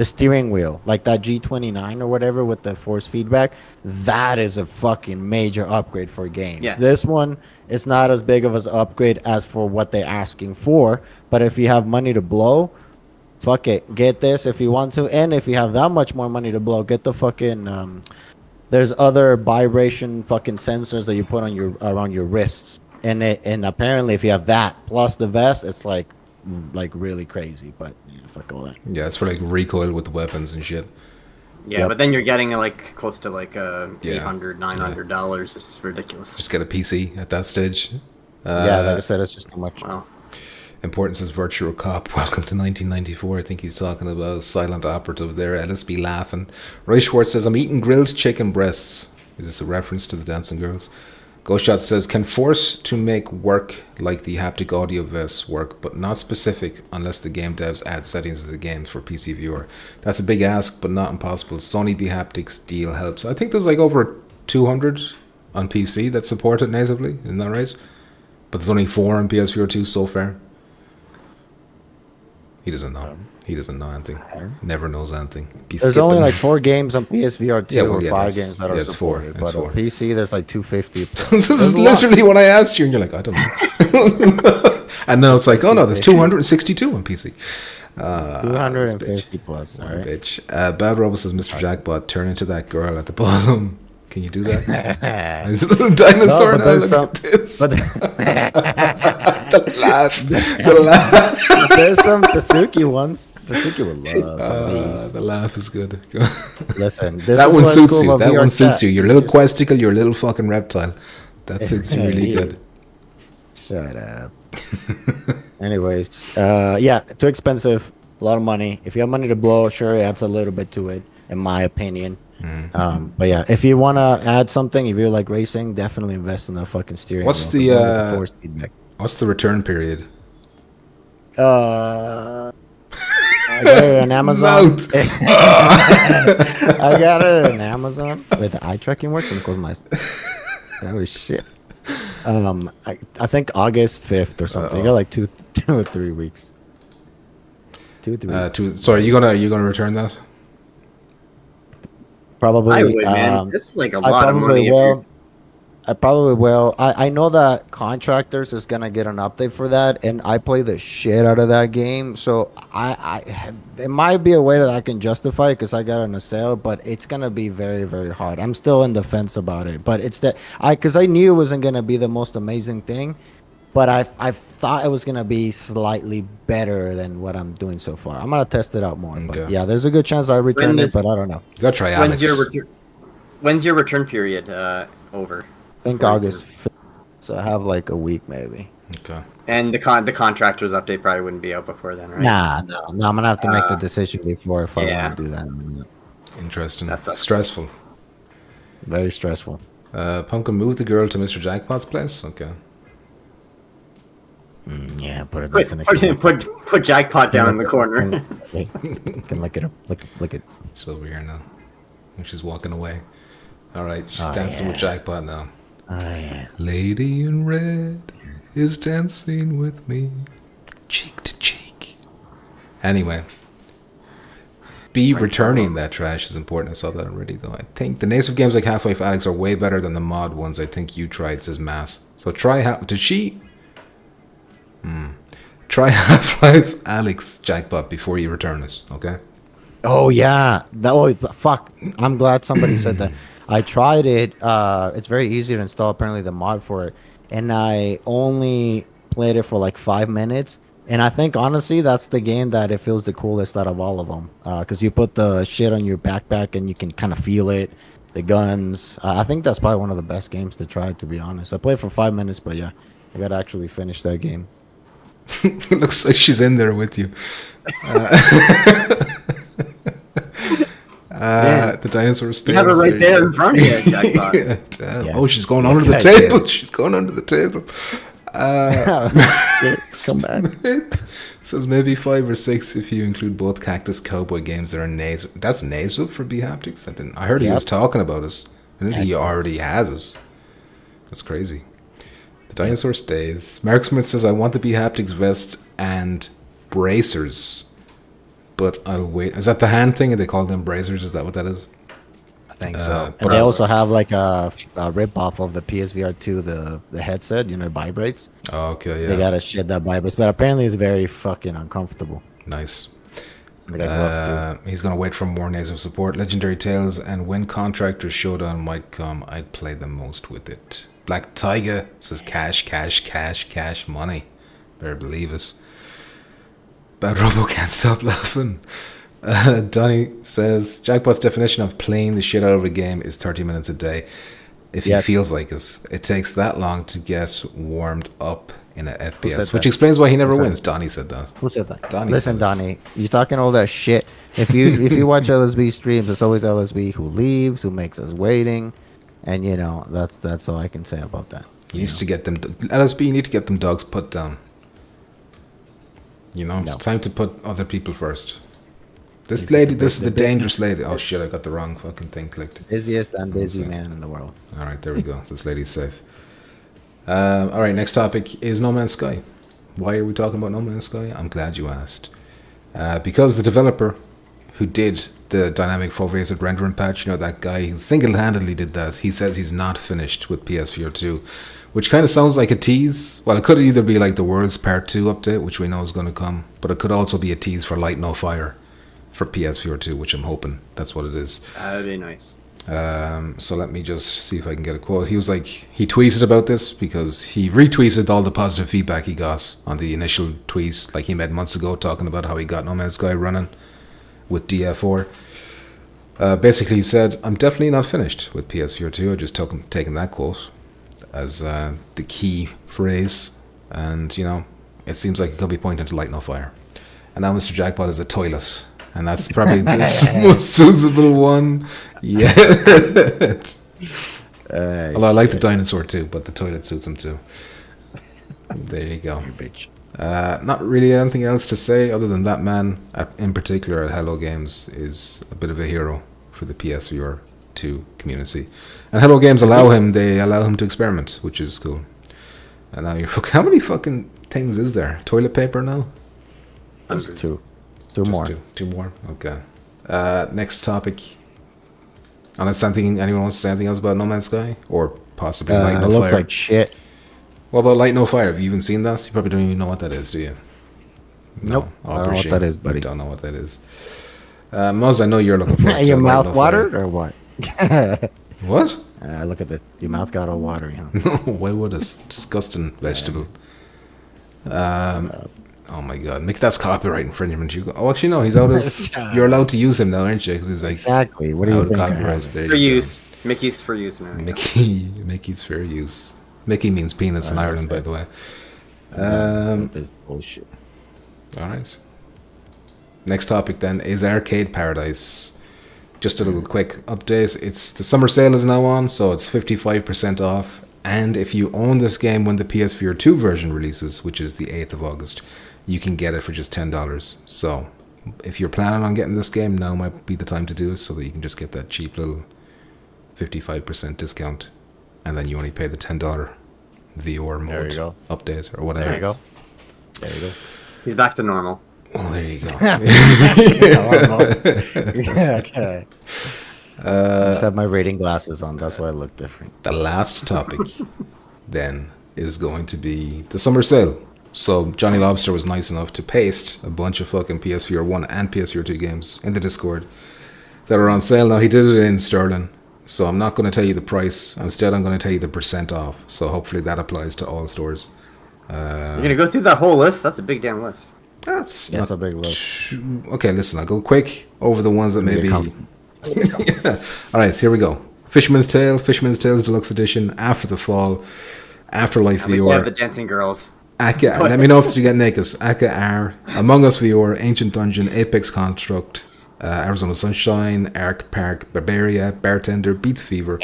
steering wheel, like that G29 or whatever with the force feedback. That is a fucking major upgrade for games.
Yeah.
This one is not as big of an upgrade as for what they're asking for. But if you have money to blow, fuck it, get this if you want to. And if you have that much more money to blow, get the fucking there's other vibration fucking sensors that you put on around your wrists. And apparently if you have that plus the vest, it's like really crazy. But yeah, fuck all that.
Yeah, it's for like recoil with the weapons and shit.
Yeah,
Yep.
but then you're getting like close to like
Yeah.
$800, $900. It's ridiculous.
Just get a PC at that stage.
Yeah, like I said, it's just too much.
Wow.
Importance is Virtual Cop. Welcome to 1994. I think he's talking about Silent Operative there. LSB laughing. Roy Schwartz says, I'm eating grilled chicken breasts. Is this a reference to the Dancing Girls? Ghost Shot says, can force to make work like the haptic audio vests work, but not specific unless the game devs add settings to the game for PC viewer. That's a big ask, but not impossible. Sony B Haptics deal helps. I think there's like over 200 on PC that support it natively. Isn't that right? But there's only 4 on PSVR 2 so far. He doesn't know. He doesn't know anything. Never knows anything.
There's only like 4 games on PSVR 2 or 5
that's-
games that are
yeah, it's 4,
supported.
it's
But
4.
on PC, there's like 250.
This is literally what I asked you, and you're like, I don't know. And now it's like, oh no, there's 262 on PC.
250 plus. All right.
Bitch. Bad Robo says, Mr. Jackpot, turn into that girl at the bottom. Can you do that? He's a little dinosaur
No, but
now.
there's
Look at this.
But
The laugh. The laugh.
there's some Tasuki ones. Tasuki would love some of these.
The laugh is good.
Listen, this
That
is
one
what's
suits
cool
you.
about
That
VR
one suits
chat.
you. Your little questicle, your little fucking reptile. That suits you really good.
Shut up. Anyways, yeah, too expensive. A lot of money. If you have money to blow, sure, it adds a little bit to it, in my opinion. But yeah, if you want to add something, if you're like racing, definitely invest in that fucking steering.
What's
wheel
the,
with force feedback.
What's the return period?
I got it on Amazon.
Mouth.
I got it on Amazon. Wait, the eye tracking works? Let me close my. Oh shit. I think August 5th or something. You got like two or 3 weeks. 2 or 3 weeks.
Sorry, you gonna return that?
Probably.
I would, man. This is like a
I
lot of money. if
will. I probably will. I know that Contractors is gonna get an update for that, and I play the shit out of that game. So it might be a way that I can justify it because I got it on a sale, but it's gonna be very, very hard. I'm still in the fence about it, but it's that because I knew it wasn't gonna be the most amazing thing, but I thought it was gonna be slightly better than what I'm doing so far. I'm gonna test it out more, but
Okay.
yeah, there's a good chance I return it,
this-
but I don't know.
You gotta try Alex.
When's your return period over?
I think
Before
August 5th, so I have like a week maybe.
Okay.
And the Contractors update probably wouldn't be out before then, right?
Nah, no, I'm gonna have to make the decision before if I
yeah.
want to do that.
Interesting.
That sucks.
Stressful.
Very stressful.
Pumpkin, move the girl to Mr. Jackpot's place. Okay.
Yeah, put it next to
Put Jackpot down in the corner.
Can look it up. Look it.
She's over here now. And she's walking away. All right, she's
Oh,
dancing with
yeah.
Jackpot now.
Oh yeah.
Lady in red is dancing with me, cheek to cheek. Anyway. Returning that trash is important. I saw that already, though. I think the native games like Half-Life Alyx are way better than the mod ones I think you tried, says Mass. So try Did she? Try Half-Life Alyx, Jackpot, before you return it, okay?
Oh yeah, fuck! I'm glad somebody said that. I tried it. It's very easy to install. Apparently, the mod for it, and I only played it for like 5 minutes. And I think honestly, that's the game that it feels the coolest out of all of them. Because you put the shit on your backpack and you can kind of feel it. The guns. I think that's probably one of the best games to try. To be honest, I played for 5 minutes, but yeah, I gotta actually finish that game.
It looks like she's in there with you. The dinosaur stays.
You have it right there in front of you, Jackpot.
Yeah,
Yes.
Oh, she's going under the
Yes, I
table.
did.
She's going under the table.
Come back.
Says maybe 5 or 6 if you include both Cactus Cowboy games that are native. That's native for Haptics. I heard he was talking about it. I think he already has it. That's crazy. The dinosaur stays. Mark Smith says, I want the Haptics vest and bracers, but I'll wait. Is that the hand thing? They call them bracers? Is that what that is?
I think so.
but
And they
I'll-
also have like a rip off of the PSVR2, the headset. You know, it vibrates.
Oh, okay, yeah.
They got a shit that vibrates, but apparently it's very fucking uncomfortable.
Nice.
They got gloves too.
He's going to wait for more native support. Legendary Tales and when Contractors Showdown might come, I'd play the most with it. Black Tiger says cash, cash, cash, cash, money. Better believe it. Bad Robo can't stop laughing. Donnie says, Jackpot's definition of playing the shit out of a game is 30 minutes a day. If he feels like it. It takes that long to get warmed up in an FPS, which explains why he never wins. Donnie said that.
Who said that?
Donnie
Listen,
says.
Donnie, you're talking all that shit. If you watch LSB streams, it's always LSB who leaves, who makes us waiting, and you know that's all I can say about that.
He needs to get them. LSB, you need to get them dogs put down. You know, it's time to put other people first. This is the dangerous lady. Oh shit, I got the wrong fucking thing clicked.
Busiest and busy man in the world.
All right, there we go. This lady's safe. All right, next topic is No Man's Sky. Why are we talking about No Man's Sky? I'm glad you asked. Because the developer who did the dynamic full-faced rendering patch, you know, that guy who single-handedly did that, he says he's not finished with PSVR2, which kind of sounds like a tease. Well, it could either be like the World's Part 2 update, which we know is going to come, but it could also be a tease for Light No Fire for PSVR2, which I'm hoping that's what it is.
That would be nice.
So let me just see if I can get a quote. He was like, he tweeted about this because he retweeted all the positive feedback he got on the initial tweets, like he made months ago, talking about how he got No Man's Sky running with DF4. Basically, he said, I'm definitely not finished with PSVR2. I just taken that quote as the key phrase, and you know, it seems like it could be pointing to Light No Fire. And now Mr. Jackpot is a toilet. And that's probably the most suitable one yet. Although I like the dinosaur too, but the toilet suits him too. There you go. Not really anything else to say other than that man, in particular at Hello Games, is a bit of a hero for the PSVR 2 community. And Hello Games allow him to experiment, which is cool. And now how many fucking things is there? Toilet paper now?
There's two. Two more.
Okay. Next topic. Unless anyone wants to say anything else about No Man's Sky? Or possibly Light No Fire?
It looks like shit.
What about Light No Fire? Have you even seen that? You probably don't even know what that is, do you?
Nope.
No.
I don't know what that is, buddy.
Don't know what that is. Muzz, I know you're looking for
Your mouth watered or what?
What?
Look at this. Your mouth got all watery, huh?
No, why would it? Disgusting vegetable. Oh my god, Mick, that's copyright infringement. Actually, no, he's out of. You're allowed to use him now, aren't you? Because he's like
exactly. What do you think?
There
For
you
use. Mickey's for use now.
Mickey's fair use. Mickey means penis in Ireland, by the way.
This bullshit.
All right. Next topic then is Arcade Paradise. Just a little quick update. It's the summer sale is now on, so it's 55% off. And if you own this game when the PSVR 2 version releases, which is the 8th of August, you can get it for just $10. So if you're planning on getting this game, now might be the time to do it so that you can just get that cheap little 55% discount. And then you only pay the $10 VR mode update or whatever.
There you go.
He's back to normal.
Well, there you go.
Yeah, okay. I just have my reading glasses on. That's why I look different.
The last topic then is going to be the summer sale. So Johnny Lobster was nice enough to paste a bunch of fucking PSVR 1 and PSVR 2 games in the Discord that are on sale now. He did it in sterling, so I'm not going to tell you the price. Instead, I'm going to tell you the % off. So hopefully that applies to all stores.
You're going to go through that whole list? That's a big damn list.
That's
a big list.
Okay, listen, I'll go quick over the ones that maybe... Yeah. All right, so here we go. Fisherman's Tales Deluxe Edition, After the Fall, Afterlife
At least you have the
VR,
dancing girls.
Aka, let me know if you get naked. Aka R, Among Us VR, Ancient Dungeon, Apex Construct, Arizona Sunshine, Ark Park, Barbaria, Bartender, Beats Fever,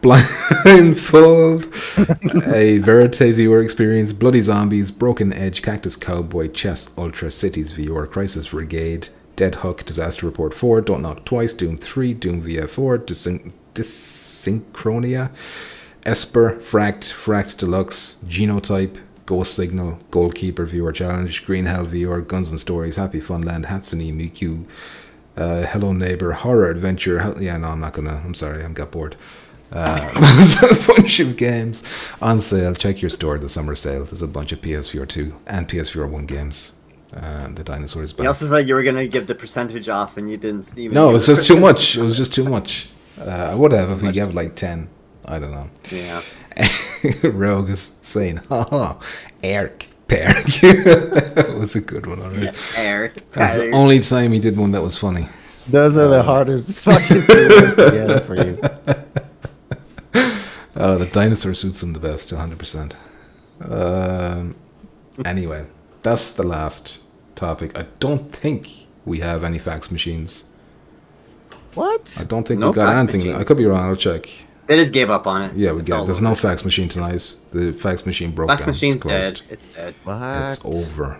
Blindfold, a Verite VR Experience, Bloody Zombies, Broken Edge, Cactus Cowboy, Chess Ultra, Cities VR, Crisis Brigade, Dead Hook, Disaster Report 4, Don't Knock Twice, Doom 3, Doom VF4, Dysynchronia, Esper, Fract Deluxe, Genotype, Ghost Signal, Goalkeeper VR Challenge, Green Hell VR, Guns and Stories, Happy Funland, Hatsune Miku, Hello Neighbor, Horror Adventure. I'm sorry, I got bored. There's a bunch of games on sale. Check your store, the summer sale. There's a bunch of PSVR 2 and PSVR 1 games. The dinosaurs back.
You also said you were going to give the % off and you didn't even.
No, it was just too much. It was just too much. I would have if we gave like 10. I don't know.
Yeah.
Rogue is saying, haha, Eric Perk. That was a good one, alright.
Yeah, Eric.
That's the only time he did one that was funny.
Those are the hardest fucking words to get for you.
The dinosaur suits him the best, 100%. Anyway, that's the last topic. I don't think we have any fax machines.
What?
I don't think
No
we got
fax
anything.
machine.
I could be wrong. I'll check.
They just gave up on it.
Yeah, we
It's
got.
all
There's
over.
no fax machine tonight. The fax machine broke
Fax
down.
machine's
It's closed.
dead. It's dead.
What?
It's over.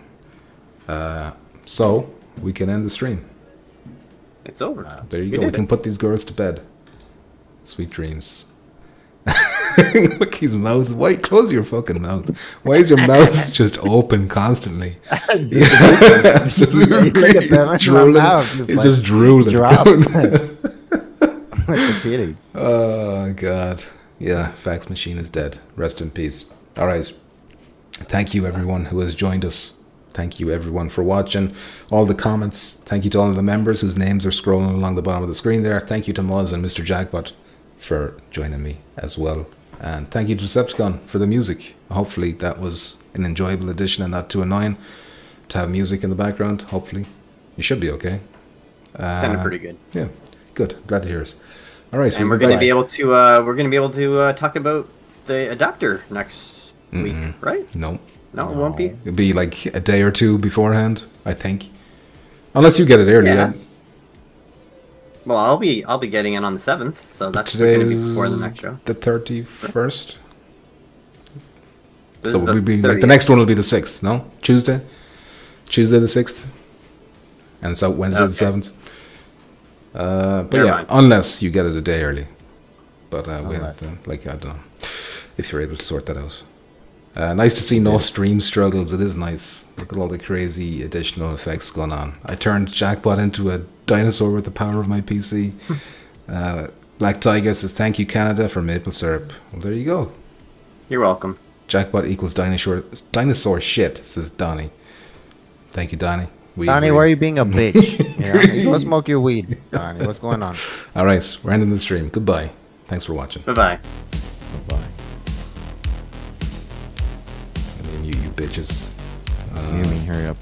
So we can end the stream.
It's over.
There you
We
go. We
did
can
it.
put these girls to bed. Sweet dreams. Look, his mouth. Why? Close your fucking mouth. Why is your mouth just open constantly? Absolutely.
Look at that.
It's drooling.
It's
It's just drooling.
drops. Like the titties.
Oh, God. Yeah, fax machine is dead. Rest in peace. All right. Thank you, everyone who has joined us. Thank you, everyone, for watching. All the comments. Thank you to all of the members whose names are scrolling along the bottom of the screen there. Thank you to Moz and Mr. Jackpot for joining me as well. And thank you to Decepticon for the music. Hopefully that was an enjoyable addition and not too annoying to have music in the background. Hopefully. You should be okay.
Sounded pretty good.
Yeah. Good. Glad to hear it. All right. So
And we're going to be able to talk about the adapter next week, right?
No.
No, it won't be.
It'll be like a day or two beforehand, I think. Unless you get it early.
Yeah. Well, I'll be getting in on the 7th, so that's
Today
going to be
is
before the next show.
the 31st.
This
So
is
we'll be like the
30th.
next one will be the 6th, no? Tuesday the 6th. And so Wednesday the
Okay.
7th. But
Never
yeah,
mind.
unless you get it a day early. But we have
Unless.
to, I don't know, if you're able to sort that out. Nice to see no stream struggles. It is nice. Look at all the crazy additional effects going on. I turned Jackpot into a dinosaur with the power of my PC. Black Tiger says, thank you, Canada, for maple syrup. Well, there you go.
You're welcome.
Jackpot equals dinosaur shit, says Donnie. Thank you, Donnie. We
Donnie,
agree.
why are you being a bitch? You go smoke your weed. Donnie, what's going on?
All right, we're ending the stream. Goodbye. Thanks for watching.
Bye-bye.
Bye.
I mean, you bitches.
You mean hurry up?